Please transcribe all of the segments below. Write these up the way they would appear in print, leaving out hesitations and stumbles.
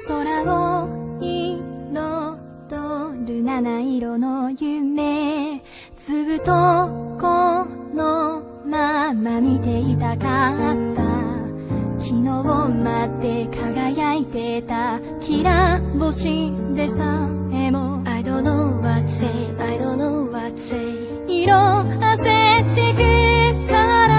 空を彩る七色の夢、ずっとこのまま見ていたかった。昨日まで輝いてたきら星でさえも I don't know what to say, I don't know what to say 色あせてくから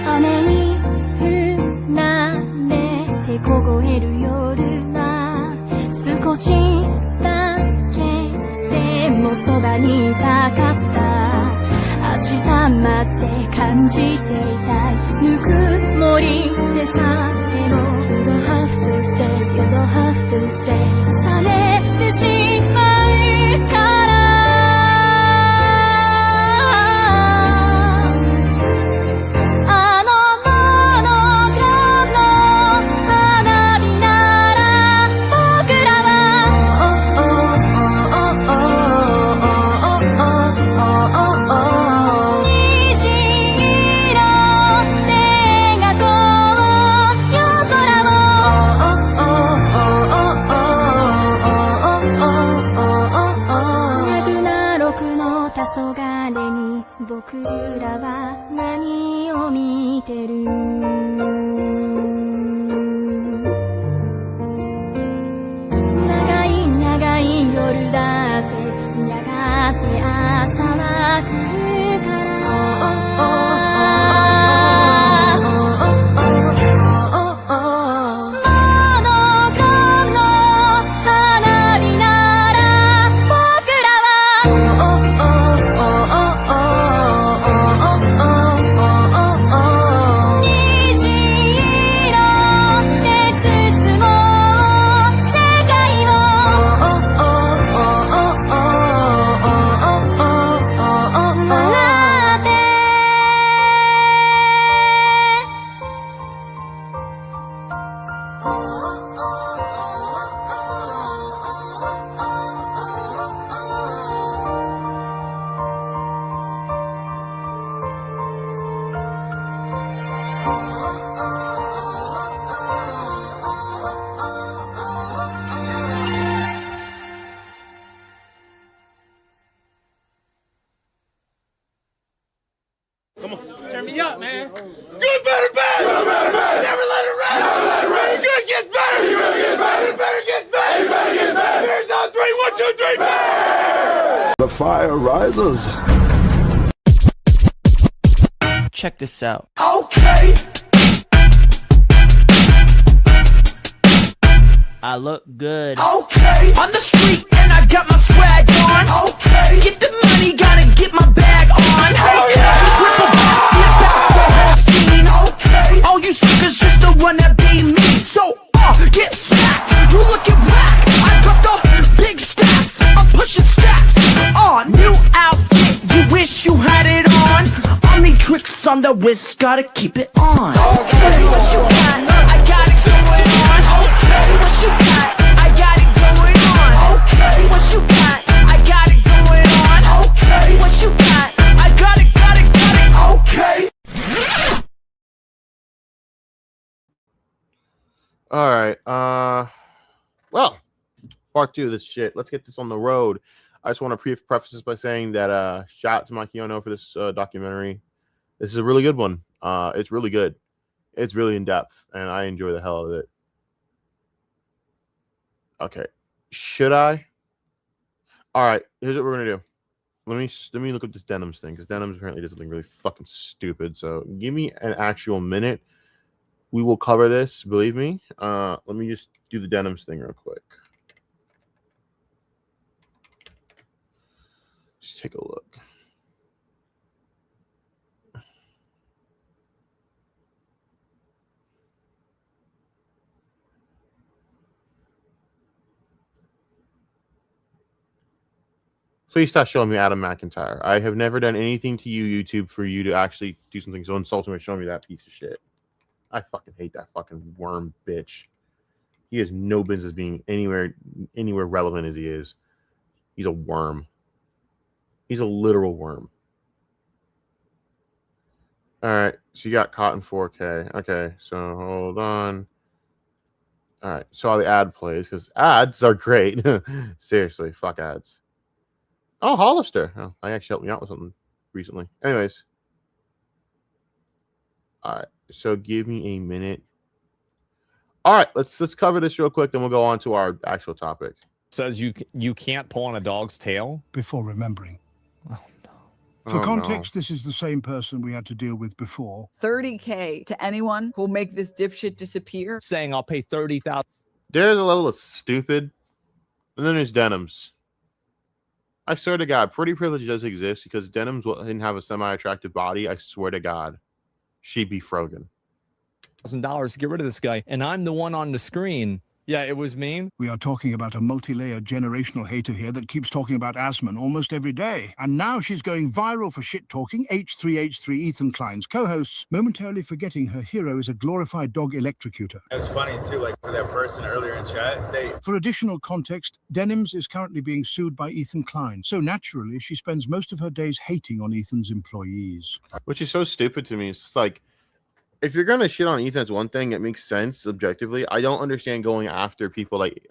雨に降られて凍える夜は少しだけでもそばにいたかった。明日まで感じていたいぬくもりでさえも You don't have to say, you don't have to say 冷めてしまうから僕らは何を見てる？長い長い夜だってやがて朝は来るからCome on, turn me up, man. Good, better, better. Good, better, better. Never let it rest. Never let it rest. Good gets better. Good gets better. Better gets better. Better gets better. Here's on 3, 1, 2, 3, better. The fire rises. Check this out. Okay. I look good. Okay. On the street and I got my swag on. Okay. Get the money, gotta get my bag on. Oh, yeah. Triple back, flip out the whole scene. Okay. All you suckers just the one that be me. So, get smacked. You looking whack. I got the big stacks. I'm pushing stacks. New outfit. You wish you had it on. Only tricks on the wrist, gotta keep it on. Okay. What you got? I got it going on. Okay. What you got? I got it going on. Okay. What you got? I got it going on. Okay. What you got? I got it, got it, got it. Okay. All right. Well, part 2 of this shit. Let's get this on the road. I just want to preface this by saying that shout out to Mike Yono for this documentary. This is a really good one. It's really good. It's really in depth, and I enjoy the hell out of it. Okay. Should I? All right. Here's what we're going to do. let me look at this denims thing, because denims apparently did something really fucking stupid. So give me an actual minute. We will cover this, believe me. Let me just do the denims thing real quick. Just take a look. Please stop showing me Adam McIntyre. I have never done anything to you, YouTube, for you to actually do something so insulting by showing me that piece of shit. I fucking hate that fucking worm bitch. He has no business being anywhere relevant as he is. He's a worm. He's a literal worm. All right, so you got caught in 4K. Okay, so hold on. All right, so all the ad plays, because ads are great. Seriously, fuck ads. Oh, Hollister. Oh, I actually helped me out with something recently. Anyways. All right, so give me a minute. All right, let's cover this real quick, then we'll go on to our actual topic. Says you can't pull on a dog's tail. Before remembering. Oh no. For Oh, context, this is the same person we had to deal with before. 30K to anyone who'll make this dipshit disappear. Saying I'll pay 30,000. There's a level of stupid, and then there's denims. I swear to God, pretty privilege does exist, because denims didn't have a semi-attractive body. I swear to God, she'd be Frogan. $1,000 to get rid of this guy, and I'm the one on the screen. Yeah, it was mean. We are talking about a multi-layered generational hater here that keeps talking about Asman almost every day. And now she's going viral for shit-talking H3H3 Ethan Klein's co-hosts, momentarily forgetting her hero is a glorified dog electrocutor. It's funny too, like for that person earlier in chat, For additional context, Denims is currently being sued by Ethan Klein. So naturally, she spends most of her days hating on Ethan's employees. Which is so stupid to me. It's just like, if you're gonna shit on Ethan, it's one thing. It makes sense objectively. I don't understand going after people like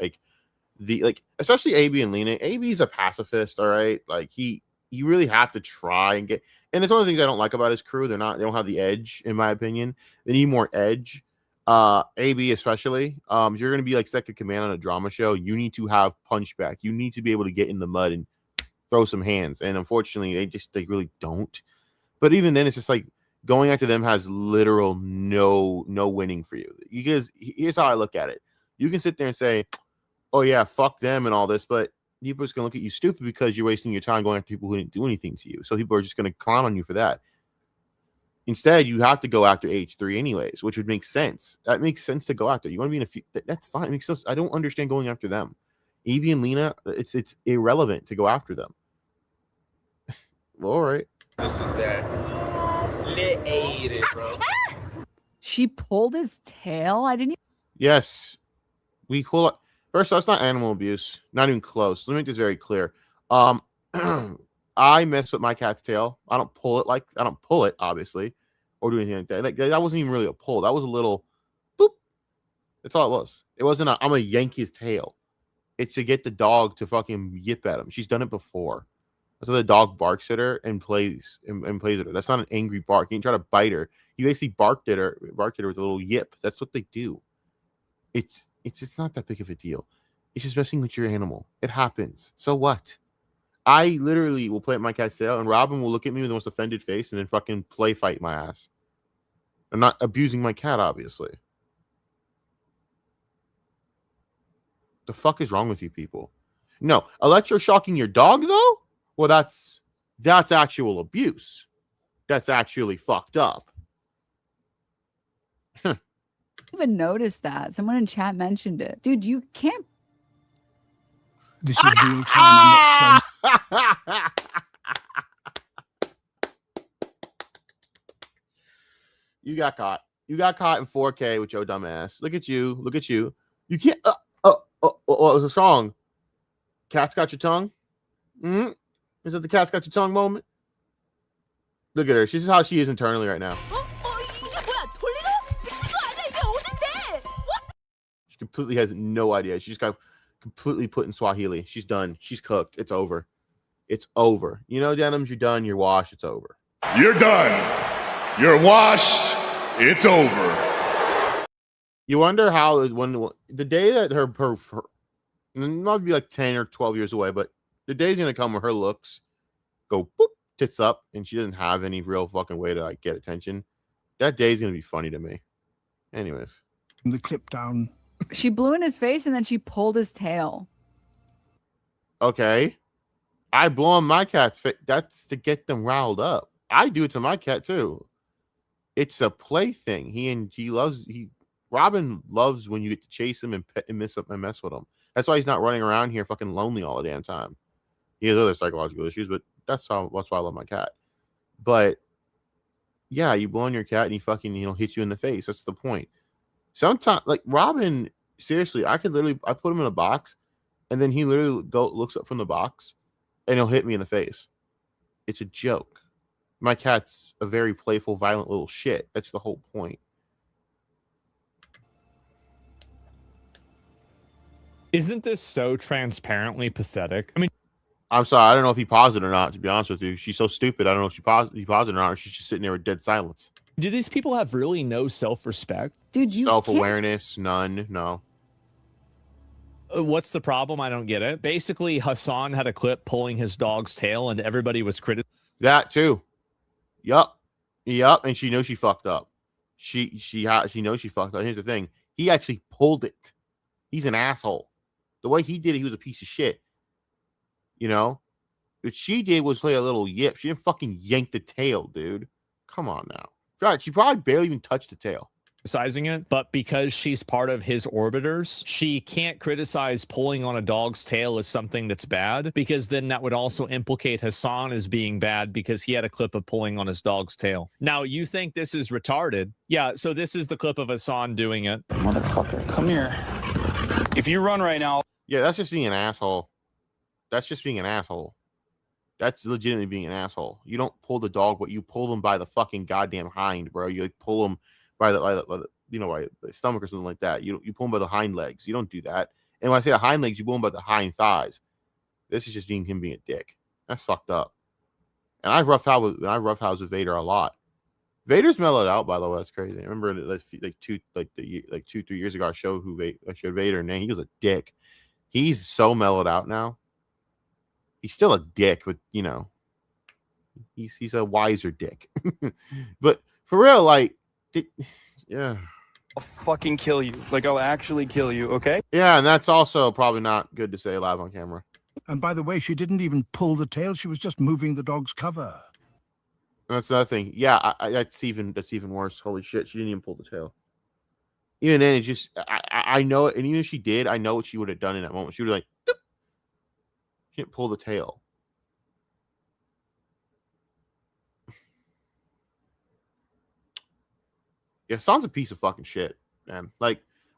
especially AB and Lena. AB's a pacifist, all right. Like you really have to try and get. And it's one of the things I don't like about his crew. They don't have the edge, in my opinion. They need more edge. AB especially. If you're gonna be like second command on a drama show, you need to have punchback. You need to be able to get in the mud and throw some hands. And unfortunately, they really don't. But even then, it's just like, going after them has literal no winning for you. Because here's how I look at it. You can sit there and say, oh yeah, fuck them and all this, but people are just gonna look at you stupid because you're wasting your time going after people who didn't do anything to you. So people are just gonna clown on you for that. Instead, you have to go after H3 anyways, which would make sense. That makes sense to go after. You want to be in a few, that's fine. It makes sense. I don't understand going after them. Evie and Lena, it's irrelevant to go after them. Well, all right. this is that lit bro. She pulled his tail. I didn't. Yes, we pull up. First, that's not animal abuse. Not even close. Let me make this very clear. I mess with my cat's tail. I don't pull it, obviously, or do anything like that. Like that wasn't even really a pull. That was a little boop. That's all it was. It wasn't I'm gonna yank his tail. It's to get the dog to fucking yip at him. She's done it before. So the dog barks at her and plays at her. That's not an angry bark. He didn't try to bite her. He basically barked at her with a little yip. That's what they do. It's not that big of a deal. It's just messing with your animal. It happens. So what? I literally will play at my cat's tail, and Robin will look at me with the most offended face and then fucking play fight my ass. I'm not abusing my cat, obviously. The fuck is wrong with you people? No, electroshocking your dog though? Well, that's actual abuse. That's actually fucked up. I even noticed that. Someone in chat mentioned it. Dude, you can't. This is real time. I'm not slowing. You got caught. You got caught in 4K with your dumbass. Look at you. Look at you. You can't. What was the song? Cat's got your tongue? Mm-hmm. Is that the cat's got your tongue moment? Look at her. She's how she is internally right now. She completely has no idea. She just got completely put in Swahili. She's done. She's cooked. It's over. It's over. You know, Denims, you're done. You're washed. It's over. You're done. You're washed. It's over. You wonder how when the day that her it might be like 10 or 12 years away, but the day's gonna come where her looks go boop, tits up, and she doesn't have any real fucking way to like get attention, that day's gonna be funny to me. Anyways, the clip down. She blew in his face and then she pulled his tail. okay, I blow on my cat's face. That's to get them riled up. I do it to my cat too. It's a play thing. Robin loves when you get to chase him and pet and mess with him. That's why he's not running around here fucking lonely all the damn time. He has other psychological issues, but that's why I love my cat. But yeah, you blow on your cat and he fucking hit you in the face. That's the point. Sometimes, like Robin, seriously, I put him in a box, and then he literally looks up from the box, and he'll hit me in the face. It's a joke. My cat's a very playful, violent little shit. That's the whole point. Isn't this so transparently pathetic? I mean, I'm sorry, I don't know if he paused it or not, to be honest with you. She's so stupid. I don't know if he paused it or not, or she's just sitting there with dead silence. do these people have really no self-respect? Dude, you Self-awareness, none, no. What's the problem? I don't get it. Basically, Hassan had a clip pulling his dog's tail, and everybody was criticizing. That too. Yup. And she knows she fucked up. She knows she fucked up. Here's the thing. He actually pulled it. He's an asshole. The way he did it, he was a piece of shit. What she did was play a little yip. She didn't fucking yank the tail, dude. Come on now. God, she probably barely even touched the tail. It, but because she's part of his orbiters, she can't criticize pulling on a dog's tail as something that's bad, because then that would also implicate Hassan as being bad because he had a clip of pulling on his dog's tail. Now, you think this is retarded? Yeah, so this is the clip of Hassan doing it. Motherfucker, come here. If you run right now. Yeah, that's just being an asshole. That's just being an asshole. That's legitimately being an asshole. You don't pull the dog, but you pull them by the fucking goddamn hind, bro. You like pull them by the stomach or something like that. You pull them by the hind legs. You don't do that. And when I say the hind legs, you pull them by the hind thighs. This is just him being a dick. That's fucked up. And I've roughhoused with Vader a lot. Vader's mellowed out, by the way. That's crazy. I remember like 2-3 years ago, I showed Vader, and he was a dick. He's so mellowed out now. He's still a dick, but he's a wiser dick. But for real, yeah. I'll fucking kill you. I'll actually kill you, okay? Yeah, and that's also probably not good to say live on camera. And by the way, she didn't even pull the tail. She was just moving the dog's cover. And that's another thing. Yeah, that's even worse. Holy shit, she didn't even pull the tail. Even then, it's just I know it, and even if she did, I know what she would have done in that moment. She would have Doop. She didn't pull the tail. Yeah, Son's a piece of fucking shit, man.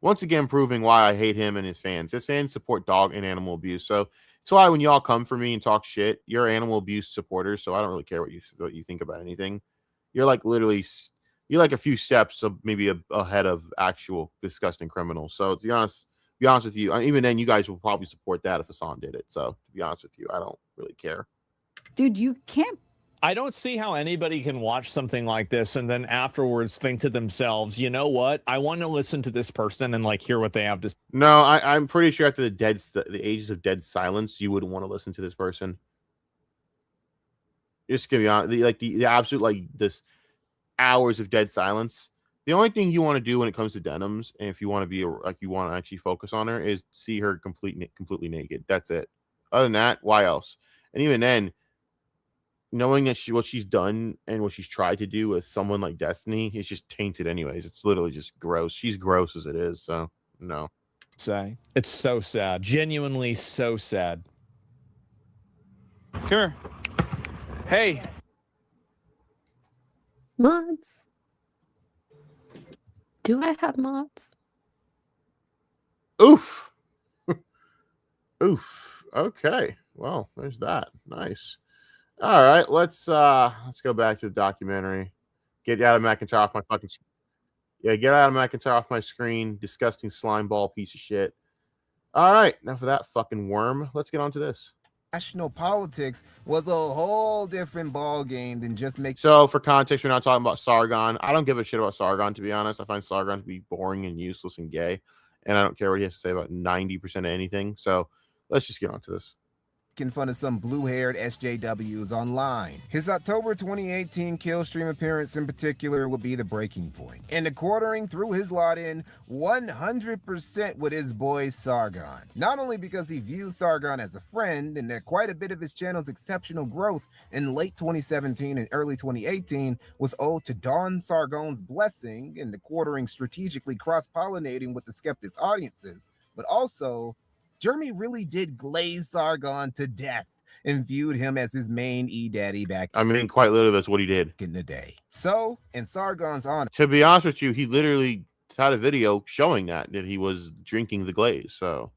Once again, proving why I hate him and his fans. His fans support dog and animal abuse. So it's why when y'all come for me and talk shit, you're animal abuse supporters. So I don't really care what you think about anything. You're you're a few steps of maybe ahead of actual disgusting criminals. So to be honest with you, even then, you guys will probably support that if Hassan did it. So to be honest with you, I don't really care. Dude, you can't. I don't see how anybody can watch something like this and then afterwards think to themselves, you know what? I want to listen to this person and hear what they have to say. No, I'm pretty sure after the ages of dead silence, you wouldn't want to listen to this person. Just gonna be honest, the absolute this hours of dead silence. The only thing you want to do when it comes to Denims, and if you want to be you want to actually focus on her, is see her completely naked. That's it. Other than that, why else? And even then, knowing that what she's done and what she's tried to do with someone like Destiny is just tainted anyways. It's literally just gross. She's gross as it is, so no. Say it's so sad. Genuinely so sad. Come here. Hey. Mods. Do I have mods? Oof. Oof. Okay. Well, there's that. Nice. All right, let's go back to the documentary. Get Adam McIntyre off my fucking get Adam McIntyre off my screen. Disgusting slime ball piece of shit. All right, enough of that fucking worm. Let's get on to this. National politics was a whole different ball game than just make. So for context, we're not talking about Sargon. I don't give a shit about Sargon, to be honest. I find Sargon to be boring and useless and gay, and I don't care what he has to say about 90% of anything. So let's just get on to this. in front of some blue-haired SJWs online. His October 2018 Killstream appearance in particular would be the breaking point, and the quartering threw his lot in 100% with his boy Sargon. Not only because he views Sargon as a friend, and that quite a bit of his channel's exceptional growth in late 2017 and early 2018 was owed to Don Sargon's blessing and the quartering strategically cross-pollinating with the Skeptics audiences, but also Jeremy really did glaze Sargon to death and viewed him as his main E-daddy back I mean, quite literally, that's what he did. in the day. So, in Sargon's honor, To be honest with you, he literally had a video showing that he was drinking the glaze. So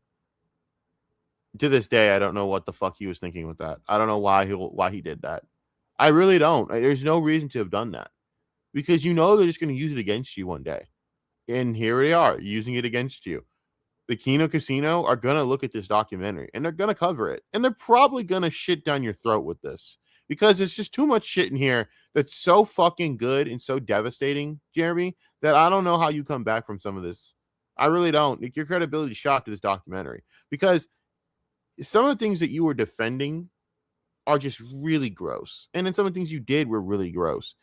to this day, I don't know what the fuck he was thinking with that. I don't know why he did that. I really don't. There's no reason to have done that, because you know they're just going to use it against you one day. And here they are using it against you. The Kino Casino are going to look at this documentary and they're going to cover it. And they're probably going to shit down your throat with this, because it's just too much shit in here that's so fucking good and so devastating, Jeremy, that I don't know how you come back from some of this. I really don't. Like, your credibility is shot to this documentary, because some of the things that you were defending are just really gross. And then some of the things you did were really gross.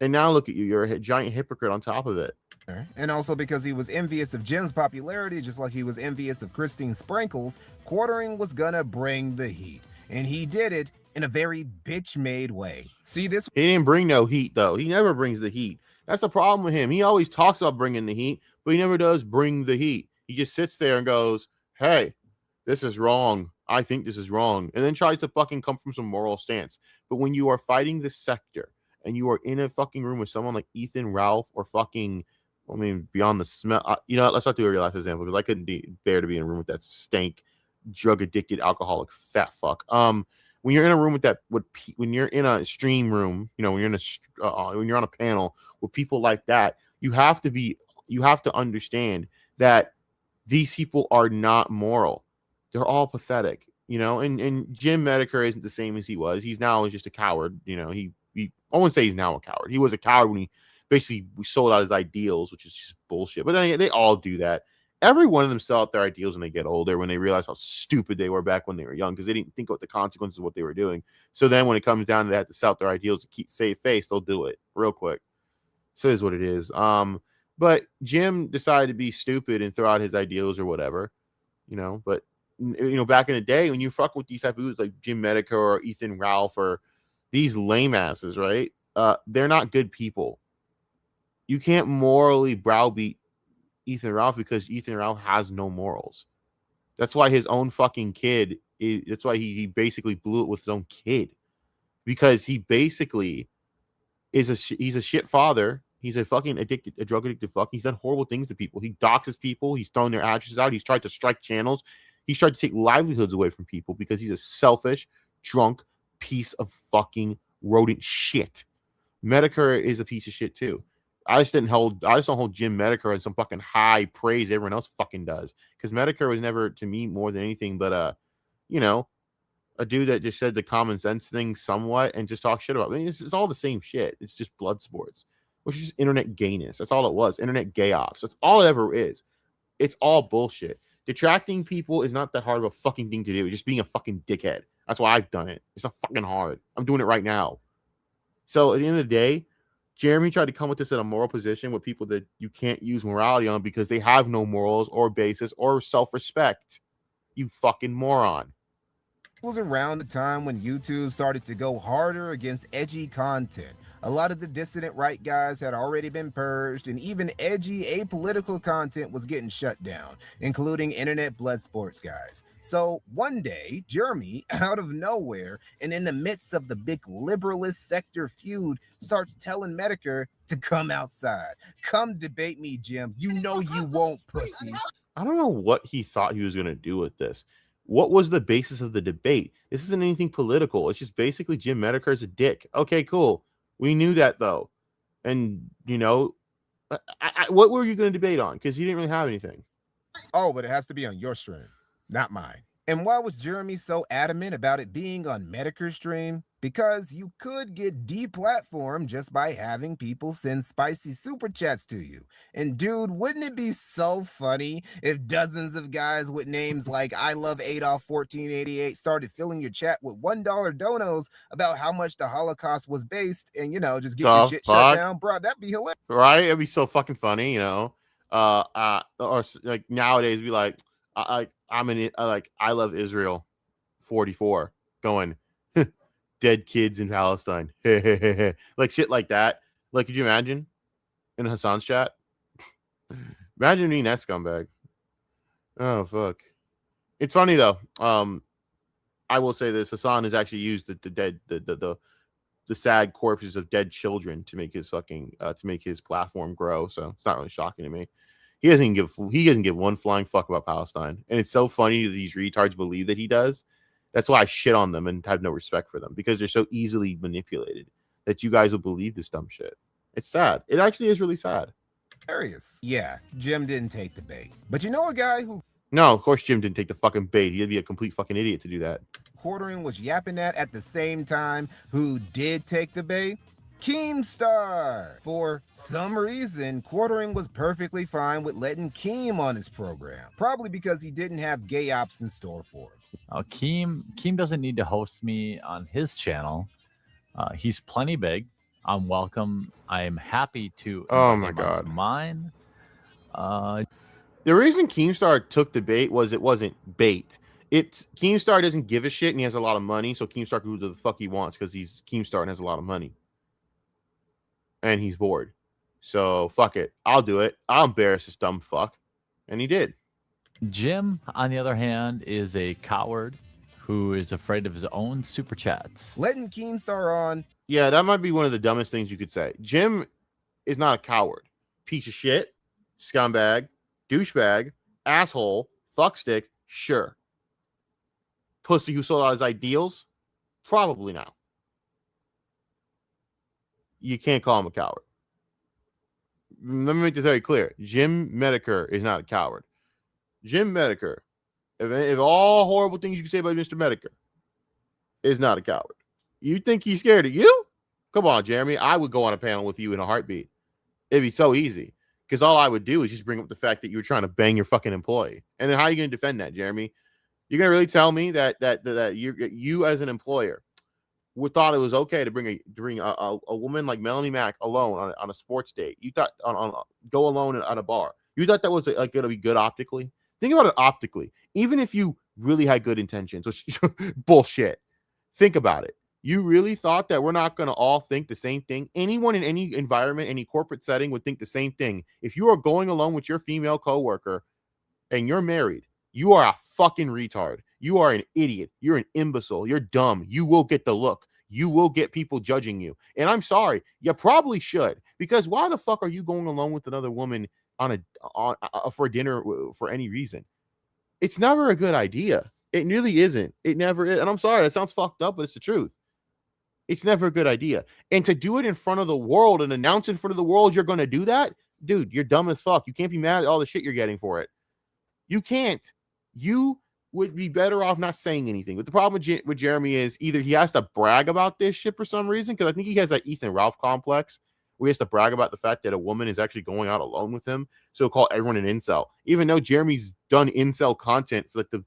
And now look at you. You're a giant hypocrite on top of it. and also because he was envious of Jim's popularity, just like he was envious of Christine Sprinkles, quartering was gonna bring the heat. And he did it in a very bitch-made way. See, this He didn't bring no heat, though. He never brings the heat. That's the problem with him. He always talks about bringing the heat, but he never does bring the heat. He just sits there and goes, hey, this is wrong. I think this is wrong. And then tries to fucking come from some moral stance. But when you are fighting the sector and you are in a fucking room with someone like Ethan Ralph or fucking, I mean, beyond the smell, you know, let's not do a real life example, because I couldn't bear to be in a room with that stank, drug addicted, alcoholic fat fuck. When you're in a room with that, when you're in a stream room, you know, when you're on a panel with people like that, you have to understand that these people are not moral. They're all pathetic, you know. And Jim Medicare isn't the same as he was. He's now just a coward, you know. I wouldn't say he's now a coward. He was a coward when he basically sold out his ideals, which is just bullshit. But then they all do that. Every one of them sell out their ideals when they get older, when they realize how stupid they were back when they were young, because they didn't think about the consequences of what they were doing. So then when it comes down to they have to sell out their ideals to save face, they'll do it real quick. So it is what it is. But Jim decided to be stupid and throw out his ideals or whatever, you know. But, you know, back in the day, when you fuck with these type of dudes like Jim Medica or Ethan Ralph or these lame asses, right? They're not good people. You can't morally browbeat Ethan Ralph, because Ethan Ralph has no morals. That's why his own fucking kid that's why he basically blew it with his own kid, because he basically he's a shit father. He's a fucking drug addicted fuck. He's done horrible things to people. He doxes people. He's thrown their addresses out. He's tried to strike channels. He's tried to take livelihoods away from people because he's a selfish, drunk piece of fucking rodent shit. Medicare is a piece of shit too. I just don't hold Jim Medicare in some fucking high praise everyone else fucking does, because Medicare was never to me more than anything but you know, a dude that just said the common sense thing somewhat and just talk shit about. I mean, it's all the same shit. It's just blood sports, which is just internet gayness. That's all it was. Internet gay ops. That's all it ever is. It's all bullshit. Detracting people is not that hard of a fucking thing to do. It's just being a fucking dickhead. That's why I've done it. It's not fucking hard. I'm doing it right now. So at the end of the day, Jeremy tried to come with this in a moral position with people that you can't use morality on because they have no morals or basis or self-respect. You fucking moron. It was around the time when YouTube started to go harder against edgy content. A lot of the dissident right guys had already been purged, and even edgy apolitical content was getting shut down, including internet blood sports guys. So one day, Jeremy, out of nowhere and in the midst of the big liberalist sector feud, starts telling Medicare to come outside. Come debate me, Jim. You know you won't, pussy. I don't know what he thought he was going to do with this. What was the basis of the debate? This isn't anything political. It's just basically Jim Medicare is a dick. Okay, cool. We knew that, though. And, you know, what were you going to debate on? Because he didn't really have anything. Oh, but it has to be on your stream, not mine. And why was Jeremy so adamant about it being on Medicare stream? Because you could get deplatformed just by having people send spicy super chats to you. And dude, wouldn't it be so funny if dozens of guys with names like I love Adolf 1488 started filling your chat with $1 donos about how much the Holocaust was based and, you know, just get your shit shut down? Bro, that'd be hilarious. Right? It'd be so fucking funny, you know. Or like nowadays be like, I love Israel 44 going dead kids in Palestine. Like shit like that. Like, could you imagine in Hassan's chat? Imagine being that scumbag. Oh fuck. It's funny though. I will say this: Hassan has actually used the sad corpses of dead children to make his fucking to make his platform grow. So it's not really shocking to me. He doesn't give one flying fuck about Palestine, and it's so funny that these retards believe that he does. That's why I shit on them and have no respect for them, because they're so easily manipulated that you guys will believe this dumb shit. It's sad. It actually is really sad. Yeah, Jim didn't take the bait. But you know a guy who No, of course Jim didn't take the fucking bait. He'd be a complete fucking idiot to do that. Quartering was yapping at the same time who did take the bait? Keemstar. For some reason, Quartering was perfectly fine with letting Keem on his program. Probably because he didn't have gay ops in store for him. Keem doesn't need to host me on his channel. He's plenty big. I'm welcome. I am happy to. Oh my god. Mine. The reason Keemstar took the bait was it wasn't bait. It's Keemstar doesn't give a shit and he has a lot of money, so Keemstar can do the fuck he wants because he's Keemstar and has a lot of money. And he's bored. So fuck it. I'll do it. I'll embarrass this dumb fuck. And he did. Jim, on the other hand, is a coward who is afraid of his own super chats. Letting Keemstar on. Yeah, that might be one of the dumbest things you could say. Jim is not a coward. Piece of shit, scumbag, douchebag, asshole, fuckstick, sure. Pussy who sold out his ideals? Probably not. You can't call him a coward. Let me make this very clear. Jim Medicare is not a coward. Jim Medicare, if all horrible things you can say about Mr. Medicare, is not a coward. You think he's scared of you? Come on, Jeremy. I would go on a panel with you in a heartbeat. It'd be so easy. Because all I would do is just bring up the fact that you were trying to bang your fucking employee. And then how are you going to defend that, Jeremy? You're going to really tell me that you as an employer would thought it was okay to bring a woman like Melanie Mack alone on a sports date? You thought go alone at a bar. You thought that was going to be good optically? Think about it optically. Even if you really had good intentions, which bullshit. Think about it. You really thought that we're not going to all think the same thing? Anyone in any environment, any corporate setting would think the same thing. If you are going alone with your female coworker and you're married, you are a fucking retard. You are an idiot. You're an imbecile. You're dumb. You will get the look. You will get people judging you. And I'm sorry, you probably should, because why the fuck are you going alone with another woman for dinner for any reason? It's never a good idea. It really isn't. It never is. And I'm sorry, that sounds fucked up, but it's the truth. It's never a good idea. And to do it in front of the world and announce in front of the world you're going to do that, dude, you're dumb as fuck. You can't be mad at all the shit you're getting for it. You can't. You would be better off not saying anything. But the problem with Jeremy is either he has to brag about this shit for some reason, because I think he has that Ethan Ralph complex where he has to brag about the fact that a woman is actually going out alone with him. So he'll call everyone an incel, even though Jeremy's done incel content for like the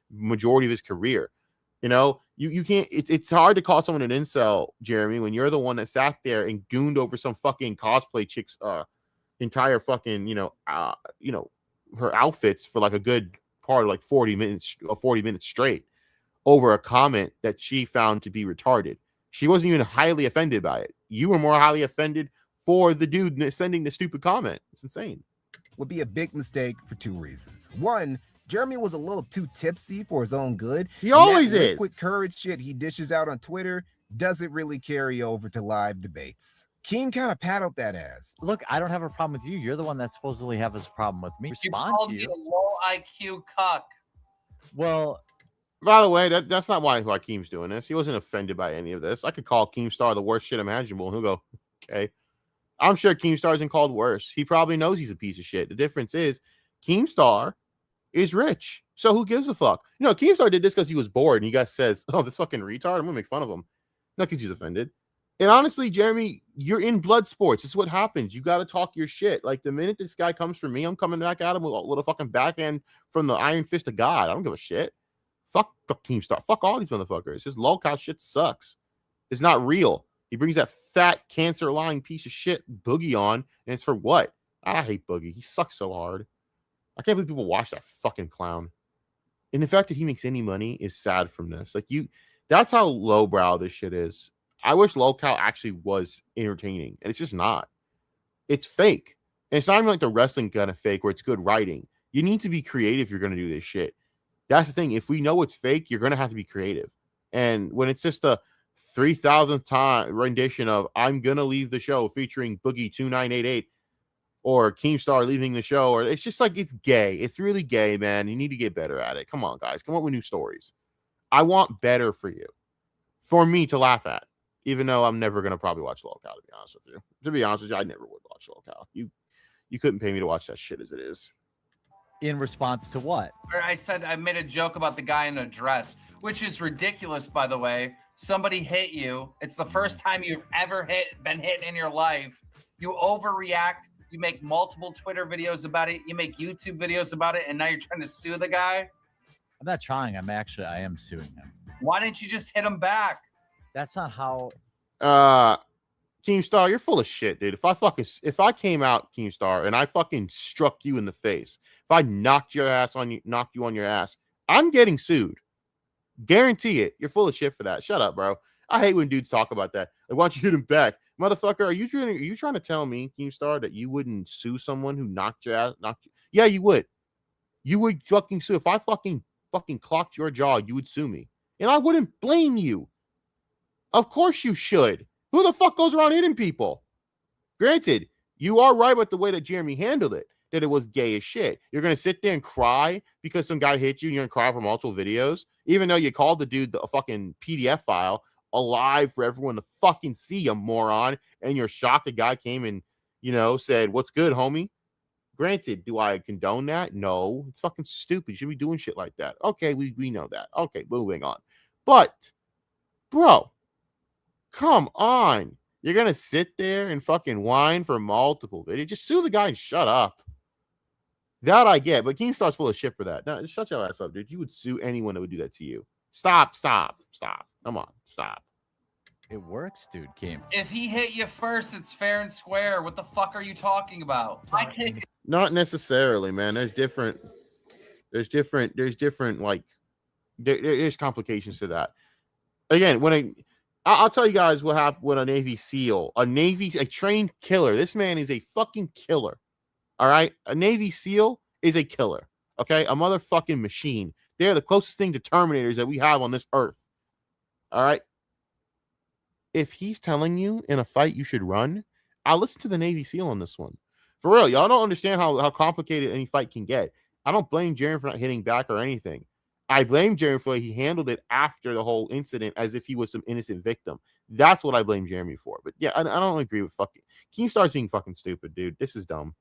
majority of his career. You know, you can't. It's hard to call someone an incel, Jeremy, when you're the one that sat there and gooned over some fucking cosplay chick's entire fucking her outfits for like a good part of like 40 minutes straight over a comment that she found to be retarded. She wasn't even highly offended by it. You were more highly offended for the dude sending the stupid comment. It's insane. Would be a big mistake for two reasons. One, Jeremy was a little too tipsy for his own good. He always is. Liquid courage shit he dishes out on Twitter doesn't really carry over to live debates. Keem kind of paddled that ass. Look, I don't have a problem with you. You're the one that supposedly have this problem with me. You Respond called to me you. a low IQ cuck. Well, by the way, that's not why Keem's doing this. He wasn't offended by any of this. I could call Keemstar the worst shit imaginable, and he'll go, okay. I'm sure Keemstar isn't called worse. He probably knows he's a piece of shit. The difference is Keemstar is rich. So who gives a fuck? You know, Keemstar did this because he was bored, and you guys says, "Oh, this fucking retard." I'm gonna make fun of him, not because he's offended. And honestly, Jeremy, you're in blood sports. It's what happens. You got to talk your shit. Like the minute this guy comes for me, I'm coming back at him with a fucking backhand from the iron fist of God. I don't give a shit. Fuck Keemstar. Fuck all these motherfuckers. His lolcow shit sucks. It's not real. He brings that fat cancer lying piece of shit Boogie on, and it's for what? I hate Boogie. He sucks so hard. I can't believe people watch that fucking clown. And the fact that he makes any money is sad from this. Like that's how lowbrow this shit is. I wish lolcow actually was entertaining, and it's just not. It's fake. And it's not even like the wrestling kind of fake where it's good writing. You need to be creative if you're going to do this shit. That's the thing. If we know it's fake, you're going to have to be creative. And when it's just a 3,000th time rendition of I'm going to leave the show featuring Boogie 2988 or Keemstar leaving the show, or it's just like it's gay. It's really gay, man. You need to get better at it. Come on, guys. Come up with new stories. I want better for you, for me to laugh at. Even though I'm never gonna probably watch lolcow, to be honest with you. To be honest with you, I never would watch lolcow. You couldn't pay me to watch that shit as it is. In response to what? I said I made a joke about the guy in a dress, which is ridiculous, by the way. Somebody hit you. It's the first time you've ever been hit in your life. You overreact. You make multiple Twitter videos about it. You make YouTube videos about it, and now you're trying to sue the guy. I'm not trying. I am suing him. Why didn't you just hit him back? That's not how. Keemstar, you're full of shit, dude. If I came out, Keemstar, and I fucking struck you in the face, if I knocked you on your ass, I'm getting sued. Guarantee it. You're full of shit for that. Shut up, bro. I hate when dudes talk about that. Like, why don't you hit him back, motherfucker? Are you trying to tell me, Keemstar, that you wouldn't sue someone who knocked your ass? Yeah, you would. You would fucking sue. If I fucking clocked your jaw, you would sue me, and I wouldn't blame you. Of course you should. Who the fuck goes around hitting people? Granted, you are right about the way that Jeremy handled it, that it was gay as shit. You're going to sit there and cry because some guy hit you, and you're going to cry for multiple videos, even though you called the dude a fucking PDF file alive for everyone to fucking see, you moron, and you're shocked the guy came and, said, "What's good, homie?" Granted, do I condone that? No. It's fucking stupid. You should be doing shit like that. Okay, we know that. Okay, moving on. But, bro, come on. You're going to sit there and fucking whine for multiple videos. Just sue the guy and shut up. That I get, but Keemstar's full of shit for that. No, shut your ass up, dude. You would sue anyone that would do that to you. Stop. Come on, stop. It works, dude, Keem. If he hit you first, it's fair and square. What the fuck are you talking about? I take it. Not necessarily, man. There's complications to that. Again, I'll tell you guys what happened with a Navy SEAL, a trained killer. This man is a fucking killer. All right. A Navy SEAL is a killer. Okay. A motherfucking machine. They're the closest thing to Terminators that we have on this earth. All right. If he's telling you in a fight you should run, I'll listen to the Navy SEAL on this one. For real. Y'all don't understand how complicated any fight can get. I don't blame Jeremy for not hitting back or anything. I blame Jeremy for he handled it after the whole incident as if he was some innocent victim. That's what I blame Jeremy for. But yeah, I don't agree with fucking Keemstar's being fucking stupid, dude. This is dumb.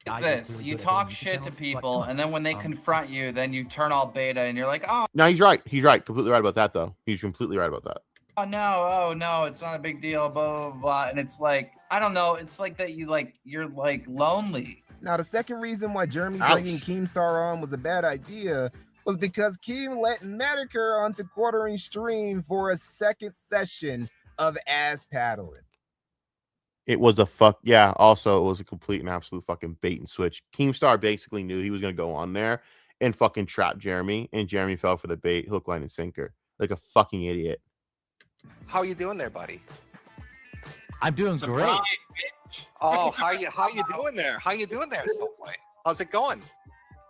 It's this. You talk shit to people, and then when they confront you, then you turn all beta, and you're like, oh. No, he's right. He's right. Completely right about that, though. He's completely right about that. Oh no, it's not a big deal, blah, blah, blah. And it's like, I don't know. It's like that you're lonely. Now, the second reason why Jeremy bringing Keemstar on was a bad idea was because Keem let Medicare onto Quartering stream for a second session of ass paddling. It was also, it was a complete and absolute fucking bait and switch. Keemstar basically knew he was going to go on there and fucking trap Jeremy, and Jeremy fell for the bait, hook, line, and sinker. Like a fucking idiot. How you doing there, buddy? I'm doing great. Oh, how you doing there? How you doing there, Soulboy? How's it going?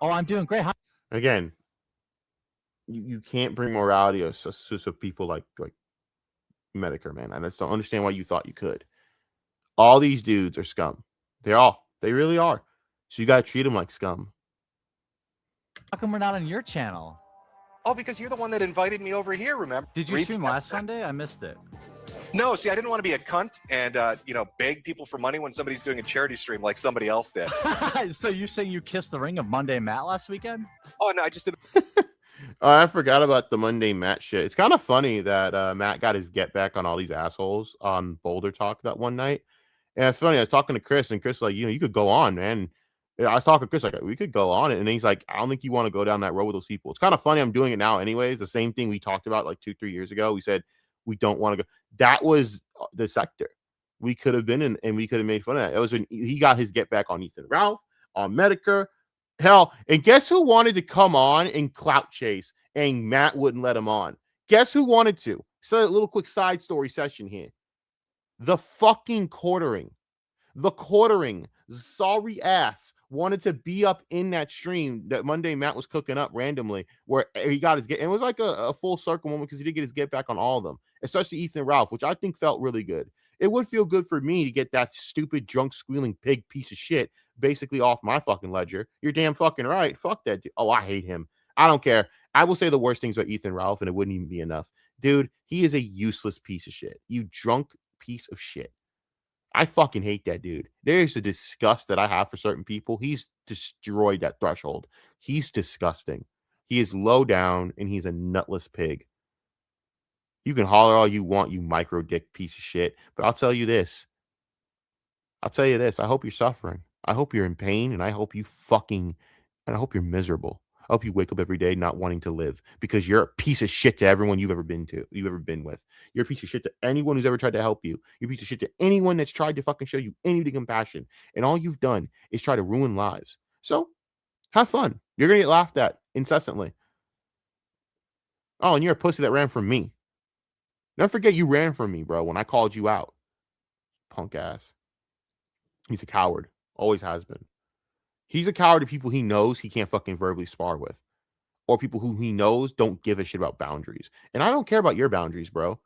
Oh, I'm doing great. Again, you can't bring morality to people like Medicare, man. I just don't understand why you thought you could. All these dudes are scum. They really are. So you got to treat them like scum. How come we're not on your channel? Oh, because you're the one that invited me over here, remember? Did you stream last Sunday? I missed it. No, see, I didn't want to be a cunt and beg people for money when somebody's doing a charity stream like somebody else did. So you saying you kissed the ring of Monday Matt last weekend? Oh no, I just did. Oh, I forgot about the Monday Matt shit. It's kind of funny that Matt got his get back on all these assholes on Boulder Talk that one night. And it's funny, I was talking to Chris, and Chris was like, you could go on, man. And I was talking to Chris, like, we could go on it. And he's like, I don't think you want to go down that road with those people. It's kind of funny I'm doing it now anyways. The same thing we talked about like 2-3 years ago. We said we don't want to go. That was the sector we could have been in, and we could have made fun of that. It was when he got his get back on Ethan Ralph, on Medicare. Hell, and guess who wanted to come on and clout chase, and Matt wouldn't let him on? Guess who wanted to? So a little quick side story session here. The fucking quartering. The quartering. Sorry ass wanted to be up in that stream that Monday Matt was cooking up randomly, where he got his get. And it was like a full circle moment because he did get his get back on all of them, especially Ethan Ralph, which I think felt really good. It would feel good for me to get that stupid, drunk, squealing pig piece of shit basically off my fucking ledger. You're damn fucking right. Fuck that dude. Oh, I hate him. I don't care. I will say the worst things about Ethan Ralph, and it wouldn't even be enough. Dude, he is a useless piece of shit. You drunk piece of shit. I fucking hate that dude. There's a disgust that I have for certain people. He's destroyed that threshold. He's disgusting. He is low down, and he's a nutless pig. You can holler all you want, you micro dick piece of shit. But I'll tell you this. I hope you're suffering. I hope you're in pain, and I hope I hope you're miserable. I hope you wake up every day not wanting to live because you're a piece of shit to everyone you've ever been with. You're a piece of shit to anyone who's ever tried to help you. You're a piece of shit to anyone that's tried to fucking show you any compassion. And all you've done is try to ruin lives. So have fun. You're going to get laughed at incessantly. Oh, and you're a pussy that ran from me. Don't forget you ran from me, bro, when I called you out. Punk ass. He's a coward. Always has been. He's a coward to people he knows he can't fucking verbally spar with. Or people who he knows don't give a shit about boundaries. And I don't care about your boundaries, bro.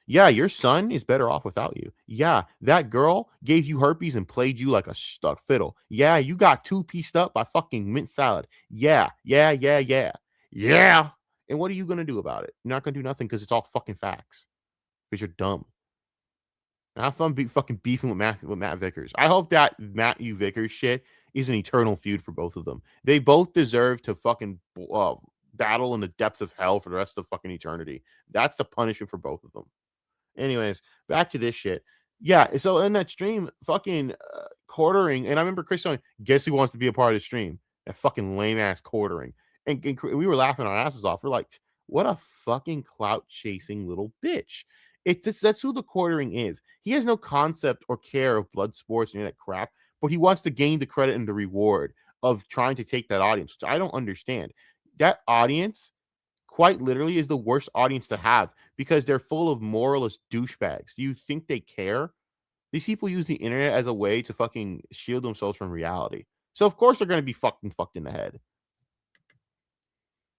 Yeah, your son is better off without you. Yeah, that girl gave you herpes and played you like a stuck fiddle. Yeah, you got 2-pieced up by fucking mint salad. Yeah. And what are you going to do about it? You're not going to do nothing because it's all fucking facts. Because you're dumb. And have fun fucking beefing with Matt Vickers. I hope that Matthew Vickers shit is an eternal feud for both of them. They both deserve to fucking battle in the depths of hell for the rest of fucking eternity. That's the punishment for both of them. Anyways, back to this shit. Yeah, so in that stream, fucking quartering, and I remember Chris saying, guess who wants to be a part of the stream? That fucking lame-ass quartering. And we were laughing our asses off. We're like, what a fucking clout-chasing little bitch. That's who the quartering is. He has no concept or care of blood sports and any of that crap, but he wants to gain the credit and the reward of trying to take that audience, which I don't understand. That audience, quite literally, is the worst audience to have because they're full of moralist douchebags. Do you think they care? These people use the internet as a way to fucking shield themselves from reality. So, of course, they're going to be fucked in the head.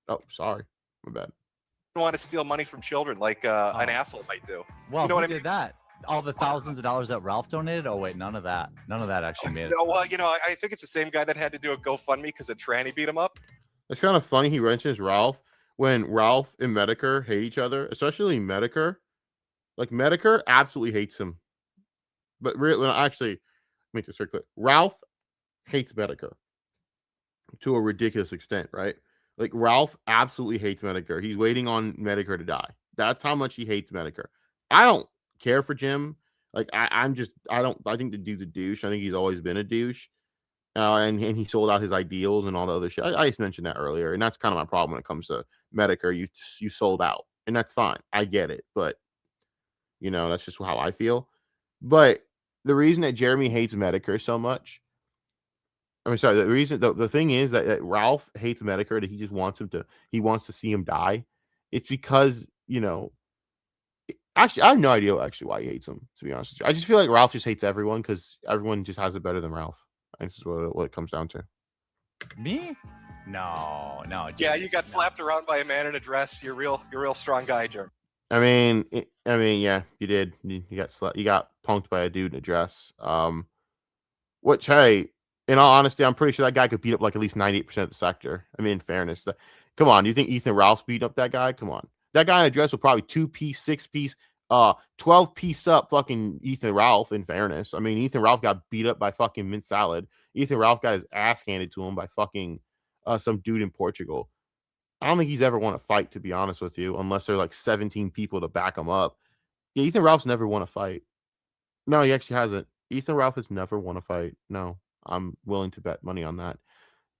Oh, sorry. My bad. Want to steal money from children like an asshole might do. Well, you know who what I did mean? that? All the thousands of dollars that Ralph donated? Oh, wait, none of that. None of that actually made it. No, well, I think it's the same guy that had to do a GoFundMe because a tranny beat him up. It's kind of funny he mentions Ralph when Ralph and Medicare hate each other, especially Medicare. Like, Medicare absolutely hates him. But really, actually, make this very clear. Ralph hates Medicare to a ridiculous extent, right? Like, Ralph absolutely hates Medicare. He's waiting on Medicare to die. That's how much he hates Medicare. I don't care for Jim. Like, I think the dude's a douche. I think he's always been a douche. And he sold out his ideals and all the other shit. I just mentioned that earlier. And that's kind of my problem when it comes to Medicare. You sold out. And that's fine. I get it. But, that's just how I feel. But the reason that Jeremy hates Medicare so much, the thing is that Ralph hates Medicare, that he just wants he wants to see him die. It's because, actually, I have no idea actually why he hates him, to be honest with you. I just feel like Ralph just hates everyone because everyone just has it better than Ralph. I think this is what it comes down to. Me? No. Yeah, you got slapped around by a man in a dress. You're a real strong guy, Jeremy. I mean, yeah, you did. You got punked by a dude in a dress. Which, hey, in all honesty, I'm pretty sure that guy could beat up like at least 98% of the sector. I mean, in fairness, come on. Do you think Ethan Ralph's beat up that guy? Come on. That guy in a dress with probably 2-piece, 6-piece, 12 piece up fucking Ethan Ralph, in fairness. I mean, Ethan Ralph got beat up by fucking Mint Salad. Ethan Ralph got his ass handed to him by fucking some dude in Portugal. I don't think he's ever won a fight, to be honest with you, unless there are like 17 people to back him up. Yeah, Ethan Ralph's never won a fight. No, he actually hasn't. Ethan Ralph has never won a fight. No, I'm willing to bet money on that.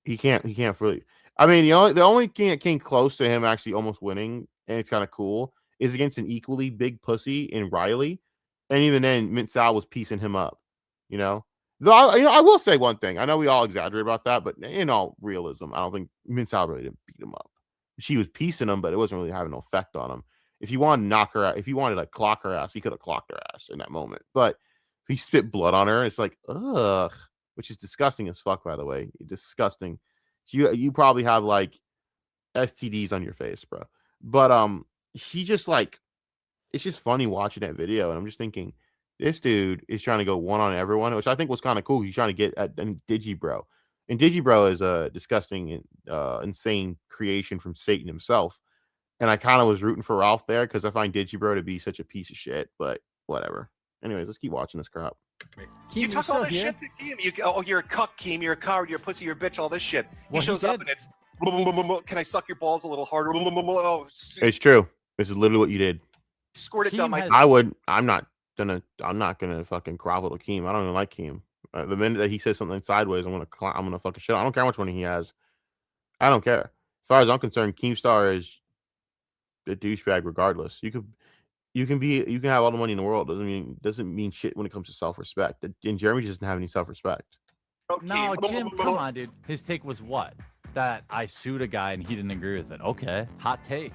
He can't really. I mean, the only king that came close to him actually almost winning, and it's kind of cool, is against an equally big pussy in Riley. And even then, Mint Sal was piecing him up, you know? Though, I will say one thing. I know we all exaggerate about that, but in all realism, I don't think Mint Sal really didn't beat him up. She was piecing him, but it wasn't really having no effect on him. If you wanted to knock her out, if you wanted to like clock her ass, he could have clocked her ass in that moment. But he spit blood on her. It's like, ugh, which is disgusting as fuck, by the way. Disgusting. You probably have like STDs on your face, bro. But he just like, it's just funny watching that video, and I'm just thinking, this dude is trying to go one on everyone, which I think was kind of cool. He's trying to get at Digibro, and Digibro is a disgusting, insane creation from Satan himself. And I kind of was rooting for Ralph there because I find Digibro to be such a piece of shit. But whatever. Anyways, let's keep watching this crap. You talk all this shit to Keem. You're a cuck, Keem. You're a coward. You're a pussy. You're a bitch. All this shit. He shows up and it's, can I suck your balls a little harder? It's true. This is literally what you did. Squirt it down my. I'm not gonna fucking grovel to Keem. I don't even like Keem. The minute that he says something sideways, I'm gonna fucking shit. I don't care how much money he has. I don't care. As far as I'm concerned, Keemstar is a douchebag regardless. You can have all the money in the world. Doesn't mean shit when it comes to self-respect. And Jeremy just doesn't have any self-respect. No, Jim, come on, dude. His take was what? That I sued a guy and he didn't agree with it. Okay, hot take.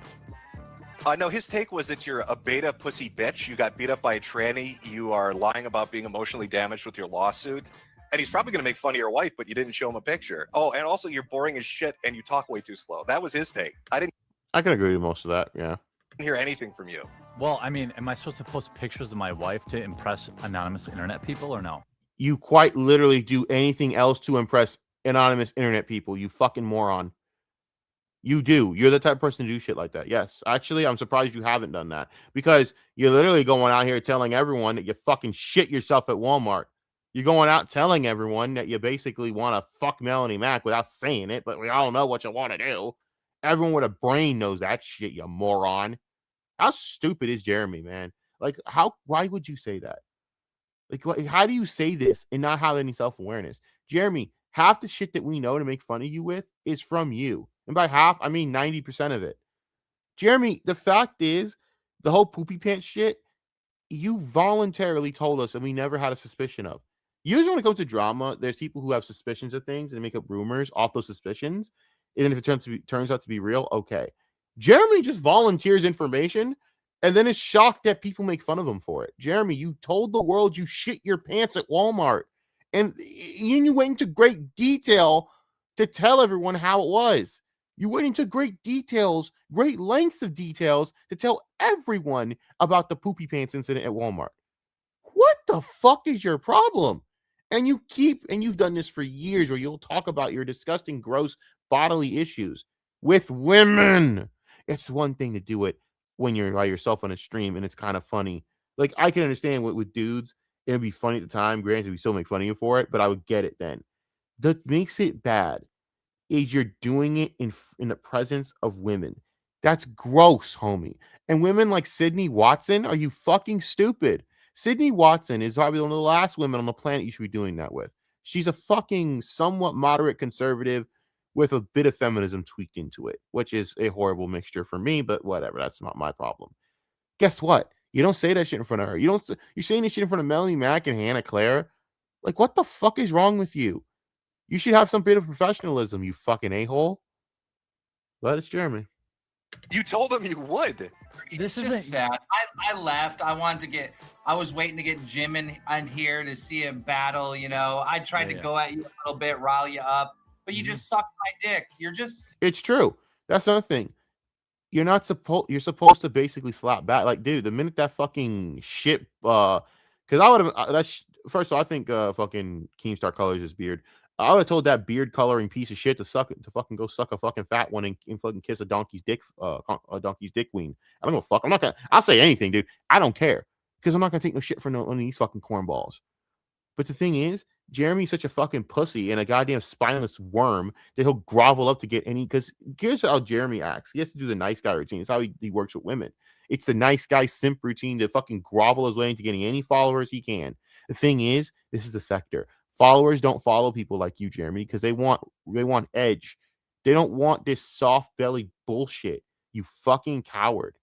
No, his take was that you're a beta pussy bitch. You got beat up by a tranny. You are lying about being emotionally damaged with your lawsuit. And he's probably going to make fun of your wife, but you didn't show him a picture. Oh, and also you're boring as shit and you talk way too slow. That was his take. I can agree with most of that, yeah. Hear anything from you. Well, I mean, am I supposed to post pictures of my wife to impress anonymous internet people or no? You quite literally do anything else to impress anonymous internet people, you fucking moron. You do. You're the type of person to do shit like that. Yes. Actually, I'm surprised you haven't done that because you're literally going out here telling everyone that you fucking shit yourself at Walmart. You're going out telling everyone that you basically want to fuck Melanie Mac without saying it, but we all know what you want to do. Everyone with a brain knows that shit, you moron. How stupid is Jeremy, man? Like, why would you say that? Like, how do you say this and not have any self-awareness? Jeremy, half the shit that we know to make fun of you with is from you. And by half, I mean 90% of it. Jeremy, the fact is, the whole poopy pants shit, you voluntarily told us and we never had a suspicion of. Usually when it comes to drama, there's people who have suspicions of things and make up rumors off those suspicions. And then if it turns out to be real, okay. Jeremy just volunteers information and then is shocked that people make fun of him for it. Jeremy, you told the world you shit your pants at Walmart. And you went into great detail to tell everyone how it was. You went into great details, great lengths of details to tell everyone about the poopy pants incident at Walmart. What the fuck is your problem? And you've done this for years where you'll talk about your disgusting, gross bodily issues with women. It's one thing to do it when you're by yourself on a stream and it's kind of funny. Like, I can understand with dudes, it'd be funny at the time. Granted, we still make fun of you for it, but I would get it then. That makes it bad is you're doing it in the presence of women. That's gross, homie. And women like Sydney Watson, are you fucking stupid? Sydney Watson is probably one of the last women on the planet you should be doing that with. She's a fucking somewhat moderate conservative with a bit of feminism tweaked into it, which is a horrible mixture for me, but whatever. That's not my problem. Guess what? You don't say that shit in front of her. You're saying this shit in front of Melanie Mac and Hannah Claire. Like, what the fuck is wrong with you? You should have some bit of professionalism, you fucking a-hole. But it's Jeremy. You told him you would. This is sad. I left. I was waiting to get Jim in here to see him battle. You know, I tried to go at you a little bit, rile you up, but you just sucked my dick. It's true. That's another thing. You're supposed to basically slap back. Like, dude, the minute that fucking shit, because I would have, first of all, I think fucking Keemstar colors his beard. I would have told that beard coloring piece of shit to fucking go suck a fucking fat one and fucking kiss a donkey's dick ween. I don't give a fuck. I'll say anything, dude. I don't care because I'm not gonna take no shit from one of these fucking cornballs. But the thing is, Jeremy's such a fucking pussy and a goddamn spineless worm that he'll grovel up to get any. Because here's how Jeremy acts. He has to do the nice guy routine. It's how he works with women. It's the nice guy simp routine to fucking grovel his way into getting any followers he can. The thing is, this is the sector. Followers don't follow people like you, Jeremy, because they want edge. They don't want this soft belly bullshit. You fucking coward.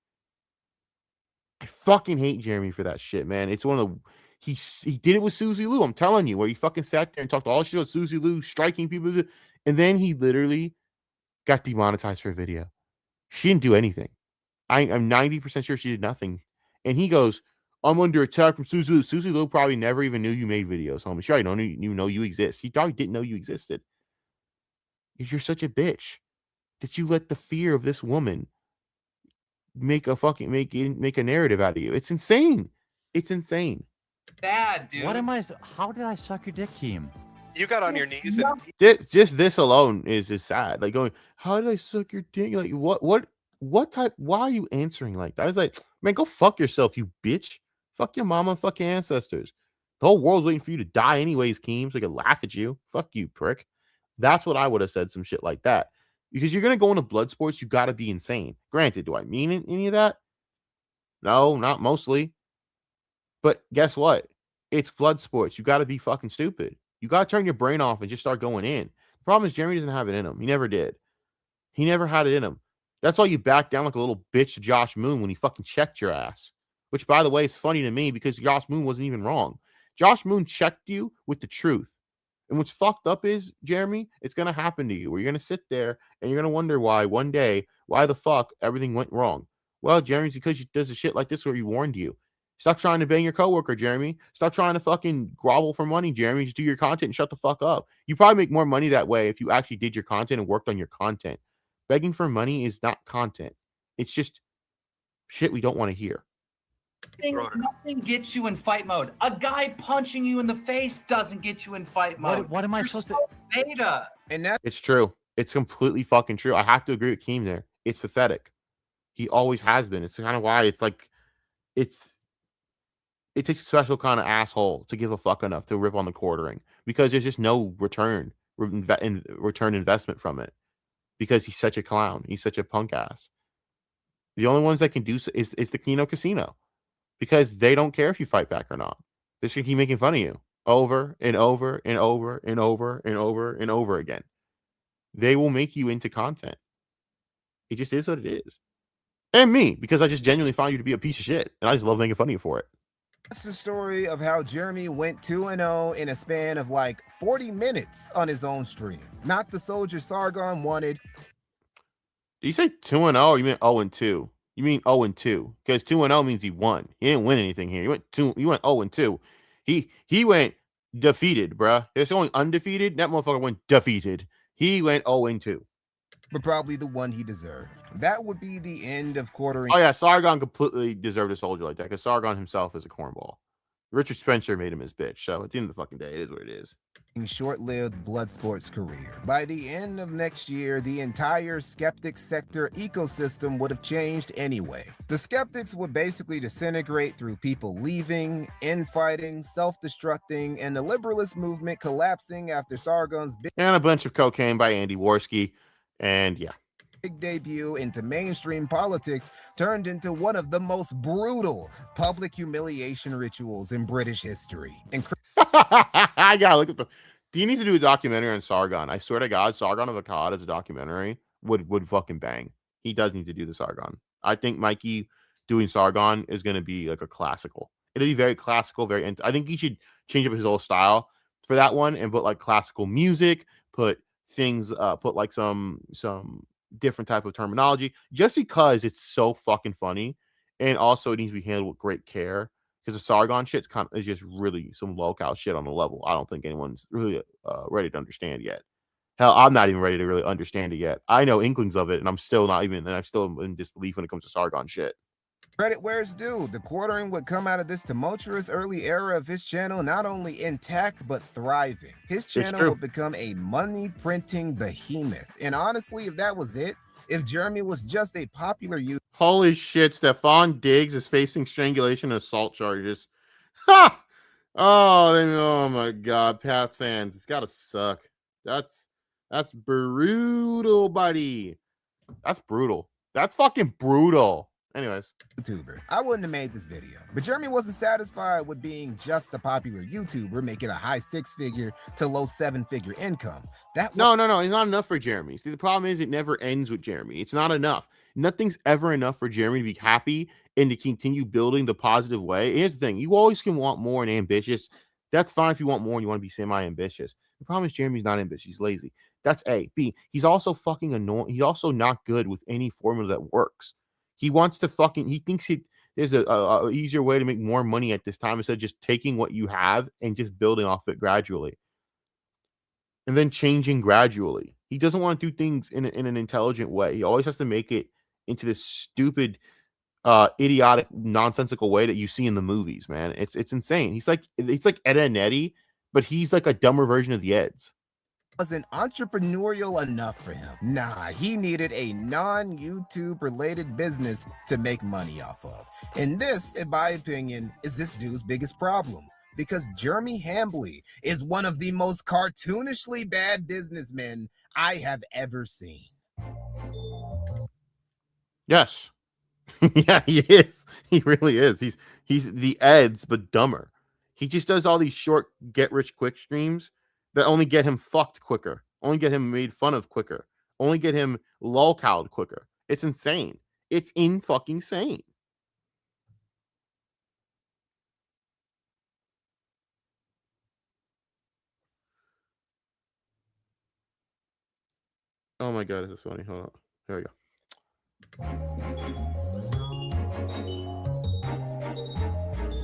I fucking hate Jeremy for that shit, man. It's one of the he did it with Susie Lou. I'm telling you, where he fucking sat there and talked all shit with Susie Lou, striking people, and then he literally got demonetized for a video. She didn't do anything. I'm 90% sure she did nothing. And he goes, I'm under attack from Susie Lou. Susie Lou probably never even knew you made videos, homie. Sure, I don't even know you exist. He probably didn't know you existed. You're such a bitch that you let the fear of this woman make a narrative out of you. It's insane. It's insane. Bad, dude. How did I suck your dick, Keem? You got on your knees and Just this alone is sad. Like going, how did I suck your dick? Like what type? Why are you answering like that? I was like, man, go fuck yourself, you bitch. Fuck your mama, fuck your ancestors. The whole world's waiting for you to die anyways, Keem, so they could laugh at you. Fuck you, prick. That's what I would have said, some shit like that. Because you're gonna go into blood sports, you gotta be insane. Granted, do I mean any of that? No, not mostly. But guess what? It's blood sports. You gotta be fucking stupid. You gotta turn your brain off and just start going in. The problem is Jeremy doesn't have it in him. He never did. He never had it in him. That's why you back down like a little bitch to Josh Moon when he fucking checked your ass. Which, by the way, is funny to me because Josh Moon wasn't even wrong. Josh Moon checked you with the truth. And what's fucked up is, Jeremy, it's going to happen to you where you're going to sit there and you're going to wonder why one day, why the fuck everything went wrong. Well, Jeremy's because he does a shit like this where he warned you. Stop trying to bang your coworker, Jeremy. Stop trying to fucking grovel for money, Jeremy. Just do your content and shut the fuck up. You probably make more money that way if you actually did your content and worked on your content. Begging for money is not content. It's just shit we don't want to hear. Nothing gets you in fight mode. A guy punching you in the face doesn't get you in fight mode. What am I supposed to? Beta. And that It's true. It's completely fucking true. I have to agree with Keem there. It's pathetic. He always has been. It's kind of why it's like it takes a special kind of asshole to give a fuck enough to rip on the quartering because there's just no return investment from it because he's such a clown. He's such a punk ass. The only ones that can do so is the Kino Casino because they don't care if you fight back or not. They're just gonna keep making fun of you over and over and over and over and over and over again. They will make you into content. It just is what it is. And me, because I just genuinely find you to be a piece of shit. And I just love making fun of you for it. That's the story of how Jeremy went 2-0 in a span of like 40 minutes on his own stream. Not the soldier Sargon wanted. Did you say 2-0 or you meant 0-2? You mean 0-2. Because 2-0 means he won. He didn't win anything here. He went 0-2. He went defeated, bruh. There's only undefeated. That motherfucker went defeated. He went 0-2. But probably the one he deserved. That would be the end of quartering. Oh yeah, Sargon completely deserved a soldier like that because Sargon himself is a cornball. Richard Spencer made him his bitch. So at the end of the fucking day, it is what it is. Short-lived blood sports career. By the end of next year, the entire skeptic sector ecosystem would have changed anyway. The skeptics would basically disintegrate through people leaving, infighting, self-destructing, and the liberalist movement collapsing after Sargon's and a bunch of cocaine by Andy Worski. And yeah. Big debut into mainstream politics turned into one of the most brutal public humiliation rituals in British history. I gotta look at the. Do you need to do a documentary on Sargon? I swear to God, Sargon of Akkad as a documentary would fucking bang. He does need to do the Sargon. I think Mikey doing Sargon is gonna be like a classical. It'll be very classical, very. I think he should change up his whole style for that one and put like classical music, put things, put like some different type of terminology just because it's so fucking funny and also it needs to be handled with great care because the Sargon shit's is just really some low-cow shit on a level I don't think anyone's really ready to understand yet. Hell, I'm not even ready to really understand it yet. I know inklings of it and I'm still in disbelief when it comes to Sargon shit. Credit where it's due. The quartering would come out of this tumultuous early era of his channel not only intact but thriving. His channel true. would become a money printing behemoth. And honestly, if that was it, if Jeremy was just a popular YouTuber, Holy shit, Stefan Diggs is facing strangulation and assault charges. Ha! Oh my god, Pats fans, it's gotta suck. That's brutal, buddy. That's brutal. That's fucking brutal. Anyways, I wouldn't have made this video. But Jeremy wasn't satisfied with being just a popular YouTuber making a high 6-figure to low 7-figure income. No, it's not enough for Jeremy. See, the problem is it never ends with Jeremy. It's not enough. Nothing's ever enough for Jeremy to be happy and to continue building the positive way. Here's the thing: you always can want more and ambitious. That's fine if you want more and you want to be semi-ambitious. The problem is Jeremy's not ambitious. He's lazy. That's A. B. He's also fucking annoying. He's also not good with any formula that works. He wants to he thinks there's a easier way to make more money at this time instead of just taking what you have and just building off it gradually. And then changing gradually. He doesn't want to do things in an intelligent way. He always has to make it into this stupid, idiotic, nonsensical way that you see in the movies, man. It's insane. He's like Ed and Eddie, but he's like a dumber version of the Eds. Wasn't entrepreneurial enough for him. Nah, he needed a non-YouTube related business to make money off of. And this, in my opinion, is this dude's biggest problem. Because Jeremy Hambly is one of the most cartoonishly bad businessmen I have ever seen. Yes. Yeah, he is. He really is. He's the Eds, but dumber. He just does all these short get-rich-quick streams that only get him fucked quicker, only get him made fun of quicker, only get him lolcowed quicker. It's insane. It's fucking insane. Oh my god, this is funny. Hold on. Here we go.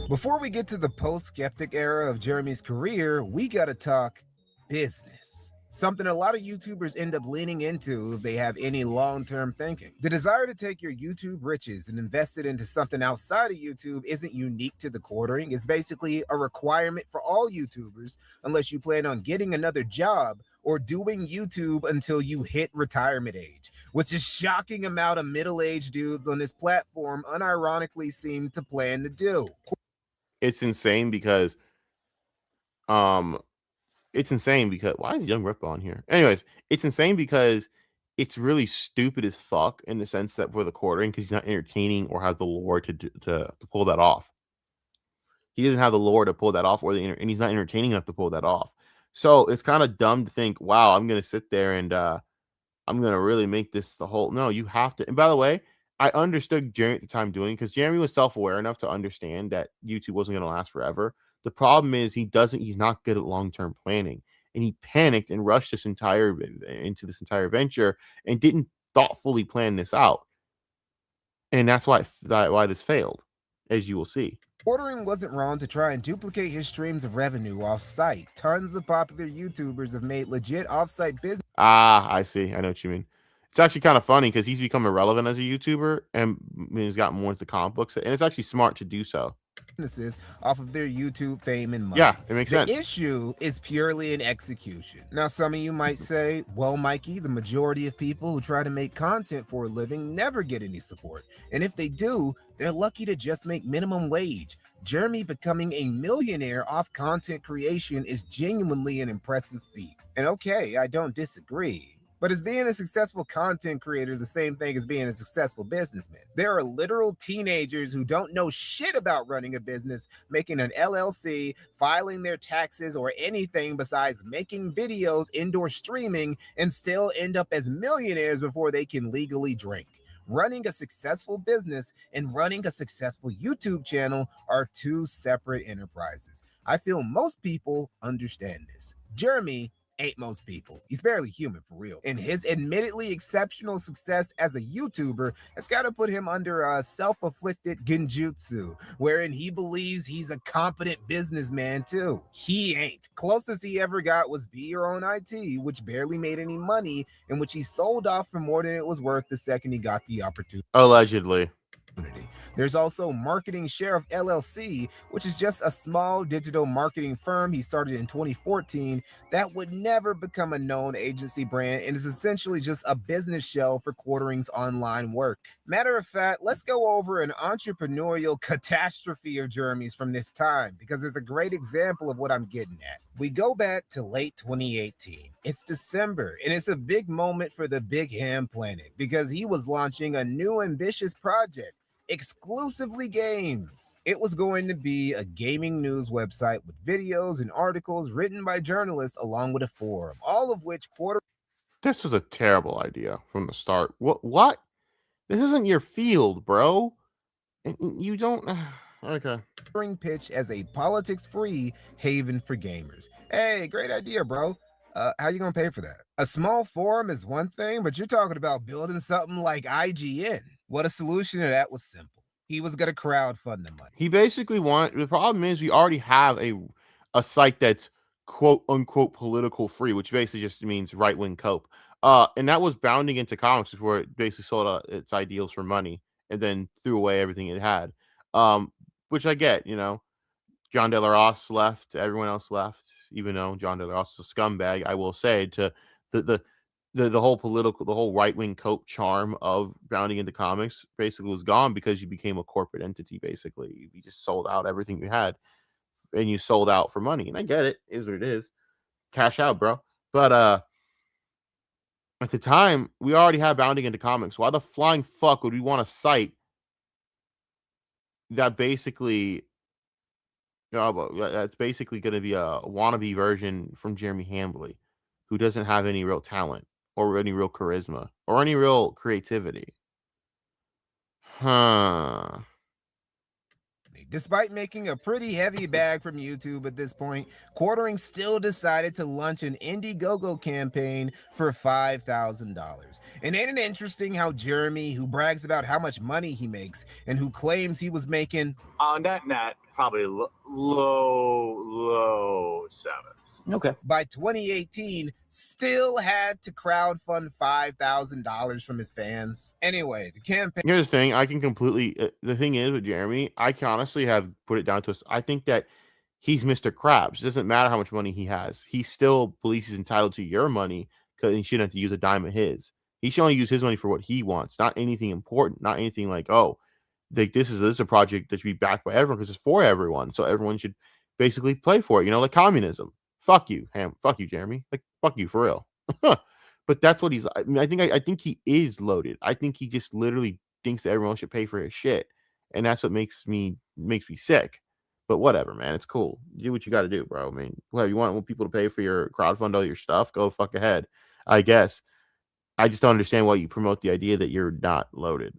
Before we get to the post-skeptic era of Jeremy's career, we gotta talk business. Something a lot of YouTubers end up leaning into if they have any long-term thinking. The desire to take your YouTube riches and invest it into something outside of YouTube isn't unique to the quartering. It's basically a requirement for all YouTubers, unless you plan on getting another job or doing YouTube until you hit retirement age, which is shocking amount of middle-aged dudes on this platform unironically seem to plan to do. It's insane because why is Young Rip on here? Anyways, it's insane because it's really stupid as fuck in the sense that for the quartering, because he's not entertaining or has the lore to pull that off. He doesn't have the lore to pull that off, and he's not entertaining enough to pull that off. So it's kind of dumb to think, wow, I'm gonna sit there and I'm gonna really make this the whole. No, you have to. And by the way, I understood Jeremy at the time doing, because Jeremy was self-aware enough to understand that YouTube wasn't gonna last forever. The problem is he's not good at long-term planning, and he panicked and rushed into this entire venture and didn't thoughtfully plan this out. And that's why this failed, as you will see. Quartering wasn't wrong to try and duplicate his streams of revenue off-site. Tons of popular YouTubers have made legit off-site business. I see. I know what you mean. It's actually kind of funny because he's become irrelevant as a YouTuber and he's got more into comic books, and it's actually smart to do so. Off of their YouTube fame and money. Yeah, it makes sense. The issue is purely in execution. Now, some of you might say, well, Mikey, the majority of people who try to make content for a living never get any support. And if they do, they're lucky to just make minimum wage. Jeremy becoming a millionaire off content creation is genuinely an impressive feat. And okay, I don't disagree. But is being a successful content creator the same thing as being a successful businessman? There are literal teenagers who don't know shit about running a business, making an LLC, filing their taxes, or anything besides making videos, indoor streaming, and still end up as millionaires before they can legally drink. Running a successful business and running a successful YouTube channel are two separate enterprises. I feel most people understand this. Jeremy ain't most people. He's barely human for real. And his admittedly exceptional success as a YouTuber has got to put him under a self-afflicted genjutsu, wherein he believes he's a competent businessman too. He ain't. Closest he ever got was Be Your Own IT, which barely made any money, and which he sold off for more than it was worth the second he got the opportunity. Allegedly. There's also Marketing Sheriff LLC, which is just a small digital marketing firm he started in 2014 that would never become a known agency brand and is essentially just a business shell for Quartering's online work. Matter of fact, let's go over an entrepreneurial catastrophe of Jeremy's from this time, because it's a great example of what I'm getting at. We go back to late 2018. It's December, and it's a big moment for the Big Ham Planet because he was launching a new ambitious project. Exclusively games. It was going to be a gaming news website with videos and articles written by journalists along with a forum, all of which This was a terrible idea from the start. What? This isn't your field, bro. You don't. Okay. Quartering pitch as a politics-free haven for gamers. Hey, great idea, bro. How you gonna pay for that? A small forum is one thing, but you're talking about building something like IGN. What a solution to that was simple. He was gonna crowdfund the money. He basically the problem is we already have a site that's quote unquote political free, which basically just means right wing cope. And that was Bounding Into Comics before it basically sold out its ideals for money and then threw away everything it had. Which I get, John De La Ross left, everyone else left, even though John De La Ross is a scumbag, I will say, to the whole political, the whole right-wing cope charm of Bounding Into Comics basically was gone because you became a corporate entity, basically. You just sold out everything you had, and you sold out for money. And I get it. It is what it is. Cash out, bro. But at the time, we already had Bounding Into Comics. Why the flying fuck would we want a site that basically... that's basically going to be a wannabe version from Jeremy Hambly, who doesn't have any real talent or any real charisma or any real creativity. Despite making a pretty heavy bag from YouTube at this point, Quartering still decided to launch an Indiegogo campaign for $5,000. And ain't it interesting how Jeremy, who brags about how much money he makes and who claims he was making on net probably low sevens. Okay. By 2018, still had to crowdfund $5,000 from his fans. Anyway, the campaign. Here's the thing. I can completely. The thing is with Jeremy, I can honestly have put it down to us. I think that he's Mr. Krabs. It doesn't matter how much money he has. He still believes he's entitled to your money because he shouldn't have to use a dime of his. He should only use his money for what he wants, not anything important, not anything like, oh, this is a project that should be backed by everyone because it's for everyone. So everyone should basically play for it, like communism. Fuck you, Ham. Fuck you, Jeremy. Like, fuck you for real. But that's what he's. I mean, I think he is loaded. I think he just literally thinks that everyone should pay for his shit, and that's what makes me sick. But whatever, man. It's cool. Do what you got to do, bro. I mean, whatever you want people to pay for your crowdfund all your stuff, go fuck ahead. I guess. I just don't understand why you promote the idea that you're not loaded.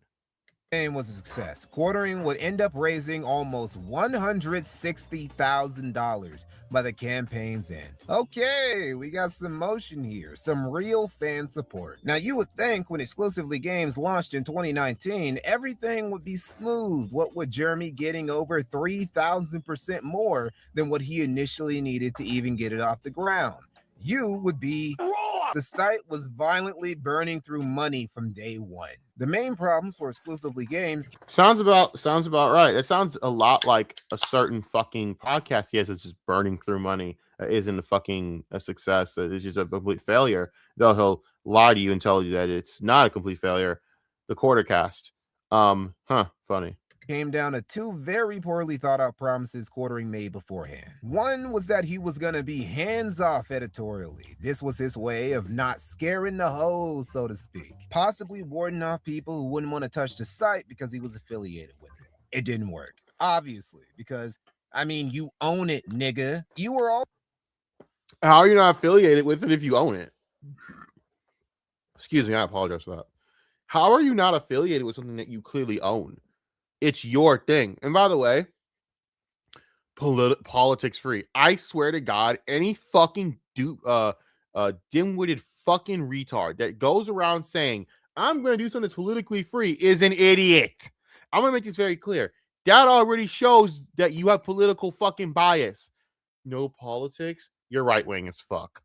Was a success. Quartering would end up raising almost $160,000 by the campaign's end. Okay, we got some motion here, some real fan support. Now, you would think when Exclusively Games launched in 2019, everything would be smooth. What with Jeremy getting over 3,000% more than what he initially needed to even get it off the ground. You would be... The site was violently burning through money from day one. The main problems for Exclusively Games sounds about right. It sounds a lot like a certain fucking podcast he has that's just burning through money isn't a success. It's just a complete failure. Though he'll lie to you and tell you that it's not a complete failure. The Quartercast. Funny. Came down to two very poorly thought out promises Quartering made beforehand. One was that he was going to be hands off editorially. This was his way of not scaring the hoes, so to speak. Possibly warding off people who wouldn't want to touch the site because he was affiliated with it. It didn't work, obviously, because, you own it, nigga. You were all... How are you not affiliated with it if you own it? Excuse me, I apologize for that. How are you not affiliated with something that you clearly own? It's your thing. And by the way, politics free. I swear to God, any fucking dim-witted fucking retard that goes around saying, I'm going to do something that's politically free is an idiot. I'm going to make this very clear. That already shows that you have political fucking bias. No politics. You're right-wing as fuck.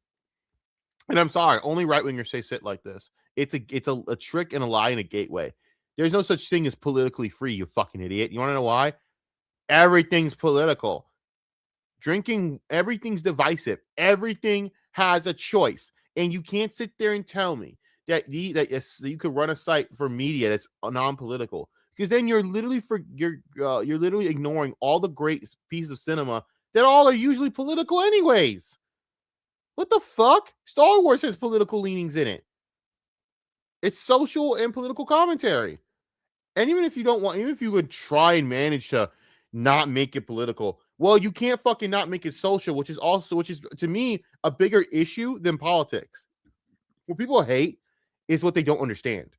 And I'm sorry, only right-wingers say shit like this. It's a trick and a lie and a gateway. There's no such thing as politically free, you fucking idiot. You want to know why? Everything's political. Drinking, everything's divisive. Everything has a choice. And you can't sit there and tell me that you could run a site for media that's non-political, because then you're literally you're literally ignoring all the great pieces of cinema that all are usually political anyways. What the fuck? Star Wars has political leanings in it. It's social and political commentary. And even if you don't want, even if you would try and manage to not make it political, well, you can't fucking not make it social, which is to me a bigger issue than politics. What people hate is what they don't understand.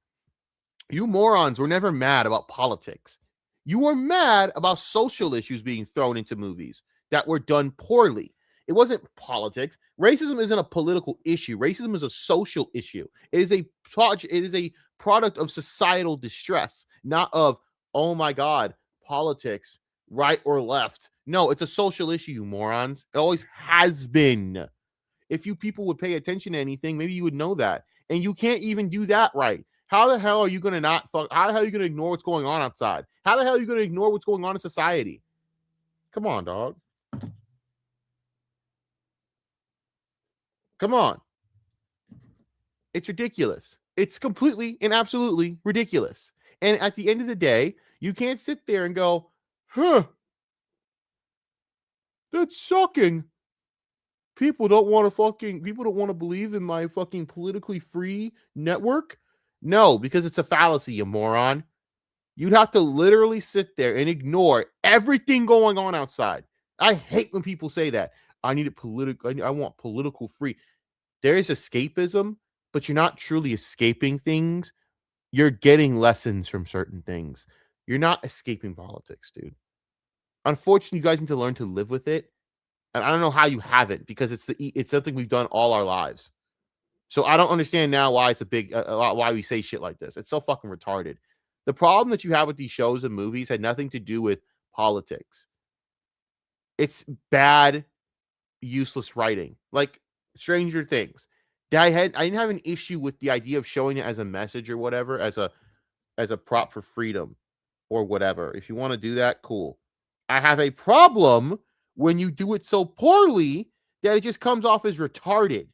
You morons were never mad about politics. You were mad about social issues being thrown into movies that were done poorly. It wasn't politics. Racism isn't a political issue. Racism is a social issue. It is a product of societal distress, not of, oh my God, politics, right or left. No, it's a social issue, you morons. It always has been. If you people would pay attention to anything, maybe you would know that. And you can't even do that right. How the hell are you going to how the hell are you going to ignore what's going on outside? How the hell are you going to ignore what's going on in society? Come on, dog. Come on. It's ridiculous. It's completely and absolutely ridiculous. And at the end of the day, you can't sit there and go, huh, that's shocking. People don't want to believe in my fucking politically free network. No, because it's a fallacy, you moron. You'd have to literally sit there and ignore everything going on outside. I hate when people say that. I need it political. I want political free. There is escapism, but you're not truly escaping things. You're getting lessons from certain things. You're not escaping politics, dude. Unfortunately, you guys need to learn to live with it. And I don't know how you haven't, because it's something we've done all our lives. So I don't understand now why it's a big why we say shit like this. It's so fucking retarded. The problem that you have with these shows and movies had nothing to do with politics. It's bad, useless writing, like Stranger Things. I didn't have an issue with the idea of showing it as a message or whatever, as a prop for freedom or whatever. If you want to do that, cool. I have a problem when you do it so poorly that it just comes off as retarded.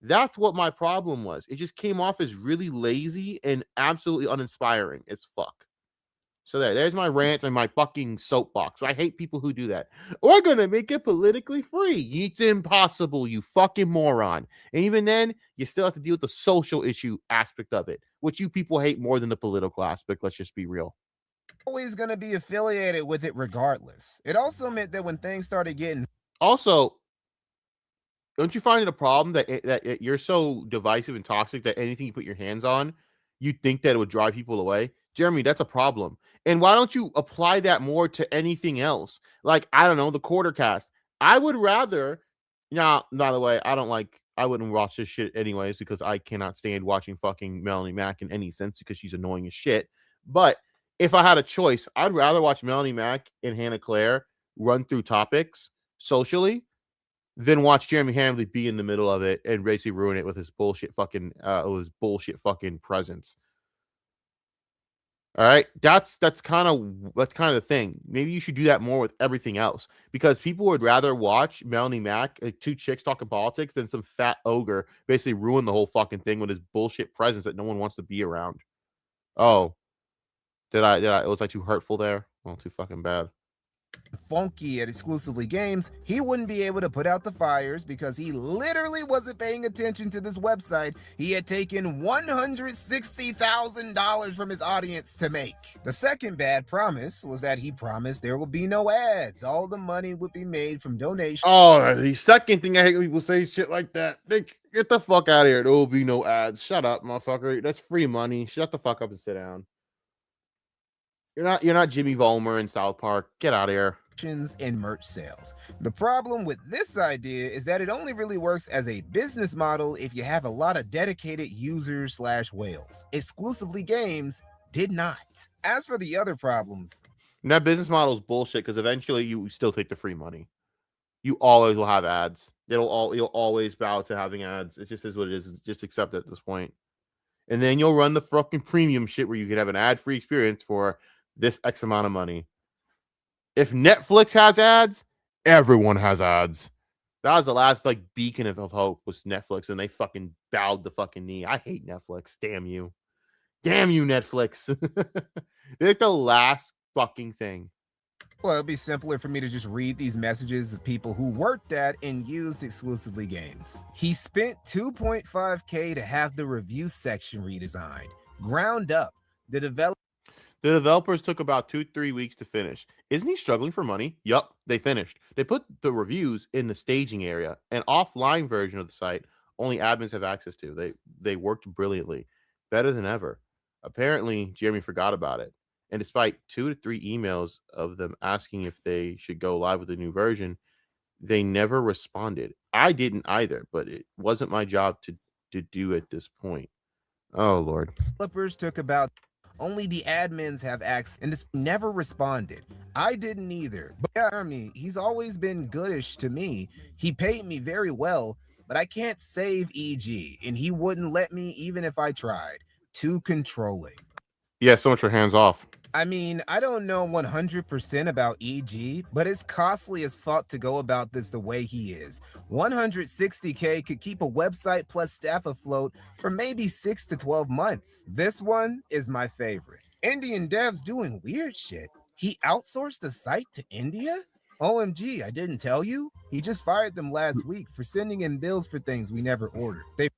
That's what my problem was. It just came off as really lazy and absolutely uninspiring as fuck. So there's my rant and my fucking soapbox. I hate people who do that. We're going to make it politically free. It's impossible, you fucking moron. And even then, you still have to deal with the social issue aspect of it, which you people hate more than the political aspect. Let's just be real. Always going to be affiliated with it regardless. It also meant that when things started getting... Also, don't you find it a problem that you're so divisive and toxic that anything you put your hands on, you think that it would drive people away? Jeremy, that's a problem. And why don't you apply that more to anything else? Like, I don't know, the Quartercast. I would rather, by the way, I wouldn't watch this shit anyways, because I cannot stand watching fucking Melanie Mack in any sense, because she's annoying as shit. But if I had a choice, I'd rather watch Melanie Mack and Hannah Claire run through topics socially than watch Jeremy Hamley be in the middle of it and basically ruin it with his bullshit fucking presence. All right, that's kind of the thing. Maybe you should do that more with everything else, because people would rather watch Melanie Mack, like two chicks talking politics, than some fat ogre basically ruin the whole fucking thing with his bullshit presence that no one wants to be around. Oh, was I too hurtful there? Well, too fucking bad. Funky at Exclusively Games, he wouldn't be able to put out the fires because he literally wasn't paying attention to this website he had taken $160,000 from his audience to make. The second bad promise was that he promised there would be no ads. All the money would be made from donations. Oh, the second thing I hate when people say shit like that. Get the fuck out of here. There will be no ads. Shut up, motherfucker. That's free money. Shut the fuck up and sit down. You're not Jimmy Vollmer in South Park. Get out of here. And merch sales. The problem with this idea is that it only really works as a business model if you have a lot of dedicated users / whales. Exclusively Games did not. As for the other problems, and that business model is bullshit, because eventually you still take the free money. You always will have ads. You'll always bow to having ads. It just is what it is. Just accept it at this point. And then you'll run the fucking premium shit where you can have an ad-free experience for this X amount of money. If Netflix has ads, everyone has ads. That was the last like beacon of hope was Netflix, and they fucking bowed the fucking knee. I hate Netflix. Damn you. Damn you, Netflix. They're like the last fucking thing. Well, it'd be simpler for me to just read these messages of people who worked at and used exclusively games. He spent $2.5K to have the review section redesigned, ground up. The developers took about 2-3 weeks to finish. Isn't he struggling for money? Yup, they finished. They put the reviews in the staging area, an offline version of the site only admins have access to. They worked brilliantly, better than ever. Apparently, Jeremy forgot about it. And despite 2 to 3 emails of them asking if they should go live with a new version, they never responded. I didn't either, but it wasn't my job to do at this point. Oh, Lord. Developers took about only the admins have access and just never responded. I didn't either. But Jeremy, he's always been goodish to me. He paid me very well, but I can't save EG, and he wouldn't let me even if I tried. Too controlling. Yeah, so much for hands off. I mean, I don't know 100% about EG, but it's costly as fuck to go about this the way he is. 160K could keep a website plus staff afloat for maybe 6 to 12 months. This one is my favorite. Indian devs doing weird shit. He outsourced the site to India? OMG, I didn't tell you? He just fired them last week for sending in bills for things we never ordered. They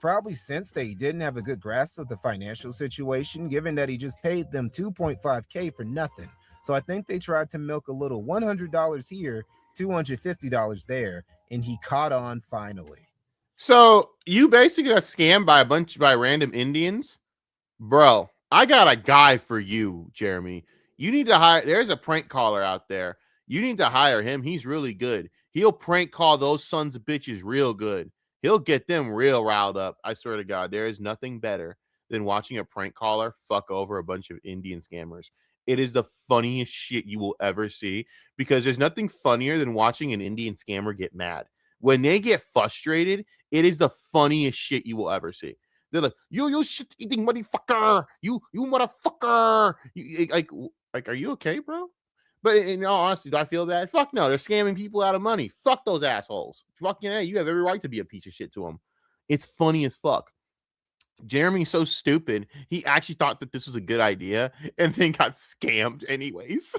probably sensed that he didn't have a good grasp of the financial situation, given that he just paid them $2.5K for nothing. So I think they tried to milk a little $100 here, $250 there, and he caught on finally. So you basically got scammed by random Indians? Bro, I got a guy for you, Jeremy. You need to hire, there's a prank caller out there. You need to hire him. He's really good. He'll prank call those sons of bitches real good. He'll get them real riled up. I swear to God, there is nothing better than watching a prank caller fuck over a bunch of Indian scammers. It is the funniest shit you will ever see, because there's nothing funnier than watching an Indian scammer get mad. When they get frustrated, it is the funniest shit you will ever see. They're like, you shit-eating motherfucker. You motherfucker. Like, are you okay, bro? But in all honesty, do I feel bad? Fuck no. They're scamming people out of money. Fuck those assholes. Fucking hey, you have every right to be a piece of shit to them. It's funny as fuck. Jeremy's so stupid. He actually thought that this was a good idea and then got scammed anyways.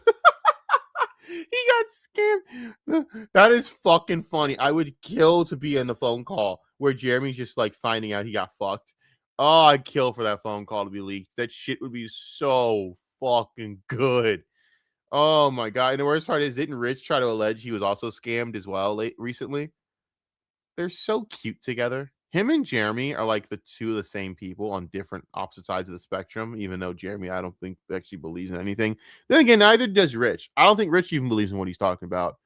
He got scammed. That is fucking funny. I would kill to be in the phone call where Jeremy's just like finding out he got fucked. Oh, I'd kill for that phone call to be leaked. That shit would be so fucking good. Oh my God. And the worst part is, didn't Rich try to allege he was also scammed as well recently? They're so cute together. Him and Jeremy are like the two of the same people on different opposite sides of the spectrum, even though Jeremy, I don't think actually believes in anything. Then again, neither does Rich. I don't think Rich even believes in what he's talking about.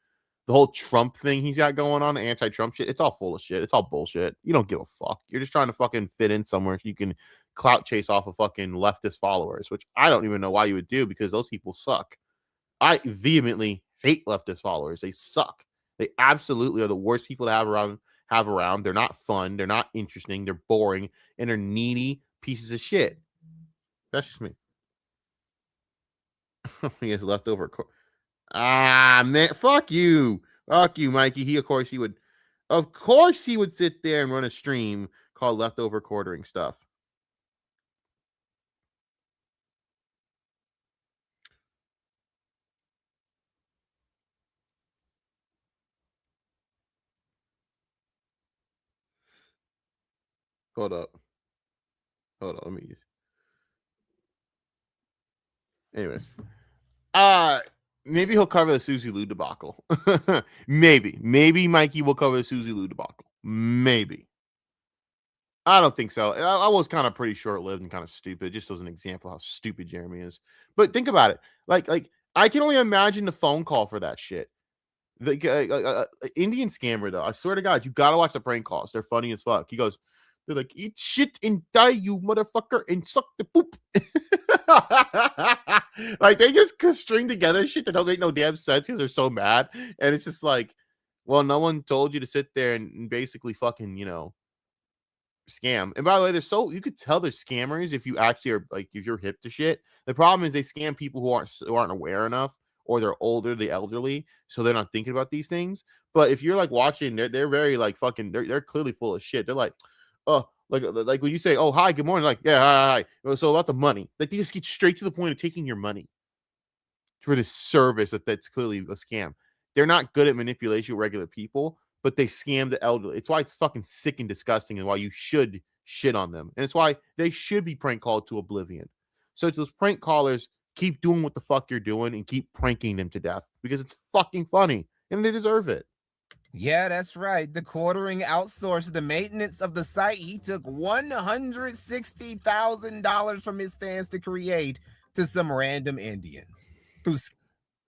The whole Trump thing he's got going on, anti-Trump shit, it's all full of shit. It's all bullshit. You don't give a fuck. You're just trying to fucking fit in somewhere so you can clout chase off of fucking leftist followers, which I don't even know why you would do, because those people suck. I vehemently hate leftist followers. They suck. They absolutely are the worst people to have around. They're not fun. They're not interesting. They're boring. And they're needy pieces of shit. That's just me. He has leftover. Man, fuck you. Fuck you, Mikey. Of course he would sit there and run a stream called Leftover Quartering Stuff. Hold up. Let me. Anyways, maybe he'll cover the Susie Lou debacle. maybe Mikey will cover the Susie Lou debacle. Maybe. I don't think so. I was kind of pretty short-lived and kind of stupid. Just as an example of how stupid Jeremy is. But think about it. Like I can only imagine the phone call for that shit. The Indian scammer though. I swear to God, you gotta watch the prank calls. They're funny as fuck. He goes, they're like, eat shit and die, you motherfucker, and suck the poop. Like, they just string together shit that don't make no damn sense because they're so mad. And it's just like, well, no one told you to sit there and basically fucking, scam. And by the way, you could tell they're scammers if you actually are like if you're hip to shit. The problem is they scam people who aren't aware enough, or they're older, the elderly, so they're not thinking about these things. But if you're like watching, they're very like fucking. They're clearly full of shit. They're like, oh, like when you say, oh hi, good morning, like yeah, hi. So about the money, like they just get straight to the point of taking your money for this service that's clearly a scam. They're not good at manipulation with regular people, but they scam the elderly. It's why it's fucking sick and disgusting, and why you should shit on them. And it's why they should be prank called to oblivion. So it's those prank callers, keep doing what the fuck you're doing and keep pranking them to death because it's fucking funny and they deserve it. Yeah, that's right. The Quartering outsourced the maintenance of the site he took $160,000 from his fans to create to some random Indians who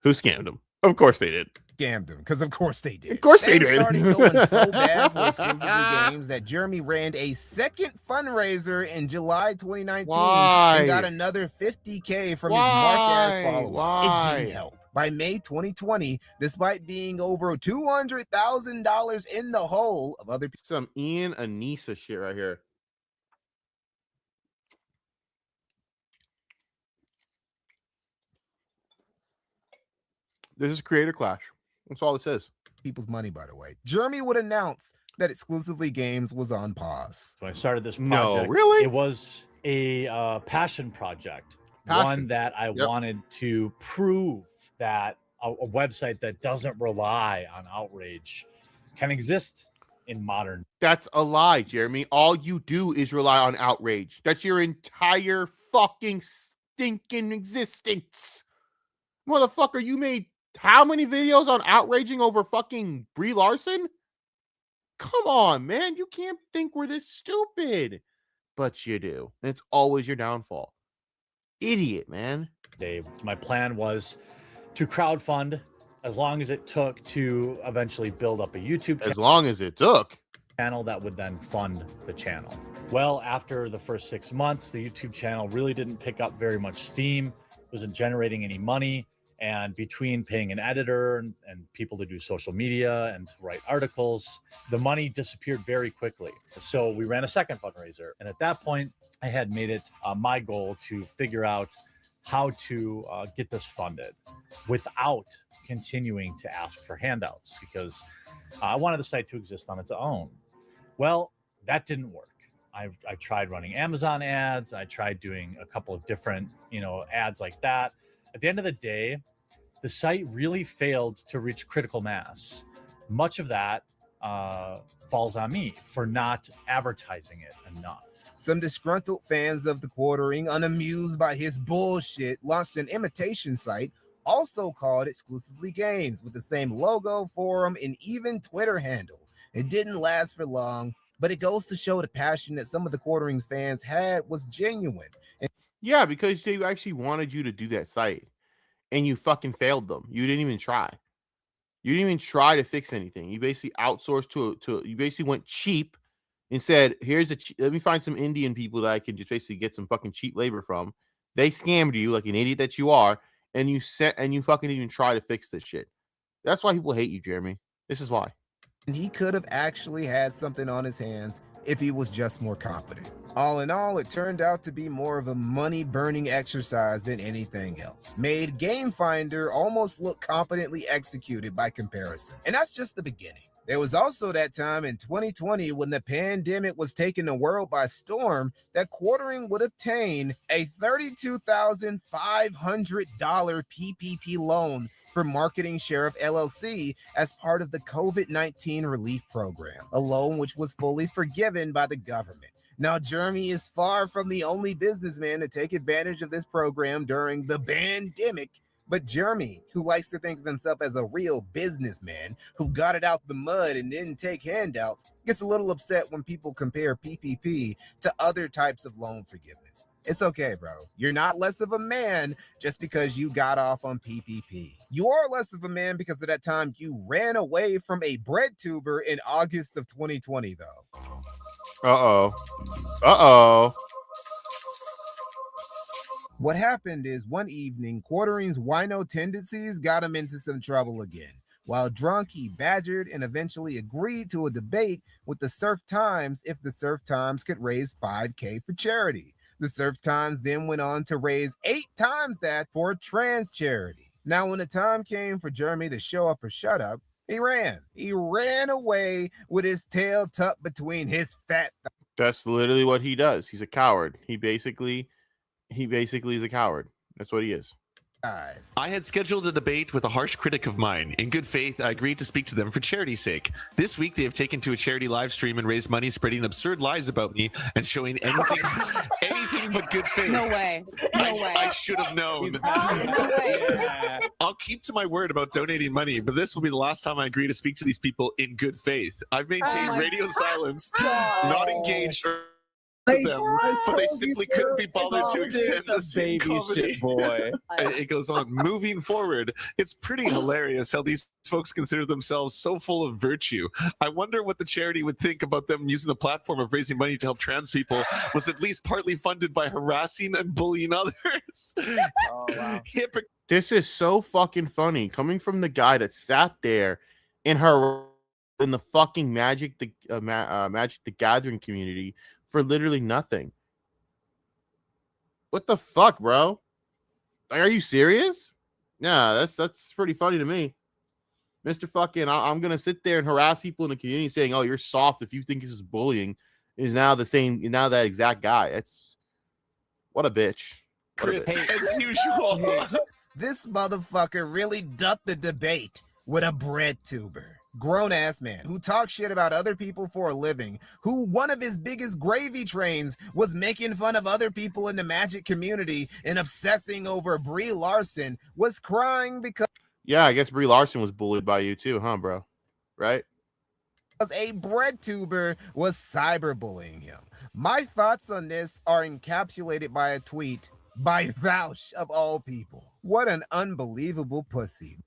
scammed him. Of course they did. Scammed him, because of course they did. Of course they did. Started going so bad for Exclusively Games that Jeremy ran a second fundraiser in July 2019 and got another $50K from his mark-ass followers. It didn't help. By May 2020, despite being over $200,000 in the hole of other people. Some Ian Anissa shit right here. This is Creator Clash. That's all it says. People's money, by the way. Jeremy would announce that Exclusively Games was on pause. When I started this project, No, really? It was a passion project. Passion. One that I wanted to prove that a website that doesn't rely on outrage can exist in modern. That's a lie, Jeremy. All you do is rely on outrage. That's your entire fucking stinking existence. Motherfucker, you made how many videos on outraging over fucking Brie Larson? Come on, man. You can't think we're this stupid. But you do. And it's always your downfall. Idiot, man. My plan was to crowdfund as long as it took to eventually build up a YouTube channel. As long as it took. Channel that would then fund the channel. Well, after the first 6 months, the YouTube channel really didn't pick up very much steam, wasn't generating any money. And between paying an editor and people to do social media and to write articles, the money disappeared very quickly. So we ran a second fundraiser. And at that point, I had made it my goal to figure out how to get this funded without continuing to ask for handouts, because I wanted the site to exist on its own. Well, that didn't work. I tried running Amazon ads. I tried doing a couple of different, ads like that. At the end of the day, the site really failed to reach critical mass. Much of that falls on me for not advertising it enough. Some disgruntled fans of the Quartering, unamused by his bullshit, launched an imitation site, also called Exclusively Games, with the same logo, forum, and even Twitter handle. It didn't last for long, but it goes to show the passion that some of the Quartering's fans had was genuine. Yeah, because they actually wanted you to do that site, and you fucking failed them. You didn't even try. You didn't even try to fix anything. You basically outsourced to you basically went cheap and said, here's let me find some Indian people that I can just basically get some fucking cheap labor from. They scammed you like an idiot that you are, and you fucking didn't even try to fix this shit. That's why people hate you, Jeremy. This is why. And he could have actually had something on his hands if he was just more competent. All in all, it turned out to be more of a money-burning exercise than anything else. Made Game Finder almost look competently executed by comparison. And that's just the beginning. There was also that time in 2020 when the pandemic was taking the world by storm that Quartering would obtain a $32,500 PPP loan for Marketing Sheriff LLC as part of the COVID-19 relief program, a loan which was fully forgiven by the government. Now, Jeremy is far from the only businessman to take advantage of this program during the pandemic, but Jeremy, who likes to think of himself as a real businessman who got it out the mud and didn't take handouts, gets a little upset when people compare PPP to other types of loan forgiveness. It's okay, bro. You're not less of a man just because you got off on PPP. You are less of a man because at that time you ran away from a bread tuber in August of 2020, though. Uh-oh. What happened is one evening, Quartering's wino tendencies got him into some trouble again. While drunk, he badgered and eventually agreed to a debate with the Surf Times if the Surf Times could raise $5K for charity. The Surf Times then went on to raise 8 times that for a trans charity. Now, when the time came for Jeremy to show up or shut up, he ran. He ran away with his tail tucked between his fat That's literally what he does. He's a coward. He basically is a coward. That's what he is. thighs. I had scheduled a debate with a harsh critic of mine. In good faith, I agreed to speak to them for charity's sake. This week, they have taken to a charity live stream and raised money spreading absurd lies about me and showing anything but good faith. No way. No way. I should have known. I'll keep to my word about donating money, but this will be the last time I agree to speak to these people in good faith. I've maintained radio silence, not engaged or them, but they simply couldn't be bothered to extend the same comedy. Boy. It goes on. Moving forward, it's pretty hilarious how these folks consider themselves so full of virtue. I wonder what the charity would think about them using the platform of raising money to help trans people was at least partly funded by harassing and bullying others. Oh, wow. This is so fucking funny coming from the guy that sat there in the fucking Magic the Gathering community for literally nothing. What the fuck, bro? Like, are you serious? Yeah, that's pretty funny to me. Mr. Fucking, I'm gonna sit there and harass people in the community saying, "Oh, you're soft if you think this is bullying." Is now that exact guy. It's what a bitch. As usual. This motherfucker really ducked the debate with a bread tuber. Grown-ass man who talks shit about other people for a living, who one of his biggest gravy trains was making fun of other people in the Magic community and obsessing over Brie Larson, was crying because... Yeah, I guess Brie Larson was bullied by you too, huh, bro? Right? Because a bread tuber was cyberbullying him. My thoughts on this are encapsulated by a tweet by Vaush of all people. What an unbelievable pussy.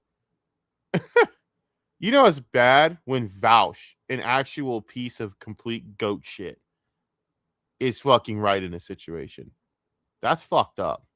You know it's bad when Vaush, an actual piece of complete goat shit, is fucking right in a situation. That's fucked up.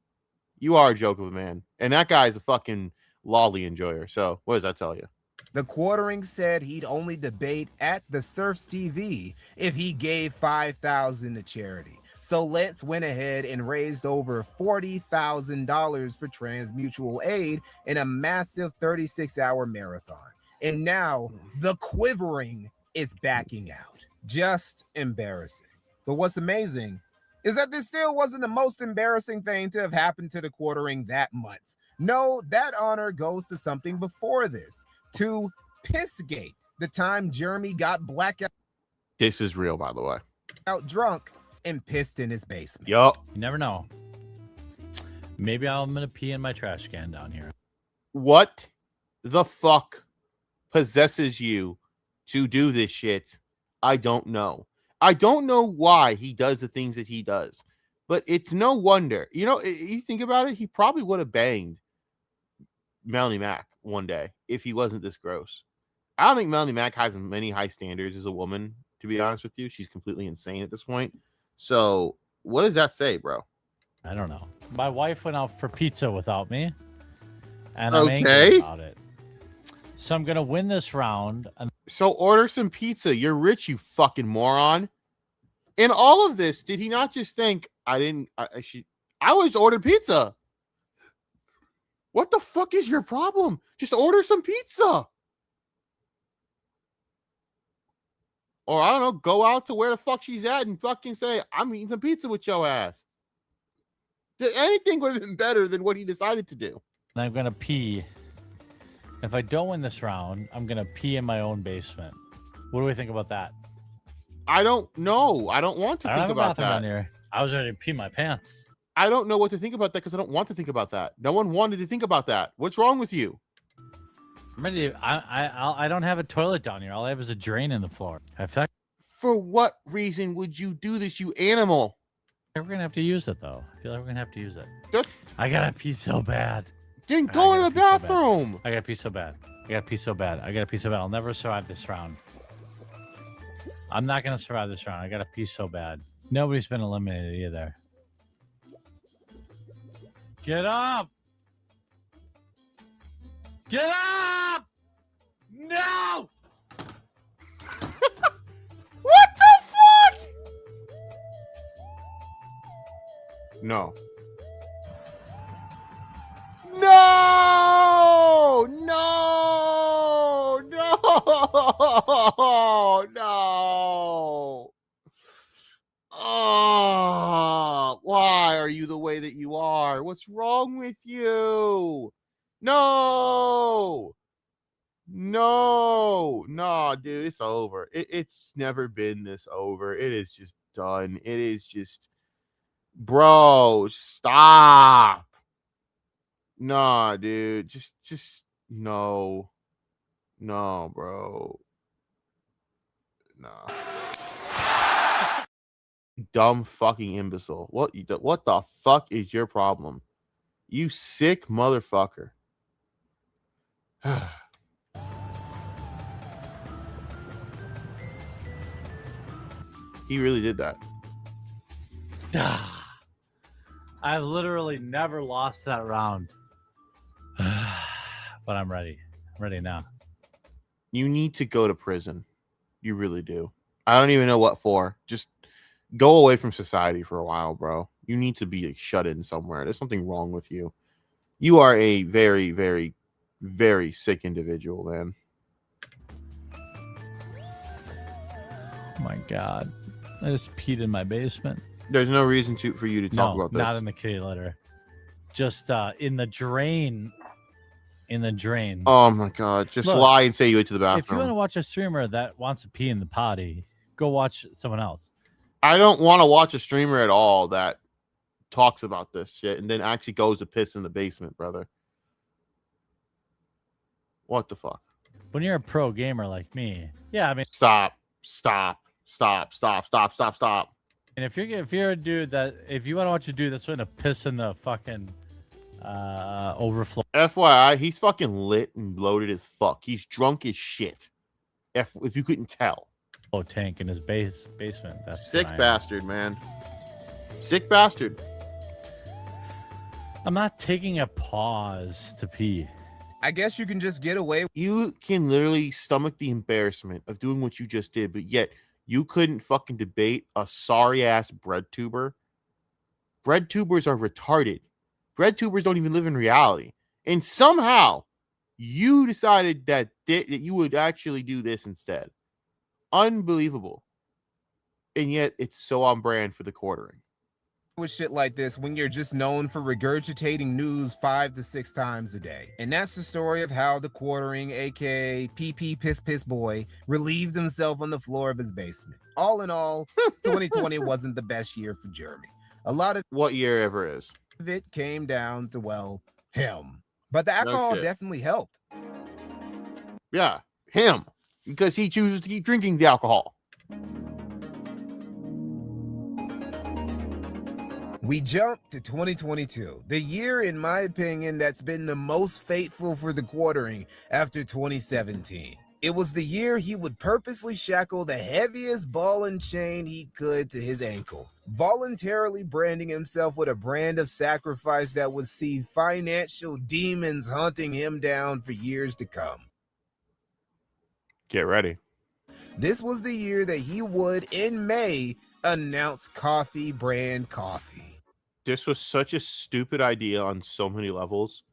You are a joke of a man. And that guy's a fucking lolly enjoyer. So what does that tell you? The quartering said he'd only debate at the Surfs TV if he gave $5,000 to charity. So Lance went ahead and raised over $40,000 for Trans Mutual Aid in a massive 36-hour marathon. And now the quivering is backing out. Just embarrassing. But what's amazing is that this still wasn't the most embarrassing thing to have happened to the quartering that month. No, that honor goes to something before this, to Pissgate, the time Jeremy got blackout. This is real, by the way. Out drunk and pissed in his basement. Yup. You never know. Maybe I'm gonna pee in my trash can down here. What the fuck possesses you to do this shit? I don't know. I don't know why he does the things that he does, but it's no wonder. You know, you think about it, he probably would have banged Melanie Mac one day if he wasn't this gross. I don't think Melanie Mac has many high standards as a woman, to be honest with you. She's completely insane at this point. So what does that say, bro? I don't know. My wife went out for pizza without me, and I'm Okay. angry about it. So I'm gonna win this round. So order some pizza. You're rich, you fucking moron. In all of this, did he not just think I always ordered pizza? What the fuck is your problem? Just order some pizza. Or I don't know, go out to where the fuck she's at and fucking say, I'm eating some pizza with your ass. Anything would have been better than what he decided to do. And I'm gonna pee. If I don't win this round, I'm gonna pee in my own basement. What do we think about that? I don't know. I don't want to I don't think have a about bathroom that. down here. I was ready to pee my pants. I don't know what to think about that because I don't want to think about that. No one wanted to think about that. What's wrong with you? I'm ready. I don't have a toilet down here. All I have is a drain in the floor. For what reason would you do this, you animal? We're gonna have to use it though. I feel like we're gonna have to use it. Just, I gotta pee so bad. Then go to the bathroom. I gotta pee so bad. I gotta pee so bad. I gotta pee so bad. I'll never survive this round. I'm not gonna survive this round. I gotta pee so bad. Nobody's been eliminated either. Get up! Get up! no! What the fuck? No. No! No! No! No! Oh, why are you the way that you are? What's wrong with you? No! No, no, dude, it's over. It's never been this over. It is just done. It is just, bro, stop. Nah, dude, just no, no, bro, nah. Dumb fucking imbecile. What the fuck is your problem? You sick motherfucker. He really did that. I've literally never lost that round. But I'm ready. I'm ready now. You need to go to prison. You really do. I don't even know what for. Just go away from society for a while, bro. You need to be shut in somewhere. There's something wrong with you. You are a very, very, very sick individual, man. Oh my God. I just peed in my basement. There's no reason for you to talk about this. Not in the kitty litter. Just in the drain. In the drain. Oh my God. Just Look, lie and say you went to the If you want to bathroom. watch a streamer that wants to pee in the potty, go watch someone else. I don't want to watch a streamer at all that talks about this shit and then actually goes to piss in the basement, brother. What the fuck? When you're a pro gamer like me, yeah, I mean, Stop. And if you're a dude that if you want to watch a dude that's going to piss in the fucking overflow. FYI, he's fucking lit and bloated as fuck. He's drunk as shit. If you couldn't tell. Tank in his basement. That's Sick what I am. bastard, man. Sick bastard. I'm not taking a pause to pee. I guess you can just get away. You can literally stomach the embarrassment of doing what you just did, but yet you couldn't fucking debate a sorry ass bread tuber. Bread tubers are retarded. Bread tubers don't even live in reality. And somehow you decided that you would actually do this instead. Unbelievable. And yet it's so on brand for the quartering. With shit like this when you're just known for regurgitating news 5 to 6 times a day. And that's the story of how the quartering, aka PP Piss Boy, relieved himself on the floor of his basement. All in all, 2020 wasn't the best year for Jeremy. A lot of what year ever is. It came down to, well, him. But the alcohol shit. definitely helped. Yeah, him. Because he chooses to keep drinking the alcohol. We jump to 2022, the year, in my opinion, that's been the most faithful for the quartering after 2017. It was the year he would purposely shackle the heaviest ball and chain he could to his ankle, voluntarily branding himself with a brand of sacrifice that would see financial demons hunting him down for years to come. Get ready. This was the year that he would, in May, announce Coffee brand coffee. This was such a stupid idea on so many levels.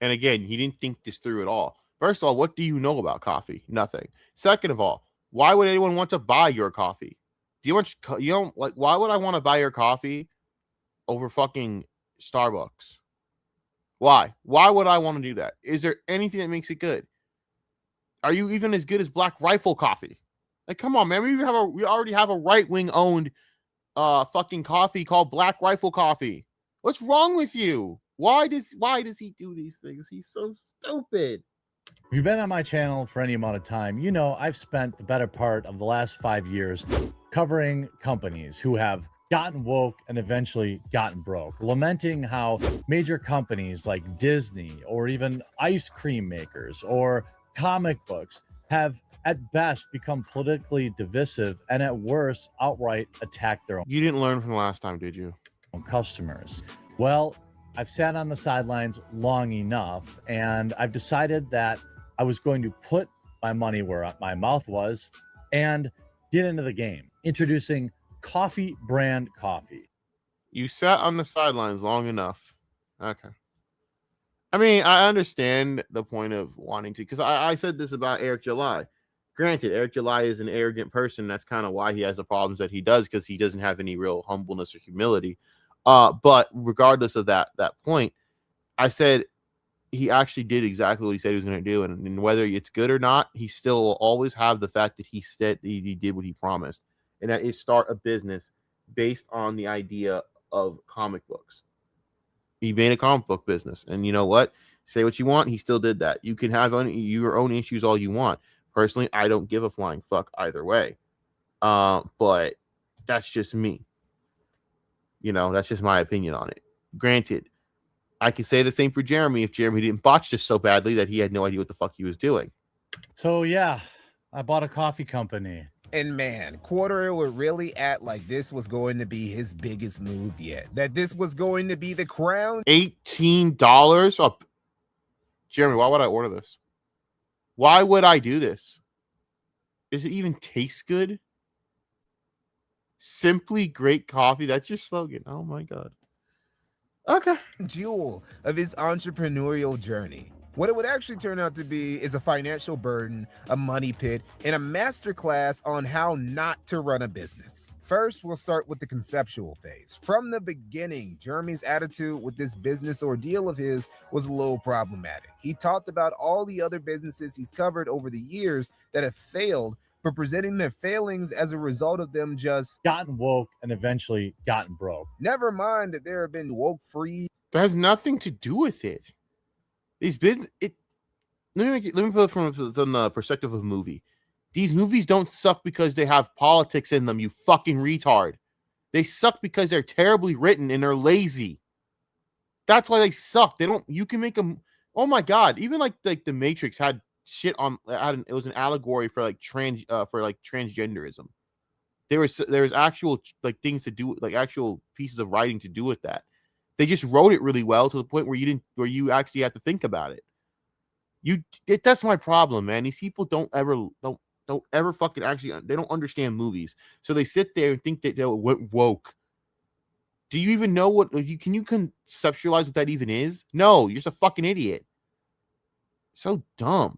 And again, he didn't think this through at all. First of all, what do you know about coffee? Nothing. Second of all, why would anyone want to buy your coffee? Why would I want to buy your coffee over fucking Starbucks? Why? Why would I want to do that? Is there anything that makes it good? Are you even as good as Black Rifle coffee? Like, come on, man. We already have a right-wing owned fucking coffee called Black Rifle Coffee. What's wrong with you? Why does he do these things? He's so stupid. If you've been on my channel for any amount of time, you know I've spent the better part of the last 5 years covering companies who have gotten woke and eventually gotten broke, lamenting how major companies like Disney or even ice cream makers or comic books have at best become politically divisive and at worst outright attack their own. You didn't learn from the last time, did you? Customers. Well, I've sat on the sidelines long enough and I've decided that I was going to put my money where my mouth was and get into the game. Introducing Coffee Brand Coffee. You sat on the sidelines long enough. Okay. I mean, I understand the point of wanting to, because I said this about Eric July. Granted, Eric July is an arrogant person. That's kind of why he has the problems that he does, because he doesn't have any real humbleness or humility. But regardless of that point, I said he actually did exactly what he said he was going to do. And whether it's good or not, he still will always have the fact that he said he did what he promised. And that is start a business based on the idea of comic books. He made a comic book business. And you know what? Say what you want. He still did that. You can have your own issues all you want. Personally, I don't give a flying fuck either way. But that's just me. You know, that's just my opinion on it. Granted, I could say the same for Jeremy if Jeremy didn't botch this so badly that he had no idea what the fuck he was doing. So yeah, I bought a coffee company. And man, Quarter would really act like this was going to be his biggest move yet. That this was going to be the crown. $18? Oh, Jeremy, why would I order this? Why would I do this? Does it even taste good? Simply great coffee. That's your slogan. Oh my God. Okay. Jewel of his entrepreneurial journey. What it would actually turn out to be is a financial burden, a money pit, and a masterclass on how not to run a business. First, we'll start with the conceptual phase. From the beginning, Jeremy's attitude with this business ordeal of his was a little problematic. He talked about all the other businesses he's covered over the years that have failed, but presenting their failings as a result of them just gotten woke and eventually gotten broke. Never mind that there have been woke free. That has nothing to do with it. These business, let me put it from the perspective of a movie. These movies don't suck because they have politics in them, you fucking retard. They suck because they're terribly written and they're lazy. That's why they suck. They don't. You can make them. Oh my God! Even like the Matrix had shit on. It was an allegory for like transgenderism. There was actual like things to do, like actual pieces of writing to do with that. They just wrote it really well to the point where you actually have to think about it. That's my problem, man. These people don't ever fucking actually, they don't understand movies. So they sit there and think that they're woke. Do you even know can you conceptualize what that even is? No, you're just a fucking idiot. So dumb.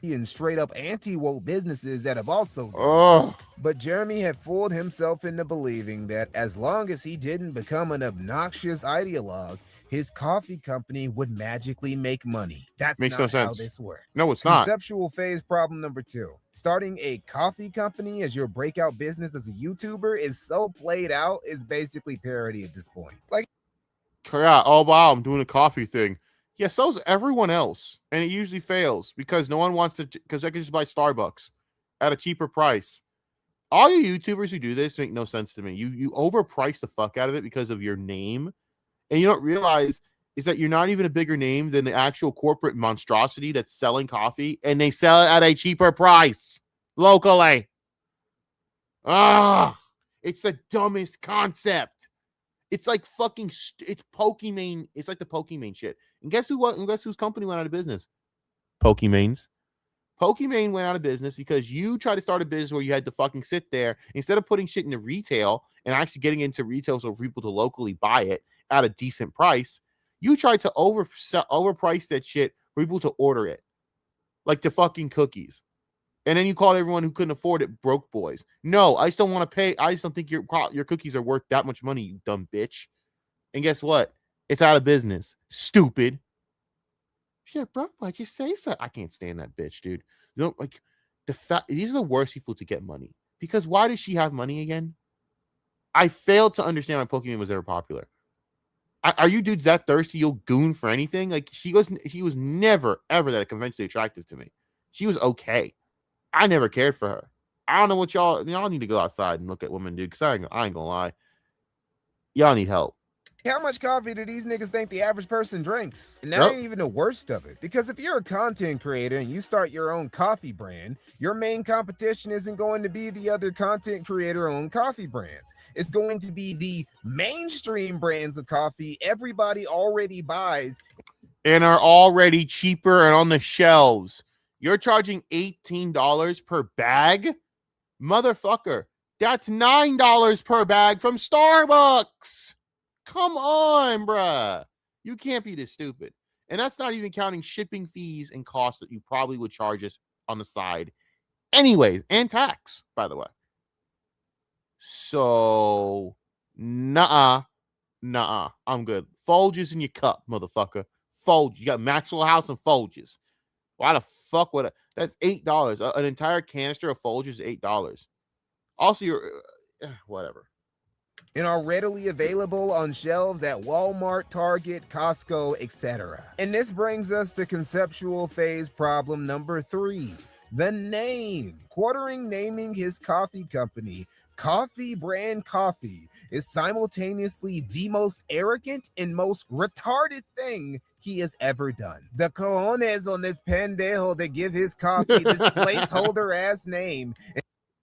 And straight up anti-woke businesses that have also but Jeremy had fooled himself into believing that as long as he didn't become an obnoxious ideologue, his coffee company would magically make money. That's Makes not no sense. how this works. No, it's not. Conceptual phase problem number 2. Starting a coffee company as your breakout business as a YouTuber is so played out, it's basically parody at this point. Like, yeah, oh wow, I'm doing a coffee thing. Yeah, so's everyone else, and it usually fails because no one wants to. Because they can just buy Starbucks at a cheaper price. All you YouTubers who do this make no sense to me. You overprice the fuck out of it because of your name, and you don't realize is that you're not even a bigger name than the actual corporate monstrosity that's selling coffee, and they sell it at a cheaper price locally. It's the dumbest concept. It's like fucking. It's Pokimane. It's like the Pokimane shit. And guess whose company went out of business? Pokimane's. Pokimane went out of business because you tried to start a business where you had to fucking sit there instead of putting shit into retail and actually getting into retail so for people to locally buy it at a decent price. You tried to overprice that shit for people to order it, like the fucking cookies. And then you called everyone who couldn't afford it broke boys. No, I just don't want to pay. I just don't think your cookies are worth that much money, you dumb bitch. And guess what? It's out of business. Stupid. Yeah, bro, I just say so. I can't stand that bitch, dude. You know, like these are the worst people to get money. Because why does she have money again? I failed to understand why Pokemon was ever popular. Are you dudes that thirsty? You'll goon for anything? Like she was never ever that conventionally attractive to me. She was okay. I never cared for her. I don't know what y'all need to go outside and look at women, dude. Because I ain't gonna lie, y'all need help. how much coffee do these niggas think the average person drinks? And that ain't even the worst of it. Because if you're a content creator and you start your own coffee brand, your main competition isn't going to be the other content creator-owned coffee brands. It's going to be the mainstream brands of coffee everybody already buys. And are already cheaper and on the shelves. You're charging $18 per bag? Motherfucker, that's $9 per bag from Starbucks. Come on, bruh. You can't be this stupid. And that's not even counting shipping fees and costs that you probably would charge us on the side anyways, and tax, by the way. So, nah, I'm good. Folgers in your cup, motherfucker. Folgers. You got Maxwell House and Folgers. Why the fuck would I? That's $8. An entire canister of Folgers is $8. Also, you're whatever. And are readily available on shelves at Walmart, Target, Costco, etc. And this brings us to conceptual phase problem number 3. The name. Quartering naming his coffee company Coffee Brand Coffee is simultaneously the most arrogant and most retarded thing he has ever done. The cojones on this pendejo to give his coffee this placeholder ass name.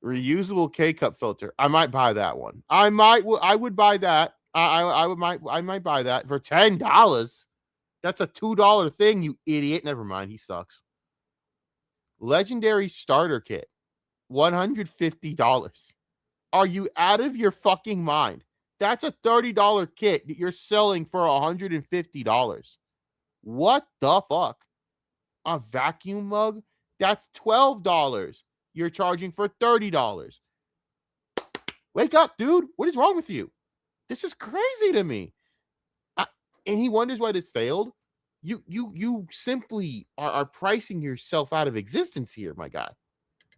Reusable K-cup filter. I might buy that one. I would buy that. I might buy that for $10. That's a $2 thing, you idiot. Never mind, he sucks. Legendary starter kit, $150. Are you out of your fucking mind? That's a $30 kit that you're selling for $150. What the fuck? A vacuum mug? That's $12. You're charging for $30. Wake up, dude. What is wrong with you? This is crazy to me. And he wonders why this failed. You simply are pricing yourself out of existence here, my guy.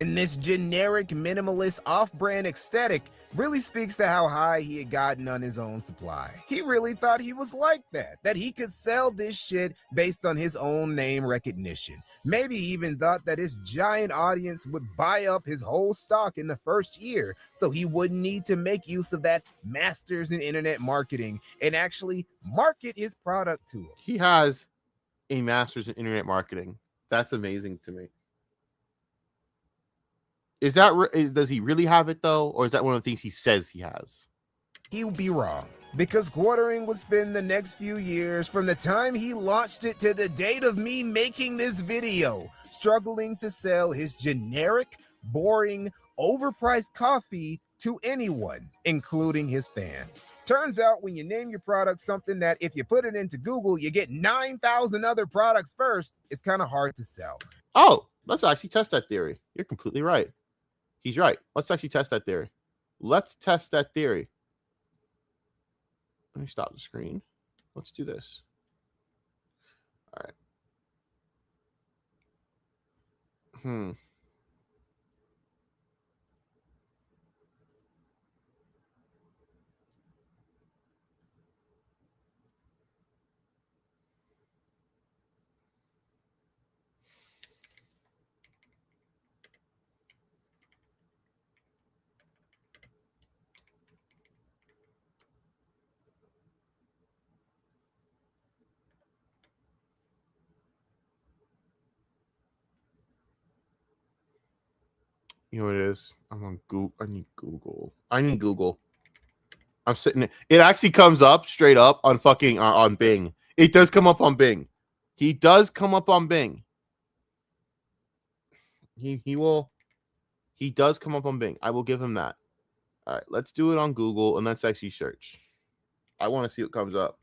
And this generic minimalist off-brand aesthetic really speaks to how high he had gotten on his own supply. He really thought he was like that he could sell this shit based on his own name recognition. Maybe he even thought that his giant audience would buy up his whole stock in the first year, so he wouldn't need to make use of that masters in internet marketing and actually market his product to him. He has a master's in internet marketing. That's amazing to me. Does he really have it though, or is that one of the things he says he has? He would be wrong, because Quartering would spend the next few years from the time he launched it to the date of me making this video struggling to sell his generic, boring, overpriced coffee to anyone, including his fans. Turns out when you name your product something that if you put it into Google, you get 9,000 other products first, it's kind of hard to sell. Oh, let's actually test that theory. You're completely right. He's right. Let's actually test that theory. Let's test that theory. Let me stop the screen. Let's do this. All right. You know what it is? I'm on Google. I need Google. I'm sitting. It actually comes up straight up on fucking on Bing. It does come up on Bing. He does come up on Bing. He does come up on Bing. I will give him that. All right, let's do it on Google and let's actually search. I want to see what comes up.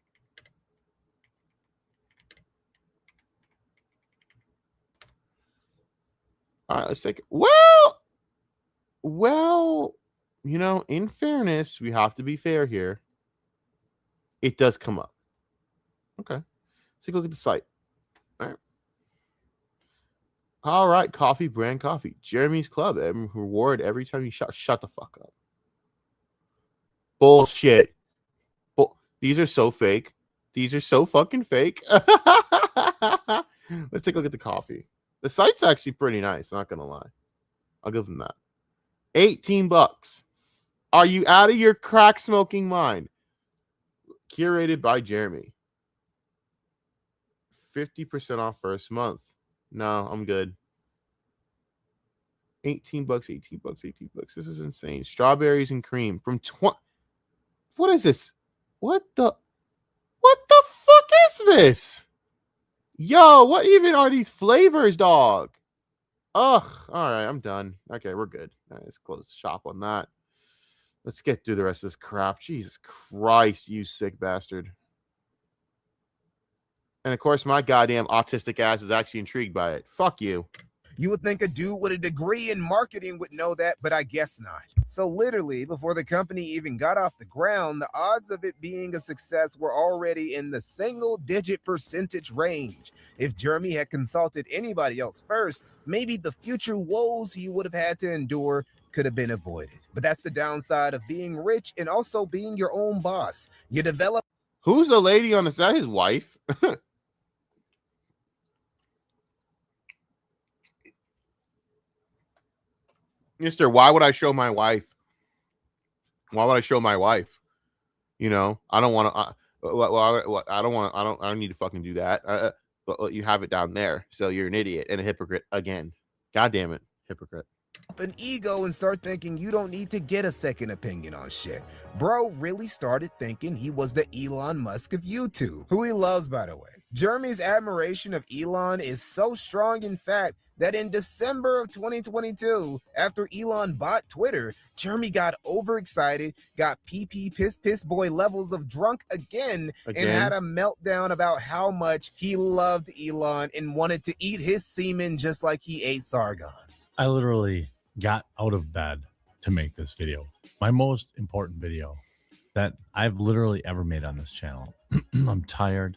All right, let's take it. Well, you know, in fairness, we have to be fair here. It does come up. Okay. Let's take a look at the site. All right. Coffee Brand Coffee. Jeremy's Club. Reward every time you shut the fuck up. Bullshit. These are so fake. These are so fucking fake. Let's take a look at the coffee. The site's actually pretty nice. Not going to lie. I'll give them that. $18. Are you out of your crack smoking mind? Curated by Jeremy. 50% off first month. No, I'm good. $18, $18. This is insane. Strawberries and cream from 20. What is this? What the fuck is this? Yo, what even are these flavors, dog? Ugh. All right, I'm done. Okay, we're good. All right, let's close the shop on that. Let's get through the rest of this crap. Jesus Christ, you sick bastard. And of course, my goddamn autistic ass is actually intrigued by it. Fuck you. You would think a dude with a degree in marketing would know that, but I guess not. So literally, before the company even got off the ground, the odds of it being a success were already in the single-digit percentage range. If Jeremy had consulted anybody else first, maybe the future woes he would have had to endure could have been avoided. But that's the downside of being rich and also being your own boss. You develop... Who's the lady on the side? His wife? Mister, why would I show my wife? Why would I show my wife? You know, I don't want to. I don't want. I don't need to fucking do that. But you have it down there, so you're an idiot and a hypocrite again. God damn it, hypocrite. An ego and start thinking you don't need to get a second opinion on shit. Bro really started thinking he was the Elon Musk of YouTube, who he loves, by the way. Jeremy's admiration of Elon is so strong, in fact, that in December of 2022, after Elon bought Twitter, Jeremy got overexcited, got piss boy levels of drunk again, and had a meltdown about how much he loved Elon and wanted to eat his semen just like he ate Sargon's. I literally got out of bed to make this video. My most important video that I've literally ever made on this channel. I'm tired.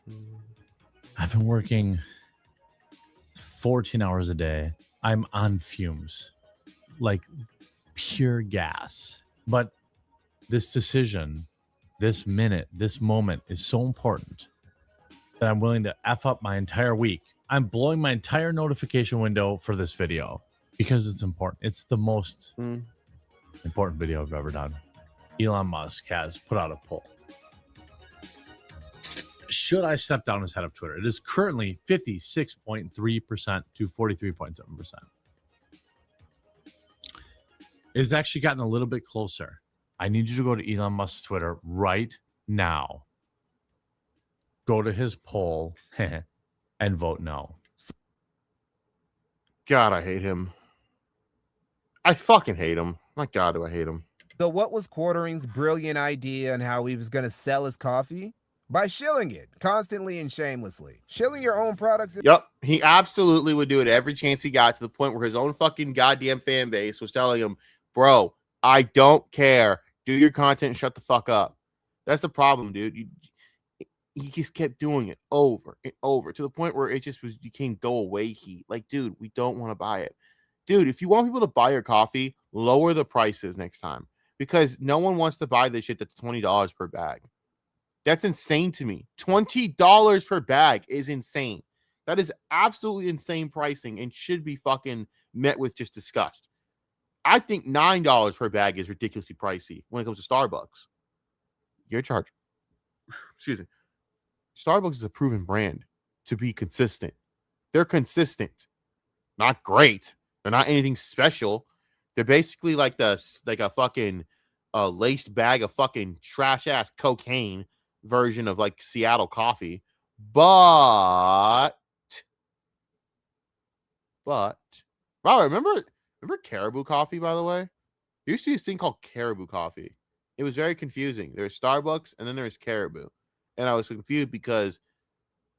I've been working 14 hours a day. I'm on fumes, like pure gas. But this decision, this minute, this moment is so important that I'm willing to F up my entire week. I'm blowing my entire notification window for this video because it's important. It's the most important video I've ever done. Elon Musk has put out a poll. Should I step down as head of Twitter? It is currently 56.3% to 43.7%. It's actually gotten a little bit closer. I need you to go to Elon Musk's Twitter right now. Go to his poll and vote no. God, I hate him. I fucking hate him. My God, do I hate him. So what was Quartering's brilliant idea on how he was going to sell his coffee? By shilling it constantly and shamelessly. Shilling your own products. Yep. He absolutely would do it every chance he got, to the point where his own fucking goddamn fan base was telling him, bro, I don't care. Do your content and shut the fuck up. That's the problem, dude. He just kept doing it over and over, to the point where it just became go away heat. Like, dude, we don't want to buy it. Dude, if you want people to buy your coffee, lower the prices next time, because no one wants to buy this shit that's $20 per bag. That's insane to me. $20 per bag is insane. That is absolutely insane pricing and should be fucking met with just disgust. I think $9 per bag is ridiculously pricey when it comes to Starbucks. Your charge. Excuse me. Starbucks is a proven brand to be consistent. They're consistent. Not great. They're not anything special. They're basically like a fucking laced bag of fucking trash ass cocaine version of like Seattle coffee. But wow, remember Caribou coffee, by the way? There used to be this thing called Caribou coffee. It was very confusing. There was Starbucks and then there was Caribou. And I was confused because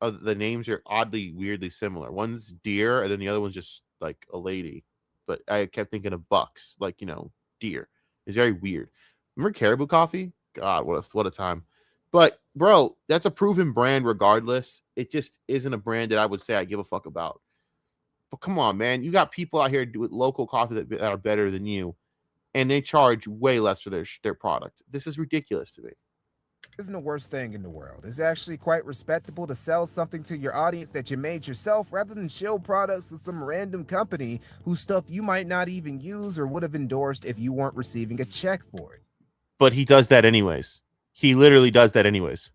of the names are oddly, weirdly similar. One's deer and then the other one's just like a lady. But I kept thinking of bucks, like, you know, deer. It's very weird. Remember Caribou coffee? God, what a time. But, bro, that's a proven brand regardless. It just isn't a brand that I would say I give a fuck about. But come on, man. You got people out here with local coffee that are better than you, and they charge way less for their product. This is ridiculous to me. Isn't the worst thing in the world. It's actually quite respectable to sell something to your audience that you made yourself rather than shill products to some random company whose stuff you might not even use or would have endorsed if you weren't receiving a check for it. But he does that anyways. He literally does that anyways.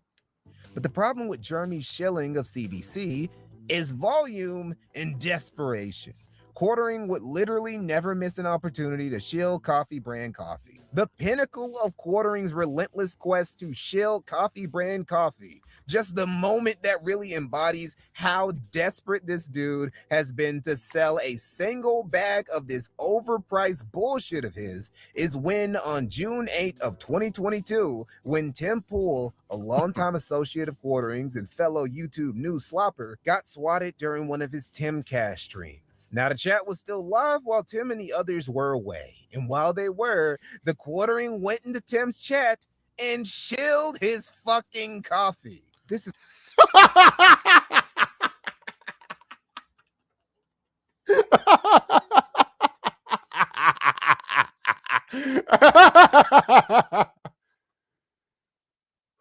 But the problem with Jeremy's shilling of CBC is volume and desperation. Quartering would literally never miss an opportunity to shill coffee brand coffee. The pinnacle of Quartering's relentless quest to shill coffee brand coffee Just the moment that really embodies how desperate this dude has been to sell a single bag of this overpriced bullshit of his is when on June 8th of 2022, when Tim Pool, a longtime associate of Quarterings and fellow YouTube news slopper, got swatted during one of his Timcast streams. Now, the chat was still live while Tim and the others were away. And while they were, the Quartering went into Tim's chat and shilled his fucking coffee. This is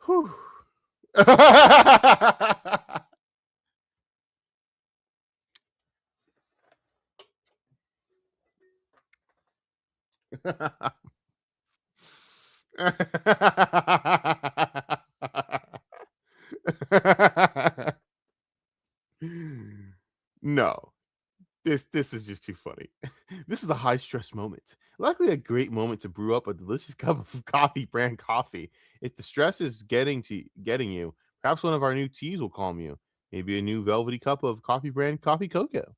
Whew. No, this is just too funny. This is a high stress moment. Luckily, a great moment to brew up a delicious cup of coffee brand coffee. If the stress is getting you, perhaps one of our new teas will calm you. Maybe a new velvety cup of coffee brand coffee cocoa.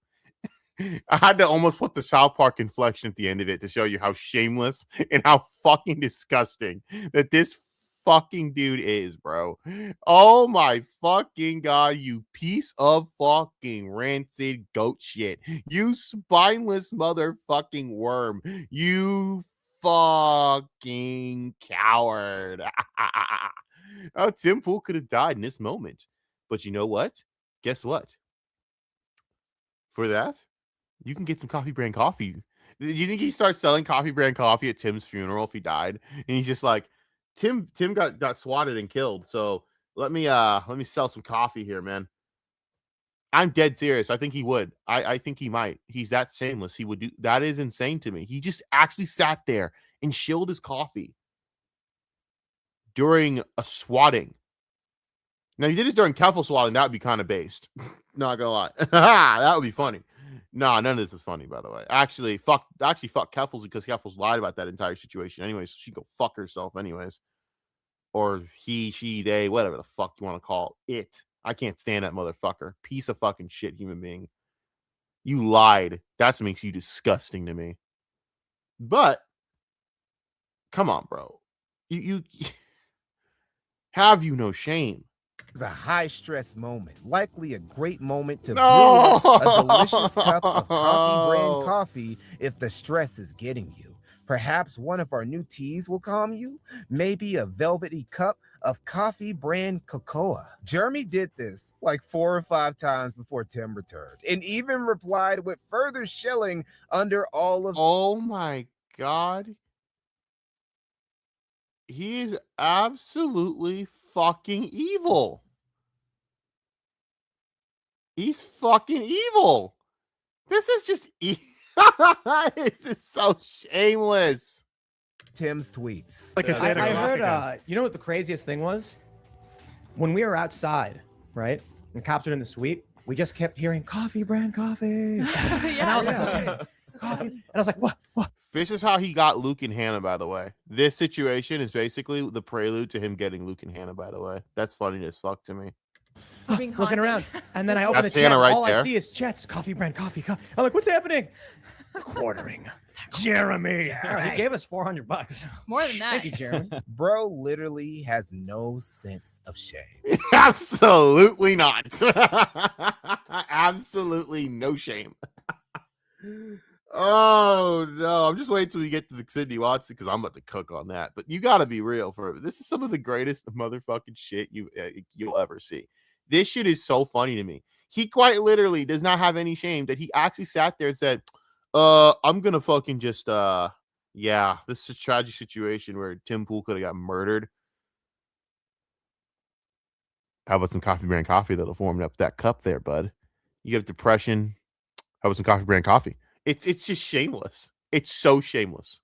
I had to almost put the South Park inflection at the end of it to show you how shameless and how fucking disgusting that this fucking dude is, bro. Oh my fucking god, you piece of fucking rancid goat shit. You spineless motherfucking worm. You fucking coward. Oh, Tim Pool could have died in this moment. But you know what? Guess what? For that, you can get some coffee brand coffee. Do you think he starts selling coffee brand coffee at Tim's funeral if he died? And he's just like, Tim got swatted and killed. So let me sell some coffee here, man. I'm dead serious. I think he would. I think he might. He's that shameless. He would do that. Is insane to me. He just actually sat there and shilled his coffee during a swatting. Now, if he did this during Keffel swatting, that would be kind of based. Not gonna lie. That would be funny. No, none of this is funny, by the way. Actually, fuck Keffels because Keffels lied about that entire situation. Anyways, so she go fuck herself anyways. Or he, she, they, whatever the fuck you want to call it. I can't stand that motherfucker. Piece of fucking shit human being. You lied. That's what makes you disgusting to me. But, come on, bro. You have you no shame? It's a high-stress moment, likely a great moment to brew a delicious cup of coffee brand coffee if the stress is getting you. Perhaps one of our new teas will calm you. Maybe a velvety cup of coffee brand cocoa. Jeremy did this like 4 or 5 times before Tim returned, and even replied with further shilling under all of. Oh my god. He is absolutely fucking evil. He's fucking evil. This is just this is so shameless. Tim's tweets. I heard, you know what the craziest thing was? When we were outside, right? And cops were in the suite, we just kept hearing coffee brand coffee. And I was like, listen, coffee. And I was like, what? This is how he got Luke and Hannah, by the way. This situation is basically the prelude to him getting Luke and Hannah, by the way. That's funny as fuck to me. Looking around. And then I open the chat. Hannah right all there. I see is Chet's coffee brand coffee. I'm like, what's happening? Quartering. Jeremy. He gave us $400. More than that. Thank you, Jeremy. Bro literally has no sense of shame. Absolutely not. Absolutely no shame. Oh no! I'm just waiting till we get to the Sydney Watson because I'm about to cook on that. But you got to be real for it. This is some of the greatest motherfucking shit you'll ever see. This shit is so funny to me. He quite literally does not have any shame that he actually sat there and said, I'm gonna fucking just yeah, this is a tragic situation where Tim Pool could have got murdered. How about some coffee brand coffee that'll form up that cup there, bud? You have depression. How about some coffee brand coffee? It's just shameless. It's so shameless.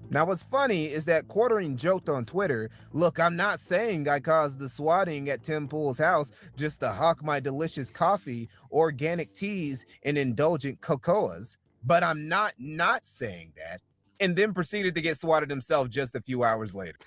Now, what's funny is that Quartering joked on Twitter, look, I'm not saying I caused the swatting at Tim Pool's house just to hawk my delicious coffee, organic teas, and indulgent cocoas, but I'm not saying that, and then proceeded to get swatted himself just a few hours later.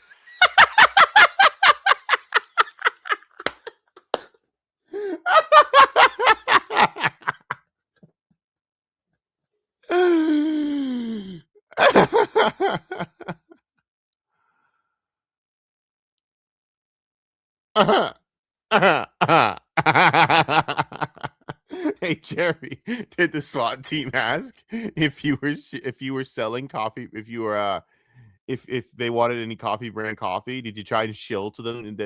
Hey Jeremy, did the SWAT team ask if you were selling coffee, if they wanted any coffee brand coffee? Did you try and shill to them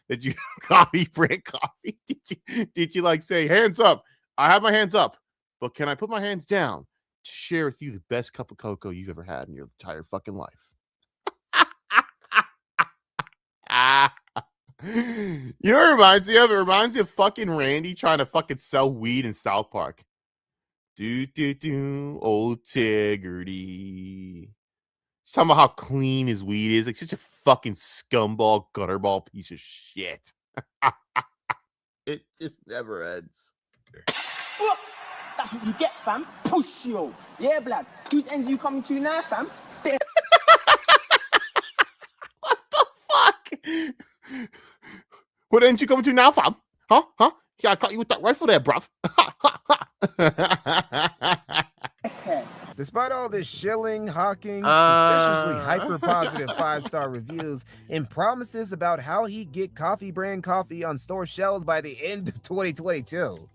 that you coffee brand coffee? Did you like say hands up? I have my hands up, but can I put my hands down to share with you the best cup of cocoa you've ever had in your entire fucking life? You know what it reminds me of? It reminds me of fucking Randy trying to fucking sell weed in South Park. Old Tiggerty. Talking about how clean his weed is. Like such a fucking scumball, gutterball piece of shit. It just never ends. That's what you get, fam. Push you. Yeah, blood. Whose end you coming to now, fam? Fuck. What end you coming to now, fam? Huh? Yeah, I caught you with that rifle there, bruv. Despite all this shilling, hawking, suspiciously hyper-positive 5-star reviews, and promises about how he'd get coffee brand coffee on store shelves by the end of 2022.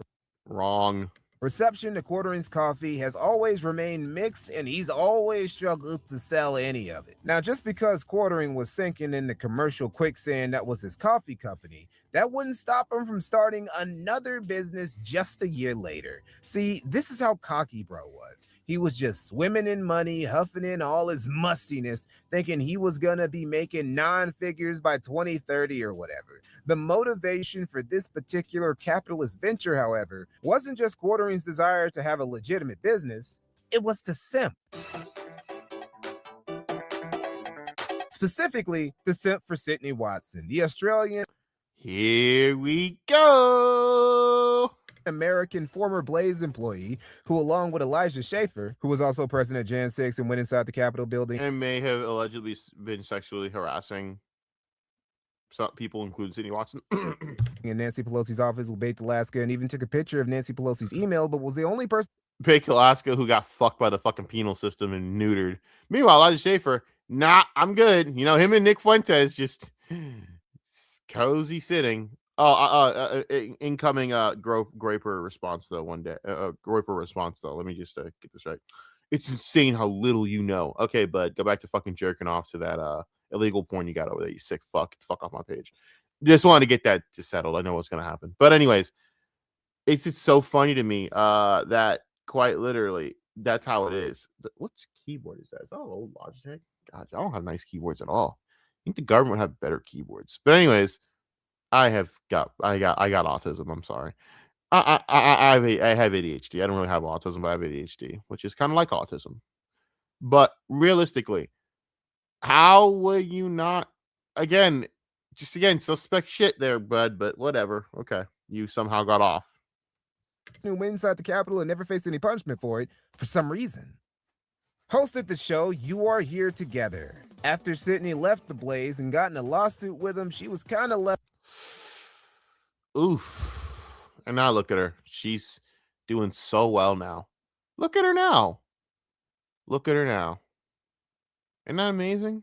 Wrong. Reception to Quartering's coffee has always remained mixed, and he's always struggled to sell any of it. Now, just because Quartering was sinking in the commercial quicksand that was his coffee company, that wouldn't stop him from starting another business just a year later. See, this is how cocky bro was. He was just swimming in money, huffing in all his mustiness, thinking he was gonna be making 9 figures by 2030 or whatever. The motivation for this particular capitalist venture, however, wasn't just Quartering's desire to have a legitimate business, it was to simp. Specifically, the simp for Sydney Watson, the Australian... Here we go! American former Blaze employee who, along with Elijah Schaefer, who was also present at Jan 6 and went inside the Capitol building... and may have allegedly been sexually harassing some people, including Sydney Watson. in Nancy Pelosi's office with Bake Alaska, and even took a picture of Nancy Pelosi's email, but was the only person... Bake Alaska who got fucked by the fucking penal system and neutered. Meanwhile, Elijah Schaefer, nah, I'm good. You know, him and Nick Fuentes just cozy sitting. Incoming Groper response though. One day, Groper response though. Let me just get this right. It's insane how little you know. Okay, bud, go back to fucking jerking off to that illegal porn you got over there. You sick fuck. Get the fuck off my page. Just wanted to get that just settled. I know what's gonna happen. But anyways, it's just so funny to me that quite literally that's how it is. What's keyboard is that? Is that old Logitech? God, I don't have nice keyboards at all. I think the government have better keyboards. But anyways, I got autism. I'm sorry. I have ADHD. I don't really have autism, but I have ADHD, which is kind of like autism. But realistically, how would you not? Again, suspect shit there, bud. But whatever. Okay, you somehow got off. Who went inside the Capitol and never faced any punishment for it for some reason. Hosted the show You Are Here Together. After Sydney left the Blaze and got in a lawsuit with him, she was kind of left. Oof. And now look at her. She's doing so well now. Look at her now. Look at her now. Isn't that amazing?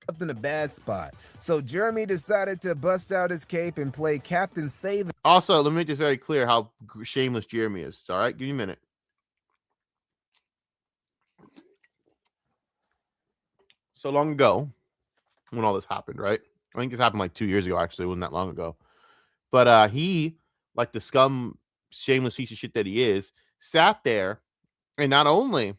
Left in a bad spot. So Jeremy decided to bust out his cape and play Captain Save. Also, let me make this very clear how shameless Jeremy is. All right, give me a minute. So long ago, when all this happened, right? I think this happened like 2 years ago, actually. It wasn't that long ago. But he, like the scum, shameless piece of shit that he is, sat there and not only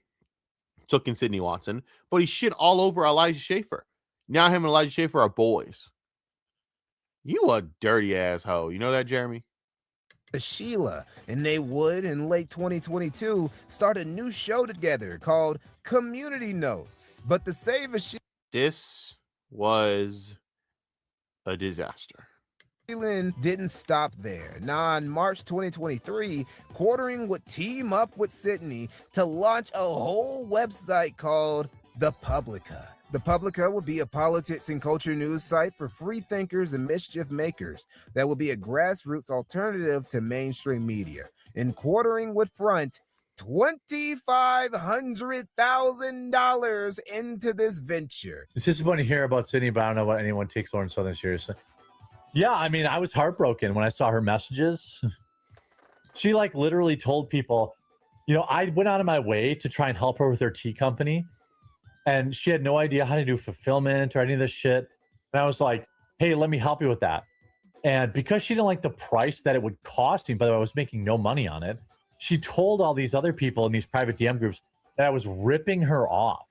took in Sydney Watson, but he shit all over Elijah Schaefer. Now him and Elijah Schaefer are boys. You a dirty asshole. You know that, Jeremy? Sheila, and they would, in late 2022, start a new show together called Community Notes. But the save of Sheila... This was a disaster. Didn't stop there. Now, in March 2023, Quartering would team up with Sydney to launch a whole website called The Publica. The Publica would be a politics and culture news site for free thinkers and mischief makers that would be a grassroots alternative to mainstream media. And Quartering would front $2,500,000 into this venture. It's disappointing to hear about Sydney, but I don't know why anyone takes Lauren Southern seriously. Yeah, I mean, I was heartbroken when I saw her messages. She like literally told people, you know, I went out of my way to try and help her with her tea company, and she had no idea how to do fulfillment or any of this shit. And I was like, hey, let me help you with that. And because she didn't like the price that it would cost me, by the way, I was making no money on it. She told all these other people in these private DM groups that I was ripping her off.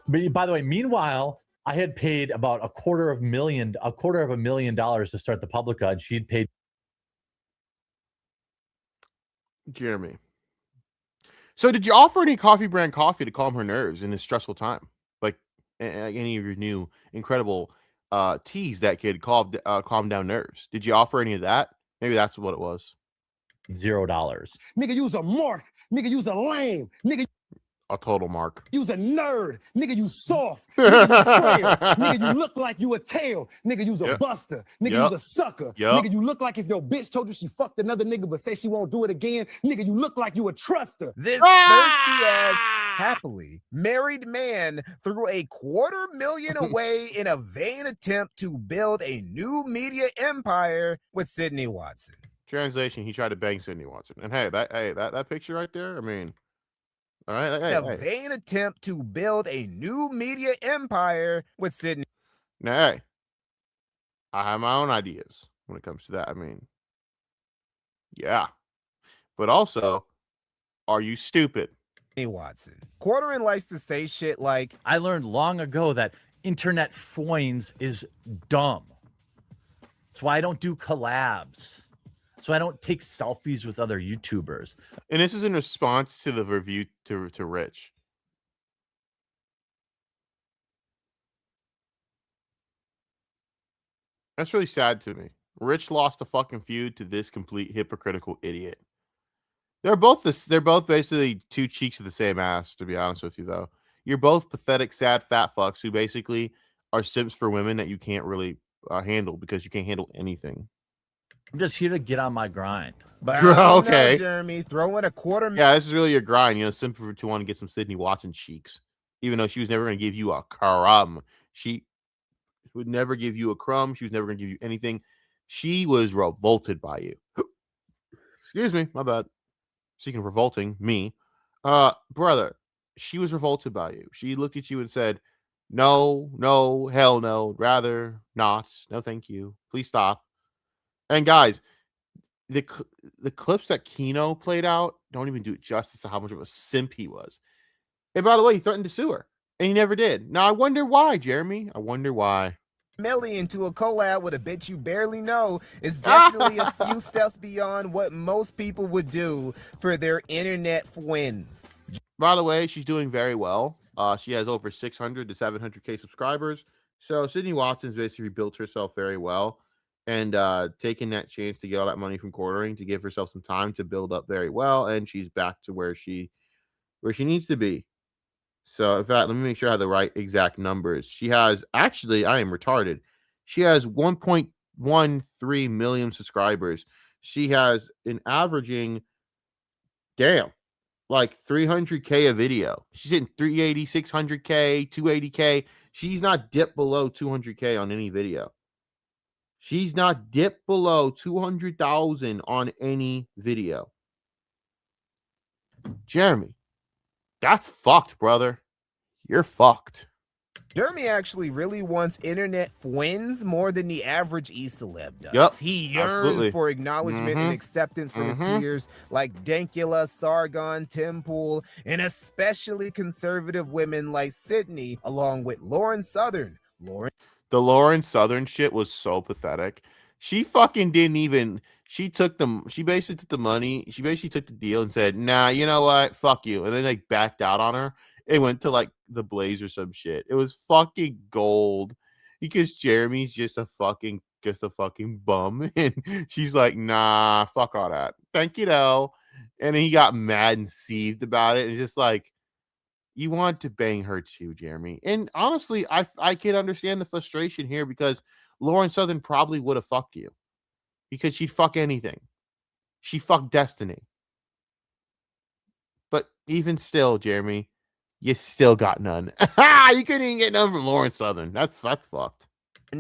But by the way, meanwhile, I had paid about $250,000 to start the Publica, and she'd paid. Jeremy. So did you offer any coffee brand coffee to calm her nerves in this stressful time? Like any of your new incredible teas that could calm down nerves? Did you offer any of that? Maybe that's what it was. $0. Nigga, you's a mark. Nigga, you's a lame. Nigga, A total mark. you's a nerd. Nigga, you soft. Nigga, you frail. Nigga, you look like you a tail. Nigga, you's a Yep. buster. Nigga, Yep. you's a sucker. Yep. Nigga, you look like if your bitch told you she fucked another nigga but say she won't do it again. Nigga, you look like you a truster. This thirsty ass, happily married man threw $250,000 away in a vain attempt to build a new media empire with Sydney Watson. Translation: he tried to bang Sydney Watson. And that picture right there. I mean, all right. In a vain attempt to build a new media empire with Sydney. Now, hey, I have my own ideas when it comes to that. I mean, yeah, but also, are you stupid? Watson. Quarterin likes to say shit like, I learned long ago that internet foins is dumb. That's why I don't do collabs. So I don't take selfies with other YouTubers. And this is in response to the review to Rich. That's really sad to me. Rich lost a fucking feud to this complete hypocritical idiot. They're both basically two cheeks of the same ass, to be honest with you, though. You're both pathetic, sad, fat fucks who basically are simps for women that you can't really handle because you can't handle anything. I'm just here to get on my grind. but I don't know, Okay. Jeremy, throwing $250,000. Yeah, this is really your grind. You know, simply to want to get some Sydney Watson cheeks, even though she was never going to give you a crumb. She would never give you a crumb. She was never going to give you anything. She was revolted by you. Excuse me, my bad. Speaking of revolting, me, brother, she was revolted by you. She looked at you and said, "No, no, hell no, rather not. No, thank you. Please stop." And guys, the clips that Kino played out don't even do it justice to how much of a simp he was. And by the way, he threatened to sue her, and he never did. Now I wonder why, Jeremy. I wonder why. Melly into a collab with a bitch you barely know is definitely a few steps beyond what most people would do for their internet friends. By the way, she's doing very well. She has over 600 to 700K subscribers. So Sydney Watson's basically built herself very well, and taking that chance to get all that money from quartering to give herself some time to build up very well, and she's back to where she needs to be. So in fact, let me make sure I have the right exact numbers. She has actually, I am retarded. She has 1.13 million subscribers. She has an averaging, like 300K a video. She's hitting 380, 600K, 280K. She's not dipped below 200K on any video. She's not dipped below 200,000 on any video. Jeremy, that's fucked, brother. You're fucked. Jeremy actually really wants internet friends more than the average e-celeb does. Yep, He yearns absolutely. for acknowledgement and Mhm. acceptance from his Mhm. peers like Dankula, Sargon, Tim Pool, and especially conservative women like Sydney, along with Lauren Southern. The Lauren Southern shit was so pathetic. She fucking didn't even. She basically took the money. She basically took the deal and said, "Nah, you know what? Fuck you." And then like backed out on her. It went to like the Blaze or some shit. It was fucking gold because Jeremy's just a fucking bum, and she's like, "Nah, fuck all that. Thank you though." And then he got mad and seethed about it, and just like, you want to bang her too, Jeremy. And honestly, I can understand the frustration here because Lauren Southern probably would have fucked you because she'd fuck anything. She fucked Destiny. But even still, Jeremy, you still got none. You couldn't even get none from Lauren Southern. That's fucked.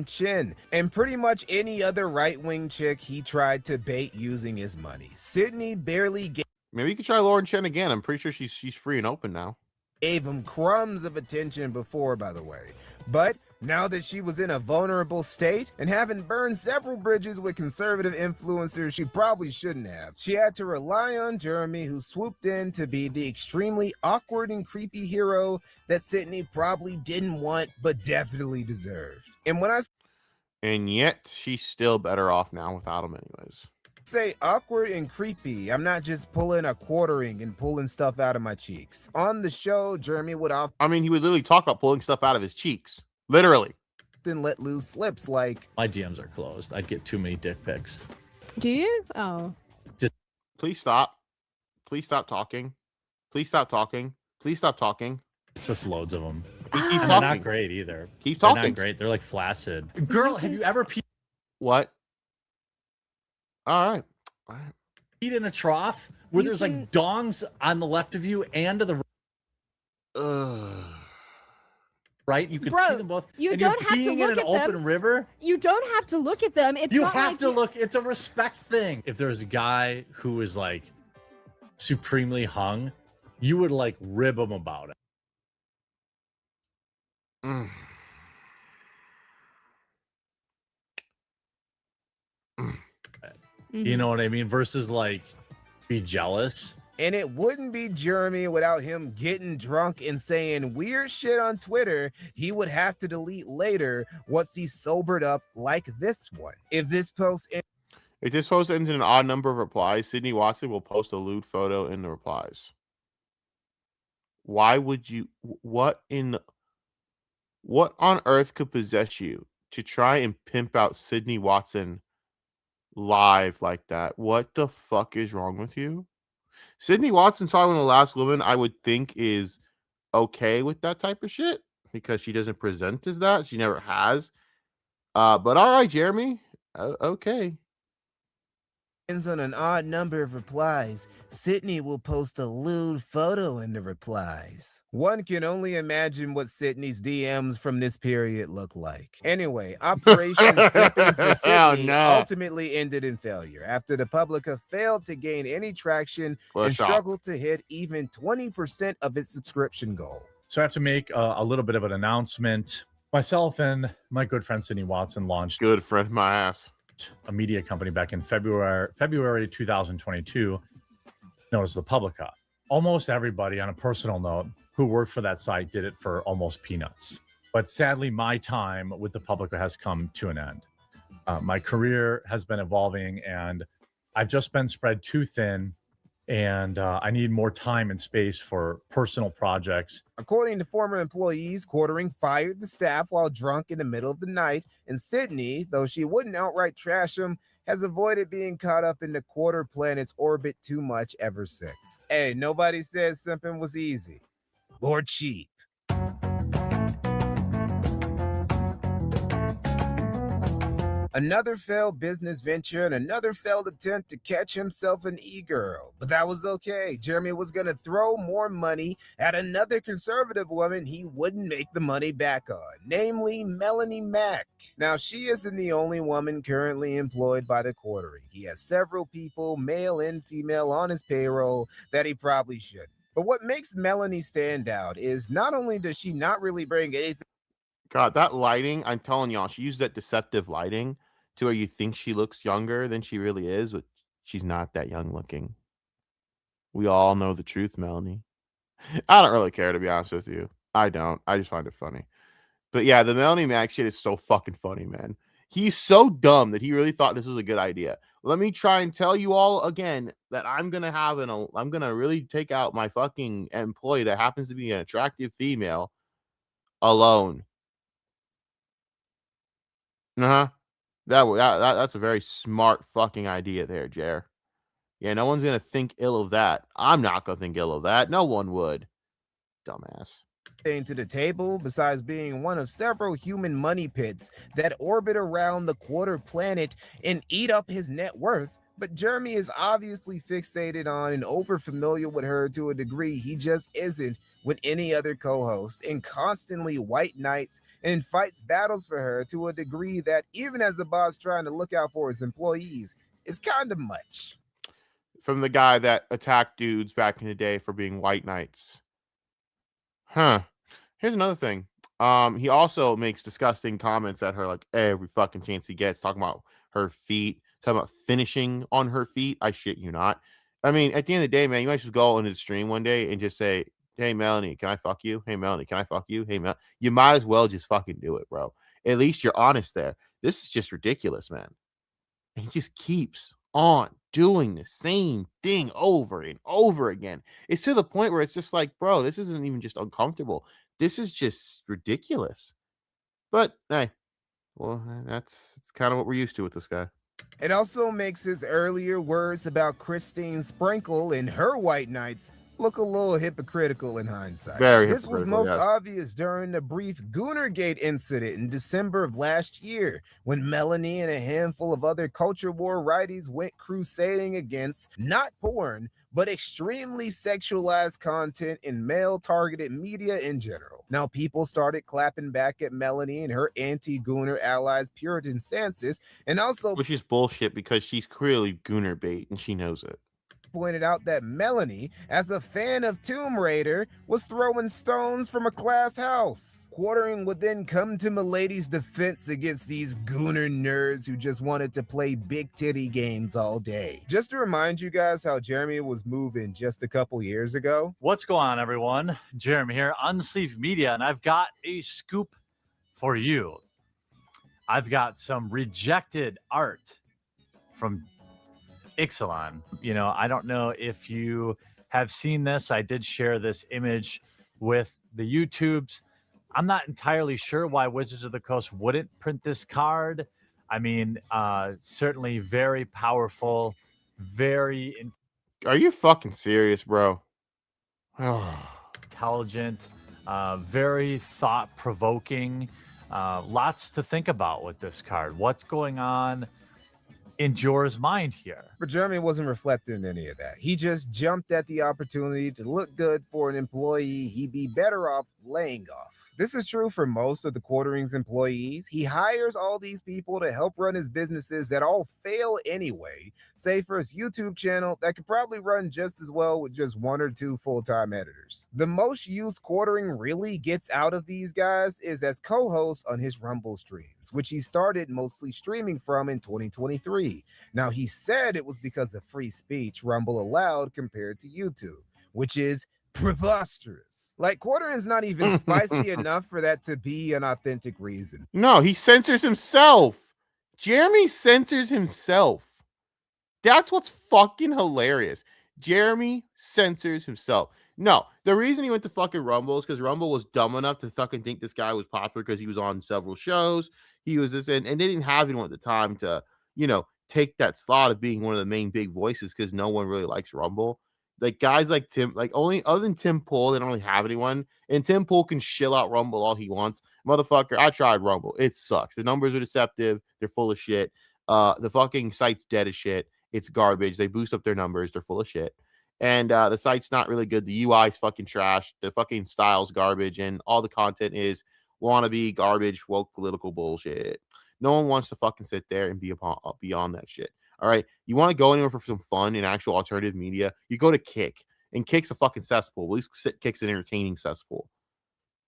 Chin, and pretty much any other right-wing chick he tried to bait using his money. Sydney barely Maybe you could try Lauren Chen again. I'm pretty sure she's free and open now. gave him crumbs of attention before, by the way. But now that she was in a vulnerable state and having burned several bridges with conservative influencers she probably shouldn't have, she had to rely on Jeremy, who swooped in to be the extremely awkward and creepy hero that Sydney probably didn't want but definitely deserved. And yet she's still better off now without him anyways. Say awkward and creepy, I'm not just pulling a quartering and pulling stuff out of my cheeks. On the show, Jeremy would he would literally talk about pulling stuff out of his cheeks. Literally. often let loose slips like, My DMs are closed. I'd get too many dick pics. Do you? Oh. Please stop. Please stop talking. Please stop talking. Please stop talking. It's just loads of them. Keep And talking. they're not great either. Keep They're talking. not great. They're like flaccid. Girl, have you ever peed What? All right. in a trough where there's like dongs on the left of you and to the right? You can see them both. You and don't you're have to peeing look in an at open them. river. You don't have to look at them. It's You not have like to look. It's a respect thing. If there's a guy who is like supremely hung, you would like rib him about it. You know what I mean? Versus like be jealous. and it wouldn't be Jeremy without him getting drunk and saying weird shit on Twitter he would have to delete later once he sobered up, like this one. If this post ends in an odd number of replies, Sydney Watson will post a lewd photo in the replies. Why would you? What on earth could possess you to try and pimp out Sydney Watson live like that? What the fuck is wrong with you? Sydney Watson's probably one of the last women I would think is okay with that type of shit because she doesn't present as that. She never has. But all right, Jeremy. Okay. ends on an odd number of replies, Sydney will post a lewd photo in the replies. One can only imagine what Sydney's DMs from this period look like. Anyway, Operation Sipping for Sydney ultimately ended in failure after the Publica failed to gain any traction and struggled to hit even 20% of its subscription goal. So I have to make a little bit of an announcement. Myself and my good friend Sydney Watson launched Good friend, my ass. a media company back in February 2022 known as the Publica. Almost everybody, on a personal note, who worked for that site did it for almost peanuts. But sadly, my time with the Publica has come to an end. My career has been evolving, and I've just been spread too thin, and I need more time and space for personal projects. According to former employees, Quartering fired the staff while drunk in the middle of the night, and Sydney, though she wouldn't outright trash him, has avoided being caught up in the Quarter Planet's orbit too much ever since. Hey, nobody says something was easy or cheap. Another failed business venture and another failed attempt to catch himself an e-girl. But that was okay. Jeremy was going to throw more money at another conservative woman he wouldn't make the money back on, namely Melanie Mack. Now, she isn't the only woman currently employed by the Quartering. He has several people, male and female, on his payroll that he probably shouldn't. But what makes Melanie stand out is not only does she not really bring anything. God, that lighting, I'm telling y'all, she used that deceptive lighting to where you think she looks younger than she really is, but she's not that young looking. We all know the truth, Melanie. I don't really care, to be honest with you. I don't. I just find it funny. But yeah, the Melanie Mack shit is so fucking funny, man. He's so dumb that he really thought this was a good idea. Let me try and tell you all again that I'm going to really take out my fucking employee that happens to be an attractive female alone. That's a very smart fucking idea there, Jer. Yeah, no one's gonna think ill of that. I'm not gonna think ill of that. No one would. Dumbass. To the table besides being one of several human money pits that orbit around the Quarter Planet and eat up his net worth. But Jeremy is obviously fixated on and over familiar with her to a degree he just isn't with any other co-host, and constantly white knights and fights battles for her to a degree that even as a boss trying to look out for his employees is kind of much. From the guy that attacked dudes back in the day for being white knights. Huh. Here's another thing. He also makes disgusting comments at her like every fucking chance he gets, talking about her feet, talking about finishing on her feet. I shit you not. I mean, at the end of the day, man, you might just go into the stream one day and just say, "Hey, Melanie, can I fuck you? Hey, Melanie, can I fuck you? Hey, Mel." You might as well just fucking do it, bro. At least you're honest there. This is just ridiculous, man. And he just keeps on doing the same thing over and over again. It's to the point where it's just like, bro, this isn't even just uncomfortable. This is just ridiculous. But hey, well, it's kind of what we're used to with this guy. It also makes his earlier words about Christine Sprinkle and her white knights look a little hypocritical in hindsight. Very This was hypocritical, most yes. obvious during the brief Goonergate incident in December of last year, when Melanie and a handful of other culture war righties went crusading against not porn, but extremely sexualized content in male-targeted media in general. Now, people started clapping back at Melanie and her anti-Gooner allies' Puritan stances, and also Which is bullshit because she's clearly Gooner bait and she knows it. pointed out that Melanie, as a fan of Tomb Raider, was throwing stones from a glass house. Quartering would then come to Milady's defense against these Gooner nerds who just wanted to play big titty games all day. Just to remind you guys how Jeremy was moving just a couple years ago. What's going on, everyone? Jeremy here, Unsleeved Media, and I've got a scoop for you. I've got some rejected art from Ixalan. You know, I don't know if you have seen this. I did share this image with the YouTubes. I'm not entirely sure why Wizards of the Coast wouldn't print this card. I mean, certainly very powerful, very Are you fucking serious, bro? intelligent, very thought-provoking. Lots to think about with this card. What's going on in Jorah's mind here? But Jeremy wasn't reflecting in any of that. He just jumped at the opportunity to look good for an employee he'd be better off laying off. This is true for most of the Quartering's employees. He hires all these people to help run his businesses that all fail anyway, save for his YouTube channel that could probably run just as well with just 1 or 2 full-time editors. The most use Quartering really gets out of these guys is as co-hosts on his Rumble streams, which he started mostly streaming from in 2023. Now, he said it was because of free speech Rumble allowed compared to YouTube, which is preposterous. Like, Quartering's not even spicy enough for that to be an authentic reason. No, he censors himself. Jeremy censors himself. That's what's fucking hilarious. Jeremy censors himself. No, the reason he went to fucking Rumble is because Rumble was dumb enough to fucking think this guy was popular because he was on several shows. He was this, and they didn't have anyone at the time to, you know, take that slot of being one of the main big voices because no one really likes Rumble. Like guys like Tim, like only other than Tim Pool, they don't really have anyone. And Tim Pool can shill out Rumble all he wants. Motherfucker, I tried Rumble. It sucks. The numbers are deceptive. They're full of shit. The fucking site's dead as shit. It's garbage. They boost up their numbers. They're full of shit. And the site's not really good. The UI is fucking trash. The fucking style's garbage. And all the content is wannabe garbage, woke political bullshit. No one wants to fucking sit there and be beyond that shit. All right. You want to go anywhere for some fun and actual alternative media? You go to Kick. And Kick's a fucking cesspool. At least Kick's an entertaining cesspool.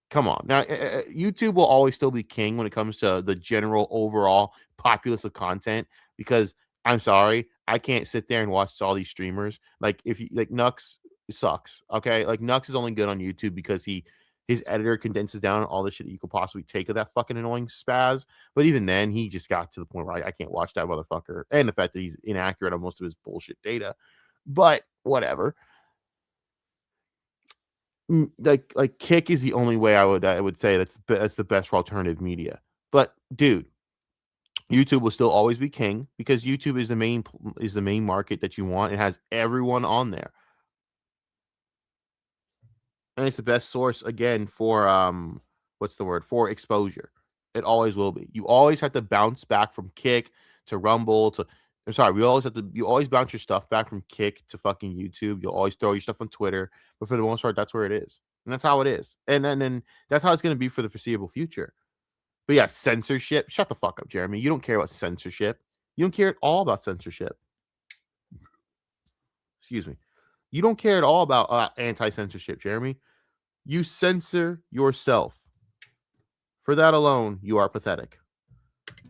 Come on. Now, YouTube will always still be king when it comes to the general overall populace of content because I'm sorry, I can't sit there and watch all these streamers. Like if you like Nux sucks. Okay. Like Nux is only good on YouTube because his editor condenses down all the shit that you could possibly take of that fucking annoying spaz. But even then, he just got to the point where I can't watch that motherfucker. And the fact that he's inaccurate on most of his bullshit data. But whatever. Like Kick is the only way I would say that's the best for alternative media. But dude, YouTube will still always be king because YouTube is the main market that you want. It has everyone on there. And it's the best source again for for exposure. It always will be. You always have to bounce back from Kick to Rumble to I'm sorry. You always bounce your stuff back from Kick to fucking YouTube. You'll always throw your stuff on Twitter, but for the most part, that's where it is, and that's how it is, and then that's how it's going to be for the foreseeable future. But yeah, censorship. Shut the fuck up, Jeremy. You don't care about censorship. You don't care at all about censorship. Excuse me. You don't care at all about anti-censorship, Jeremy. You censor yourself. For that alone, you are pathetic.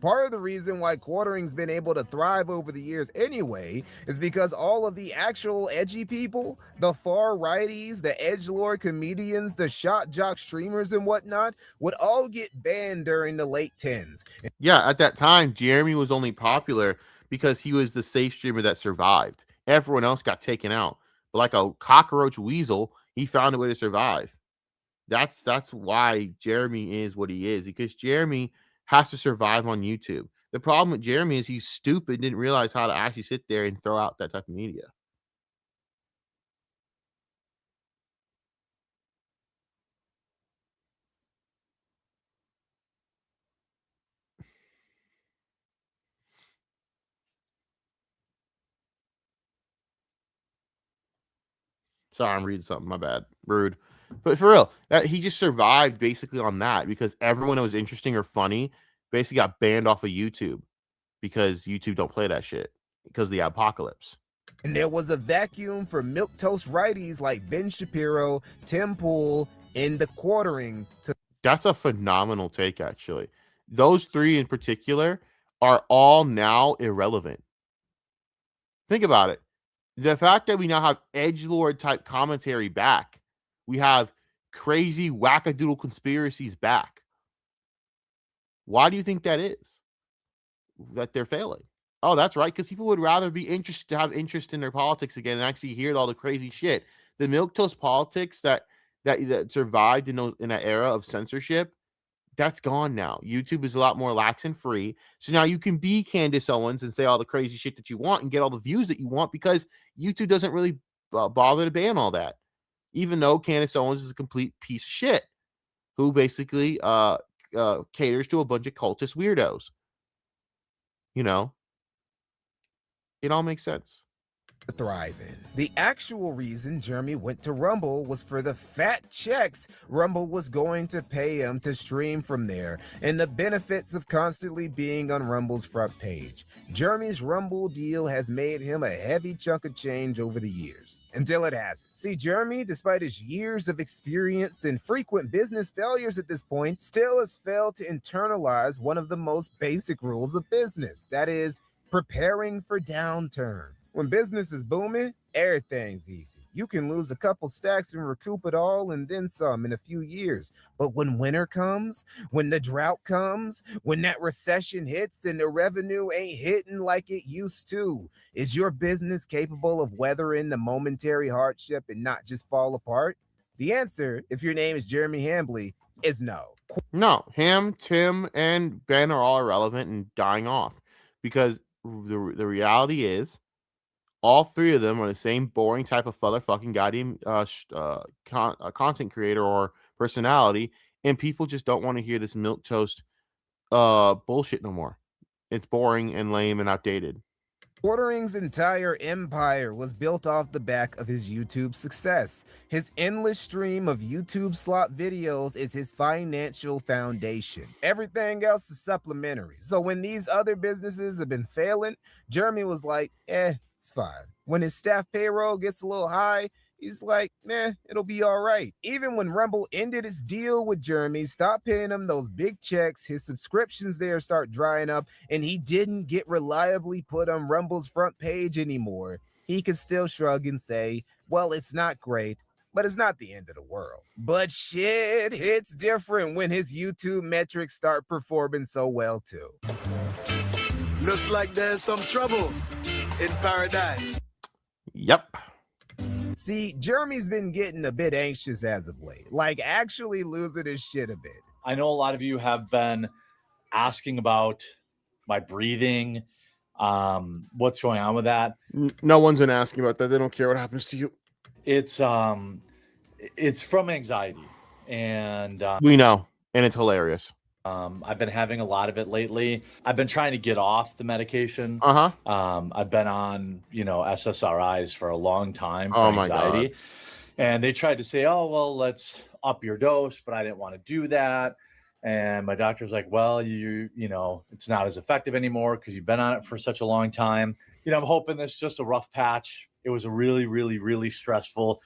Part of the reason why Quartering's been able to thrive over the years anyway is because all of the actual edgy people, the far righties, the edgelord comedians, the shot jock streamers and whatnot, would all get banned during the late 10s. Yeah, at that time, Jeremy was only popular because he was the safe streamer that survived. Everyone else got taken out. But like a cockroach weasel, he found a way to survive. That's why Jeremy is what he is, because Jeremy has to survive on YouTube. The problem with Jeremy is he's stupid, didn't realize how to actually sit there and throw out that type of media. Sorry, I'm reading something. My bad. Rude. But for real, he just survived basically on that because everyone that was interesting or funny basically got banned off of YouTube because YouTube don't play that shit because of the apocalypse. And there was a vacuum for milquetoast righties like Ben Shapiro, Tim Pool, and the Quartering. That's a phenomenal take, actually. Those three in particular are all now irrelevant. Think about it. The fact that we now have edgelord type commentary back, we have crazy wackadoodle conspiracies back. Why do you think that is? That they're failing? Oh, that's right, because people would rather be interested to have interest in their politics again and actually hear all the crazy shit. The milquetoast politics that survived in that era of censorship, that's gone now. YouTube is a lot more lax and free. So now you can be Candace Owens and say all the crazy shit that you want and get all the views that you want because YouTube doesn't really bother to ban all that. Even though Candace Owens is a complete piece of shit who basically caters to a bunch of cultist weirdos. You know, it all makes sense. Thrive in. The actual reason Jeremy went to Rumble was for the fat checks Rumble was going to pay him to stream from there and the benefits of constantly being on Rumble's front page. Jeremy's Rumble deal has made him a heavy chunk of change over the years. Until it hasn't. See, Jeremy, despite his years of experience and frequent business failures at this point, still has failed to internalize one of the most basic rules of business. That is, preparing for downturns. When business is booming, everything's easy. You can lose a couple stacks and recoup it all and then some in a few years. But when winter comes, when the drought comes, when that recession hits and the revenue ain't hitting like it used to, is your business capable of weathering the momentary hardship and not just fall apart? The answer, if your name is Jeremy Hambley, is no. No, him, Tim, and Ben are all irrelevant and dying off because the reality is all three of them are the same boring type of motherfucking goddamn content creator or personality, and people just don't want to hear this milquetoast bullshit no more. It's boring and lame and outdated. Quartering's entire empire was built off the back of his YouTube success. His endless stream of YouTube slot videos is his financial foundation. Everything else is supplementary. So when these other businesses have been failing, Jeremy was like, it's fine. When his staff payroll gets a little high, he's like, it'll be all right. Even when Rumble ended its deal with Jeremy, stopped paying him those big checks, his subscriptions there start drying up, and he didn't get reliably put on Rumble's front page anymore, he could still shrug and say, well, it's not great, but it's not the end of the world. But shit, it's different when his YouTube metrics start performing so well too. Looks like there's some trouble in paradise. Yep. See, Jeremy's been getting a bit anxious as of late, like actually losing his shit a bit. I know a lot of you have been asking about my breathing, what's going on with that. No one's been asking about that. They don't care what happens to you. It's from anxiety, and we know, and it's hilarious. I've been having a lot of it lately. I've been trying to get off the medication. I've been on, SSRIs for a long time for Oh my God. anxiety. And they tried to say, oh, well, let's up your dose, but I didn't want to do that. And my doctor's like, well, it's not as effective anymore because you've been on it for such a long time. I'm hoping this is just a rough patch. It was a really, really, really stressful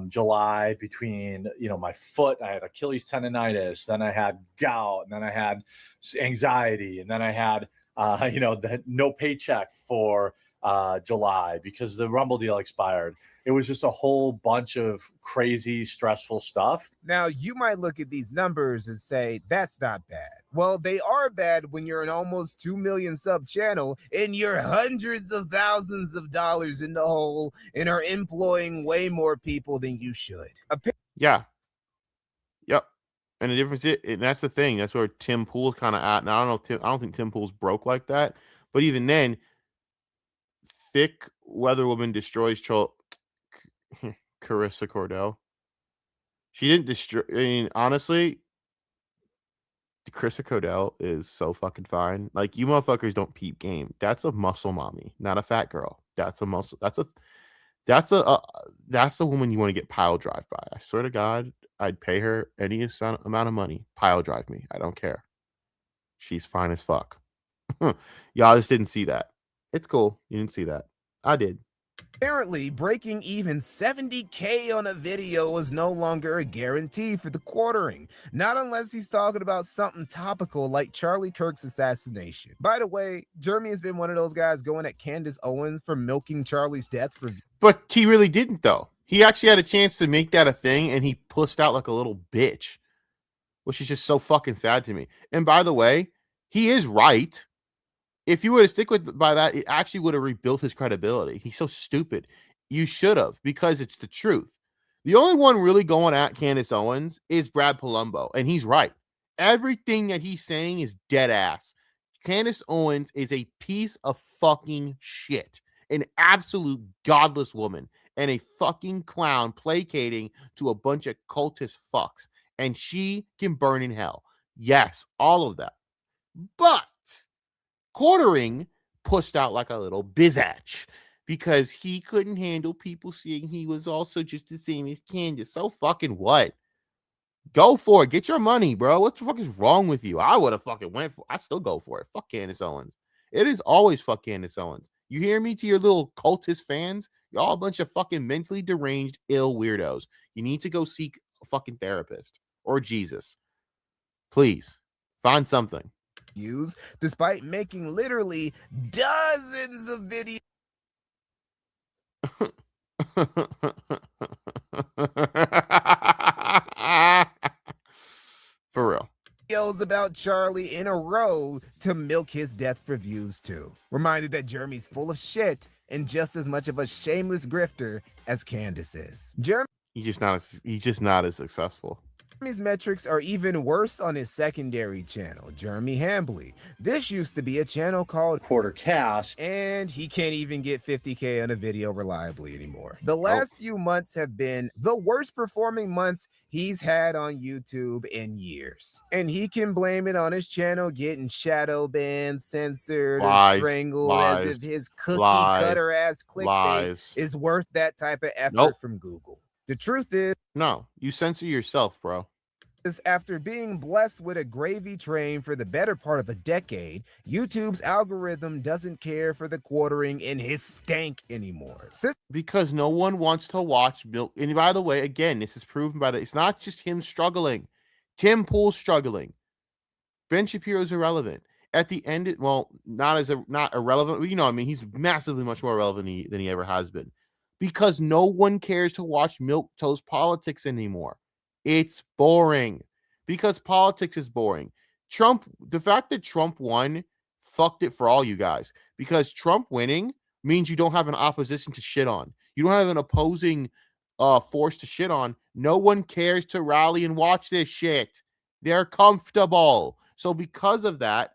July between, my foot. I had Achilles tendonitis, then I had gout, and then I had anxiety, and then I had, the no paycheck for July because the Rumble deal expired. It was just a whole bunch of crazy, stressful stuff. Now, you might look at these numbers and say, that's not bad. Well, they are bad when you're an almost 2 million sub channel and you're hundreds of thousands of dollars in the hole and are employing way more people than you should. Yeah. Yep. And the difference is, and that's the thing. That's where Tim Pool's kind of at. Now, I don't think Tim Pool's broke like that. But even then, Thick Weather Woman destroys Carissa Cordell. She didn't destroy. I mean, honestly, Carissa Cordell is so fucking fine. Like, you motherfuckers don't peep game. That's a muscle mommy, not a fat girl. That's a muscle. That's the woman you want to get pile drive by. I swear to God, I'd pay her any amount of money. Pile drive me. I don't care. She's fine as fuck. Y'all just didn't see that. It's cool. You didn't see that. I did. Apparently, breaking even 70K on a video is no longer a guarantee for the quartering. Not unless he's talking about something topical like Charlie Kirk's assassination. By the way, Jeremy has been one of those guys going at Candace Owens for milking Charlie's death for... But he really didn't, though. He actually had a chance to make that a thing, and he pussed out like a little bitch, which is just so fucking sad to me. And by the way, he is right. If you were to stick by that, it actually would have rebuilt his credibility. He's so stupid. You should have, because it's the truth. The only one really going at Candace Owens is Brad Palumbo, and he's right. Everything that he's saying is dead ass. Candace Owens is a piece of fucking shit, an absolute godless woman, and a fucking clown placating to a bunch of cultist fucks, and she can burn in hell. Yes, all of that. But Quartering pushed out like a little bizatch because he couldn't handle people seeing he was also just the same as Candace. So fucking what? Go for it. Get your money, bro. What the fuck is wrong with you? I would have fucking went for it. I still go for it. Fuck Candace Owens. It is always fuck Candace Owens. You hear me to your little cultist fans? Y'all a bunch of fucking mentally deranged, ill weirdos. You need to go seek a fucking therapist or Jesus. Please find something. Views, despite making literally dozens of videos. For real. About Charlie in a row to milk his death for views too. Reminded that Jeremy's full of shit and just as much of a shameless grifter as Candace is. He's just not as successful. Jeremy's metrics are even worse on his secondary channel, Jeremy Hambly. This used to be a channel called Quarter Cast, and he can't even get 50K on a video reliably anymore. The last few months have been the worst performing months he's had on YouTube in years. And he can blame it on his channel getting shadow banned, censored, or strangled as if his cookie cutter ass clickbait is worth that type of effort from Google. The truth is, no, you censor yourself, bro. After being blessed with a gravy train for the better part of a decade, YouTube's algorithm doesn't care for the quartering in his stank anymore. Because no one wants to watch milk. And by the way, again, this is proven by it's not just him struggling. Tim Pool's struggling. Ben Shapiro's irrelevant. At the end, not irrelevant. You know, I mean, he's massively much more relevant than he ever has been. Because no one cares to watch milquetoast politics anymore. It's boring because politics is boring. The fact that Trump won fucked it for all you guys because Trump winning means you don't have an opposition to shit on. You don't have an opposing force to shit on. No one cares to rally and watch this shit. They're comfortable. So because of that,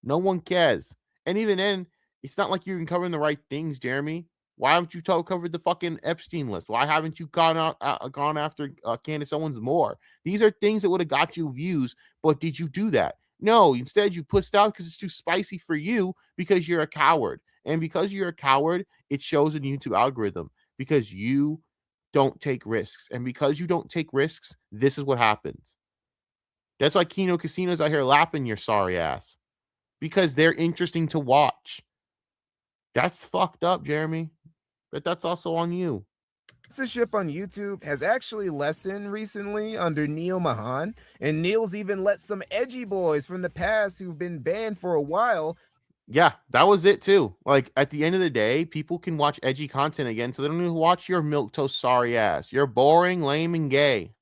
no one cares. And even then, it's not like you're covering the right things, Jeremy. Why haven't you covered the fucking Epstein list? Why haven't you gone after Candace Owens more? These are things that would have got you views, but did you do that? No, instead you pussed out because it's too spicy for you because you're a coward. And because you're a coward, it shows in the YouTube algorithm because you don't take risks. And because you don't take risks, this is what happens. That's why Kino Casino's out here lapping your sorry ass because they're interesting to watch. That's fucked up, Jeremy. But that's also on you. Censorship on YouTube has actually lessened recently under Neil Mahan, and Neil's even let some edgy boys from the past who've been banned for a while. Yeah, that was it too. Like at the end of the day, people can watch edgy content again, so they don't even watch your milquetoast sorry ass. You're boring, lame, and gay.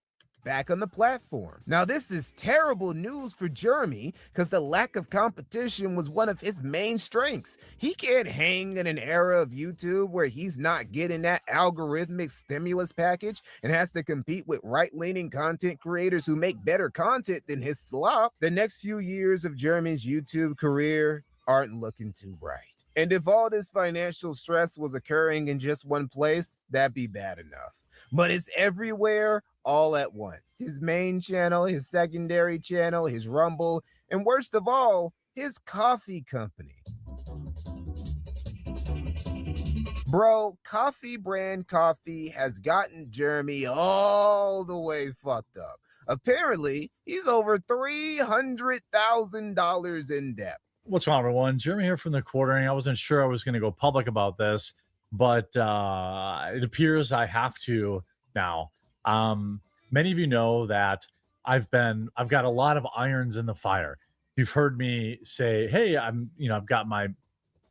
Back on the platform. Now, this is terrible news for Jeremy because the lack of competition was one of his main strengths. He can't hang in an era of YouTube where he's not getting that algorithmic stimulus package and has to compete with right-leaning content creators who make better content than his slop. The next few years of Jeremy's YouTube career aren't looking too bright. And if all this financial stress was occurring in just one place, that'd be bad enough. But it's everywhere all at once. His main channel, his secondary channel, his Rumble, and worst of all, his coffee company. Bro, Coffee Brand Coffee has gotten Jeremy all the way fucked up. Apparently, he's over $300,000 in debt. What's wrong, everyone? Jeremy here from The Quartering. I wasn't sure I was going to go public about this, but it appears I have to now. Many of you know that I've got a lot of irons in the fire. You've heard me say, hey, I've got my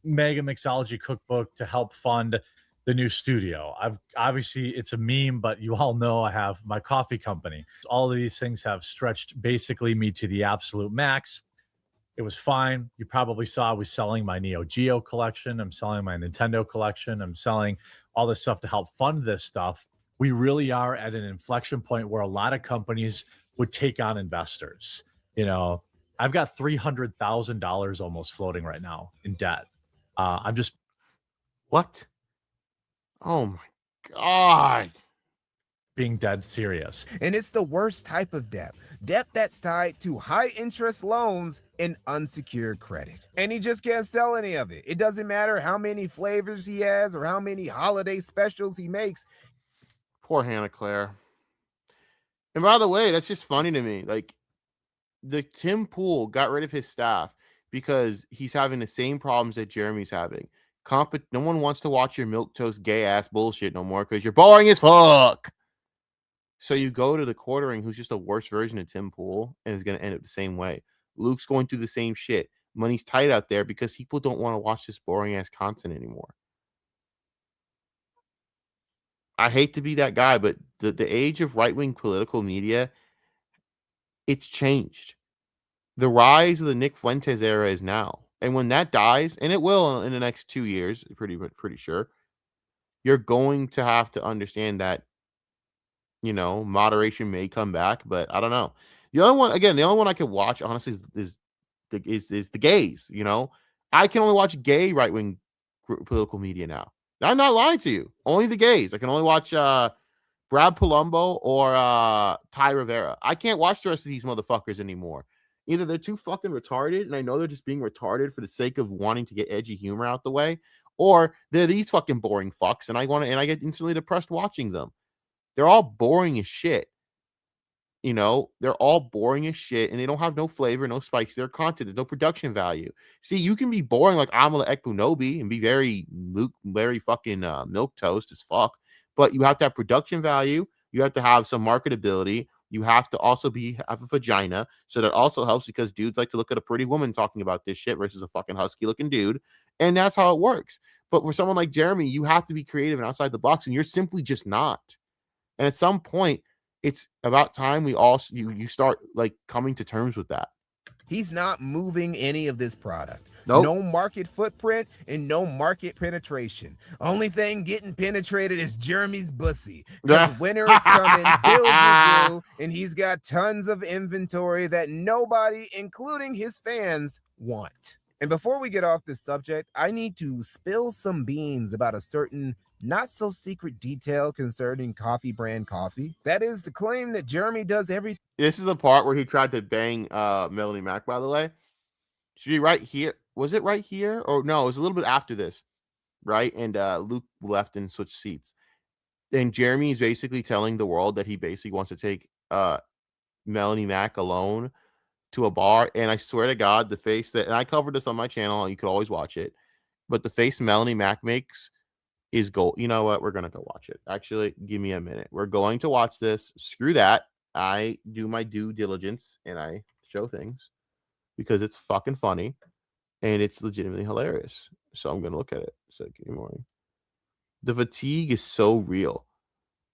Mega Mixology cookbook to help fund the new studio. Obviously it's a meme, but you all know I have my coffee company. All of these things have stretched basically me to the absolute max. It was fine. You probably saw I was selling my Neo Geo collection. I'm selling my Nintendo collection. I'm selling all this stuff to help fund this stuff. We really are at an inflection point where a lot of companies would take on investors. You know, I've got $300,000 almost floating right now in debt. I'm just... What? Oh my God. Being dead serious. And it's the worst type of debt. Debt that's tied to high interest loans and unsecured credit. And he just can't sell any of it. It doesn't matter how many flavors he has or how many holiday specials he makes. Poor Hannah Claire. And by the way, that's just funny to me. Like, the Tim Pool got rid of his staff because he's having the same problems that Jeremy's having. No one wants to watch your milquetoast gay ass bullshit no more because you're boring as fuck. So you go to The Quartering, who's just a worse version of Tim Pool, and is going to end up the same way. Luke's going through the same shit. Money's tight out there because people don't want to watch this boring ass content anymore. I hate to be that guy, but the age of right-wing political media, it's changed. The rise of the Nick Fuentes era is now. And when that dies, and it will in the next 2 years, pretty sure, you're going to have to understand that, you know, moderation may come back, but I don't know. The only one I could watch, honestly, is the gays, you know? I can only watch gay right-wing political media now. I'm not lying to you. Only the gays. I can only watch Brad Palumbo or Ty Rivera. I can't watch the rest of these motherfuckers anymore. Either they're too fucking retarded, and I know they're just being retarded for the sake of wanting to get edgy humor out the way, or they're these fucking boring fucks, and I get instantly depressed watching them. They're all boring as shit. You know, they're all boring as shit, and they don't have no flavor, no spikes. Their content, there's no production value. See, you can be boring like Amala Ekpunobi and be very fucking milquetoast as fuck, but you have to have production value. You have to have some marketability. You have to also have a vagina, so that also helps because dudes like to look at a pretty woman talking about this shit versus a fucking husky-looking dude, and that's how it works. But for someone like Jeremy, you have to be creative and outside the box, and you're simply just not. And at some point, it's about time you start like coming to terms with that. He's not moving any of this product. Nope. No market footprint and no market penetration. Only thing getting penetrated is Jeremy's bussy. Because winter is coming, bills are due, and he's got tons of inventory that nobody, including his fans, want. And before we get off this subject, I need to spill some beans about a certain not so secret detail concerning Coffee Brand Coffee. That is the claim that Jeremy does everything. This is the part where he tried to bang Melanie Mac, by the way. Should be right here. Was it right here? Or no, it was a little bit after this, right? And Luke left and switched seats. And Jeremy is basically telling the world that he basically wants to take Melanie Mac alone to a bar. And I swear to God, the face that, and I covered this on my channel, you could always watch it, but the face Melanie Mac makes is gold. You know what? We're going to go watch it. Actually, give me a minute. We're going to watch this. Screw that. I do my due diligence and I show things because it's fucking funny and it's legitimately hilarious. So I'm going to look at it. So give me more. The fatigue is so real.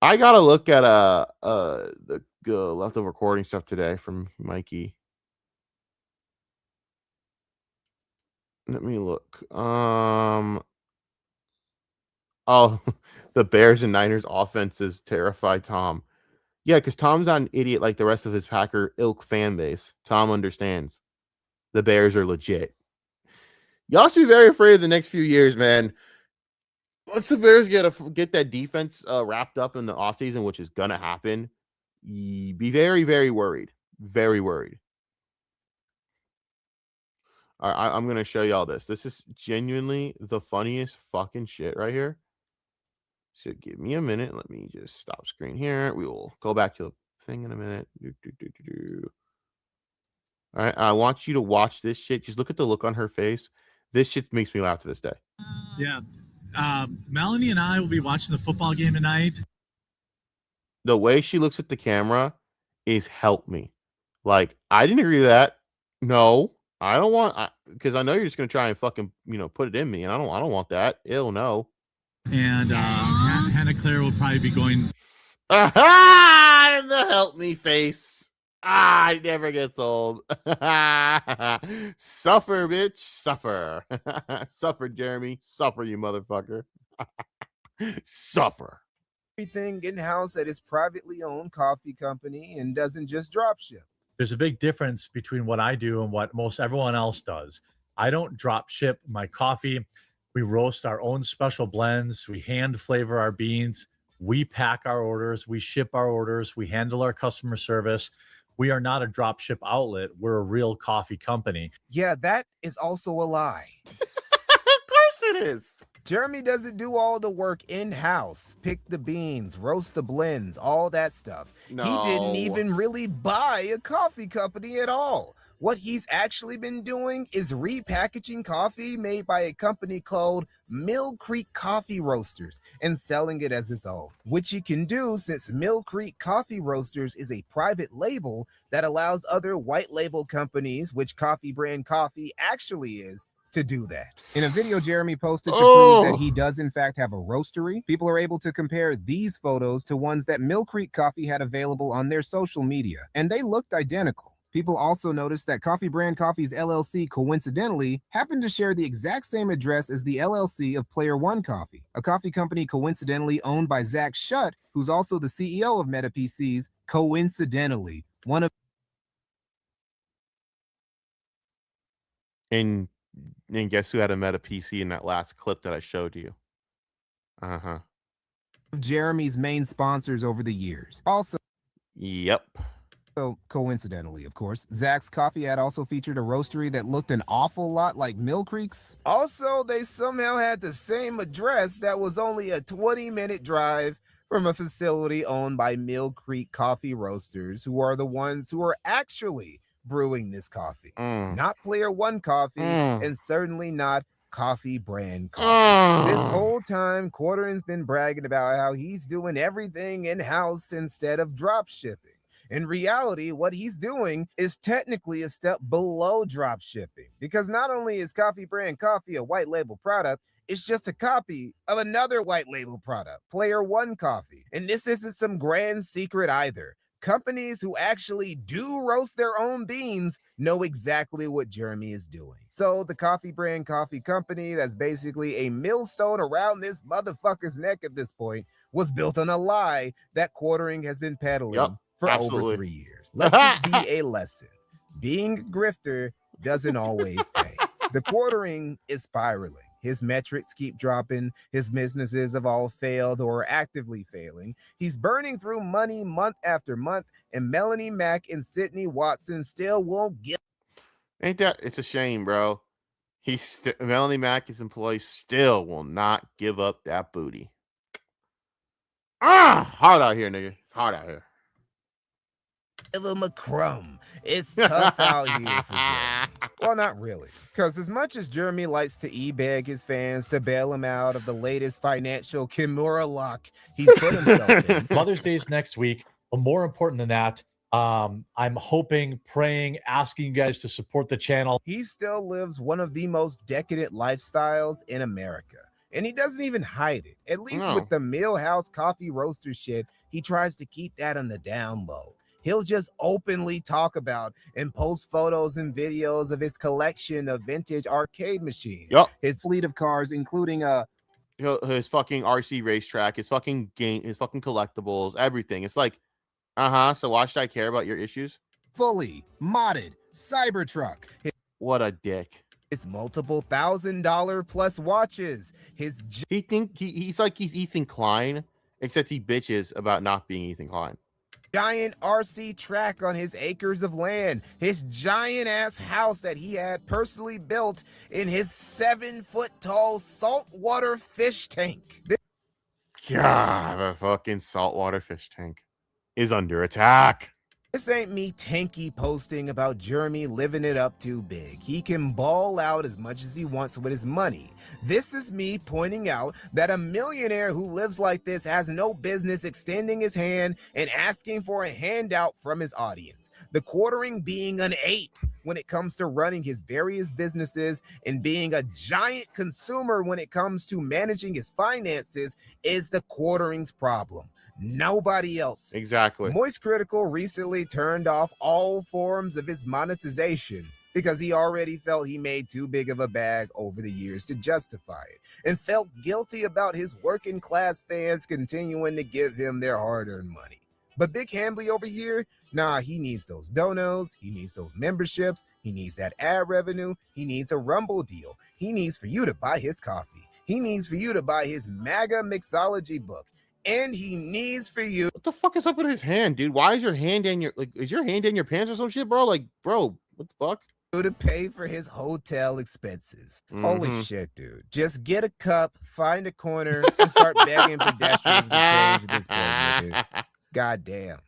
I got to look at the leftover recording stuff today from Mikey. Let me look. Oh, the Bears and Niners offenses terrify Tom. Yeah, because Tom's not an idiot like the rest of his Packer ilk fan base. Tom understands. The Bears are legit. Y'all should be very afraid of the next few years, man. Once the Bears get that defense wrapped up in the offseason, which is going to happen, be very, very worried. Very worried. All right, I'm going to show y'all this. This is genuinely the funniest fucking shit right here. So give me a minute. Let me just stop screen here. We will go back to the thing in a minute. All right, I want you to watch this shit. Just look at the look on her face. This shit makes me laugh to this day. Yeah. Melanie and I will be watching the football game tonight. The way she looks at the camera is help me. Like, I didn't agree to that. No, I don't want, because I know you're just going to try and fucking, put it in me. And I don't want that. Ew, no. And Hannah Claire will probably be going. Aha! The help me face. It never gets old. Suffer, bitch. Suffer. Suffer, Jeremy. Suffer, you motherfucker. Suffer. Everything in-house at his privately owned coffee company and doesn't just drop ship. There's a big difference between what I do and what most everyone else does. I don't drop ship my coffee. We roast our own special blends. We hand flavor our beans. We pack our orders. We ship our orders. We handle our customer service. We are not a drop ship outlet. We're a real coffee company. Yeah, that is also a lie. Of course it is. Jeremy doesn't do all the work in-house. Pick the beans, roast the blends, all that stuff. No. He didn't even really buy a coffee company at all. What he's actually been doing is repackaging coffee made by a company called Mill Creek Coffee Roasters and selling it as his own, which he can do since Mill Creek Coffee Roasters is a private label that allows other white label companies, which Coffee Brand Coffee actually is, to do that. In a video Jeremy posted to prove that he does in fact have a roastery, people are able to compare these photos to ones that Mill Creek Coffee had available on their social media, and they looked identical. People also noticed that Coffee Brand Coffee's LLC coincidentally happened to share the exact same address as the LLC of Player One Coffee, a coffee company coincidentally owned by Zach Shutt, who's also the CEO of Meta PCs, coincidentally. One of And guess who had a Meta PC in that last clip that I showed you? Jeremy's main sponsors over the years. Also, yep. So, coincidentally, of course, Zach's Coffee had also featured a roastery that looked an awful lot like Mill Creek's. Also, they somehow had the same address that was only a 20-minute drive from a facility owned by Mill Creek Coffee Roasters, who are the ones who are actually brewing this coffee. Not Player One Coffee, and certainly not Coffee Brand Coffee. This whole time, Quartering's been bragging about how he's doing everything in-house instead of drop shipping. In reality, what he's doing is technically a step below drop shipping, because not only is Coffee Brand Coffee a white label product, it's just a copy of another white label product, Player One Coffee. And this isn't some grand secret either. Companies who actually do roast their own beans know exactly what Jeremy is doing. So the Coffee Brand Coffee Company, that's basically a millstone around this motherfucker's neck at this point, was built on a lie that Quartering has been peddling for over 3 years. Let this be a lesson. Being a grifter doesn't always pay. The quartering is spiraling. His metrics keep dropping. His businesses have all failed or are actively failing. He's burning through money month after month, and Melanie Mack and Sydney Watson still won't give. Ain't that? It's a shame, bro. Melanie Mack, his employees, still will not give up that booty. Hard out here, nigga. It's hard out here. Give him a crumb. It's tough out here for Jeremy. Well, not really. Because as much as Jeremy likes to e-beg his fans to bail him out of the latest financial Kimura lock he's put himself in. Mother's Day is next week, but more important than that, I'm hoping, praying, asking you guys to support the channel. He still lives one of the most decadent lifestyles in America. And he doesn't even hide it. At least with the Millhouse coffee roaster shit, he tries to keep that on the down low. He'll just openly talk about and post photos and videos of his collection of vintage arcade machines. Yep. His fleet of cars, including his fucking RC racetrack, his fucking game, his fucking collectibles, everything. It's like, so why should I care about your issues? Fully modded Cybertruck. What a dick. His multiple $1,000 plus watches. He's like he's Ethan Klein, except he bitches about not being Ethan Klein. Giant RC track on his acres of land, his giant ass house that he had personally built in his 7-foot-tall saltwater fish tank. God, the fucking saltwater fish tank is under attack. This ain't me tanky posting about Jeremy living it up too big. He can ball out as much as he wants with his money. This is me pointing out that a millionaire who lives like this has no business extending his hand and asking for a handout from his audience. The quartering being an ape when it comes to running his various businesses and being a giant consumer when it comes to managing his finances is the quartering's problem. Nobody else. Exactly. Moist Critical recently turned off all forms of his monetization because he already felt he made too big of a bag over the years to justify it, and felt guilty about his working class fans continuing to give him their hard-earned money. But Big Hambly over here, he needs those donos, he needs those memberships, he needs that ad revenue, he needs a Rumble deal, he needs for you to buy his coffee, he needs for you to buy his MAGA mixology book, and he needs for you. What the fuck is up with his hand, dude? Why is your hand in your is your hand in your pants or some shit, bro? Like, bro, what the fuck? To pay for his hotel expenses. Holy shit, dude. Just get a cup, find a corner, and start begging pedestrians for change at this point, dude. God damn.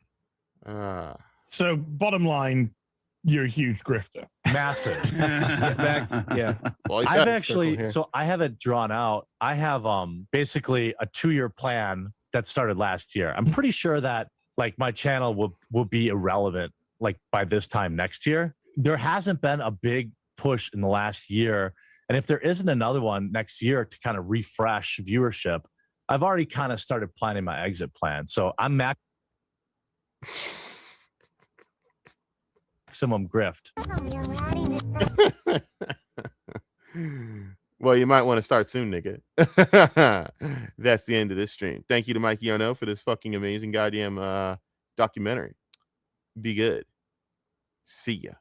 So, bottom line, you're a huge grifter. Massive. Yeah. Well, I've actually, so I have it drawn out. I have basically a 2-year plan that started last year. I'm pretty sure that like my channel will be irrelevant like by this time next year. There hasn't been a big push in the last year. And if there isn't another one next year to kind of refresh viewership, I've already kind of started planning my exit plan. So I'm maximum grift. Well, you might want to start soon, nigga. That's the end of this stream. Thank you to Mikey Ono for this fucking amazing goddamn documentary. Be good. See ya.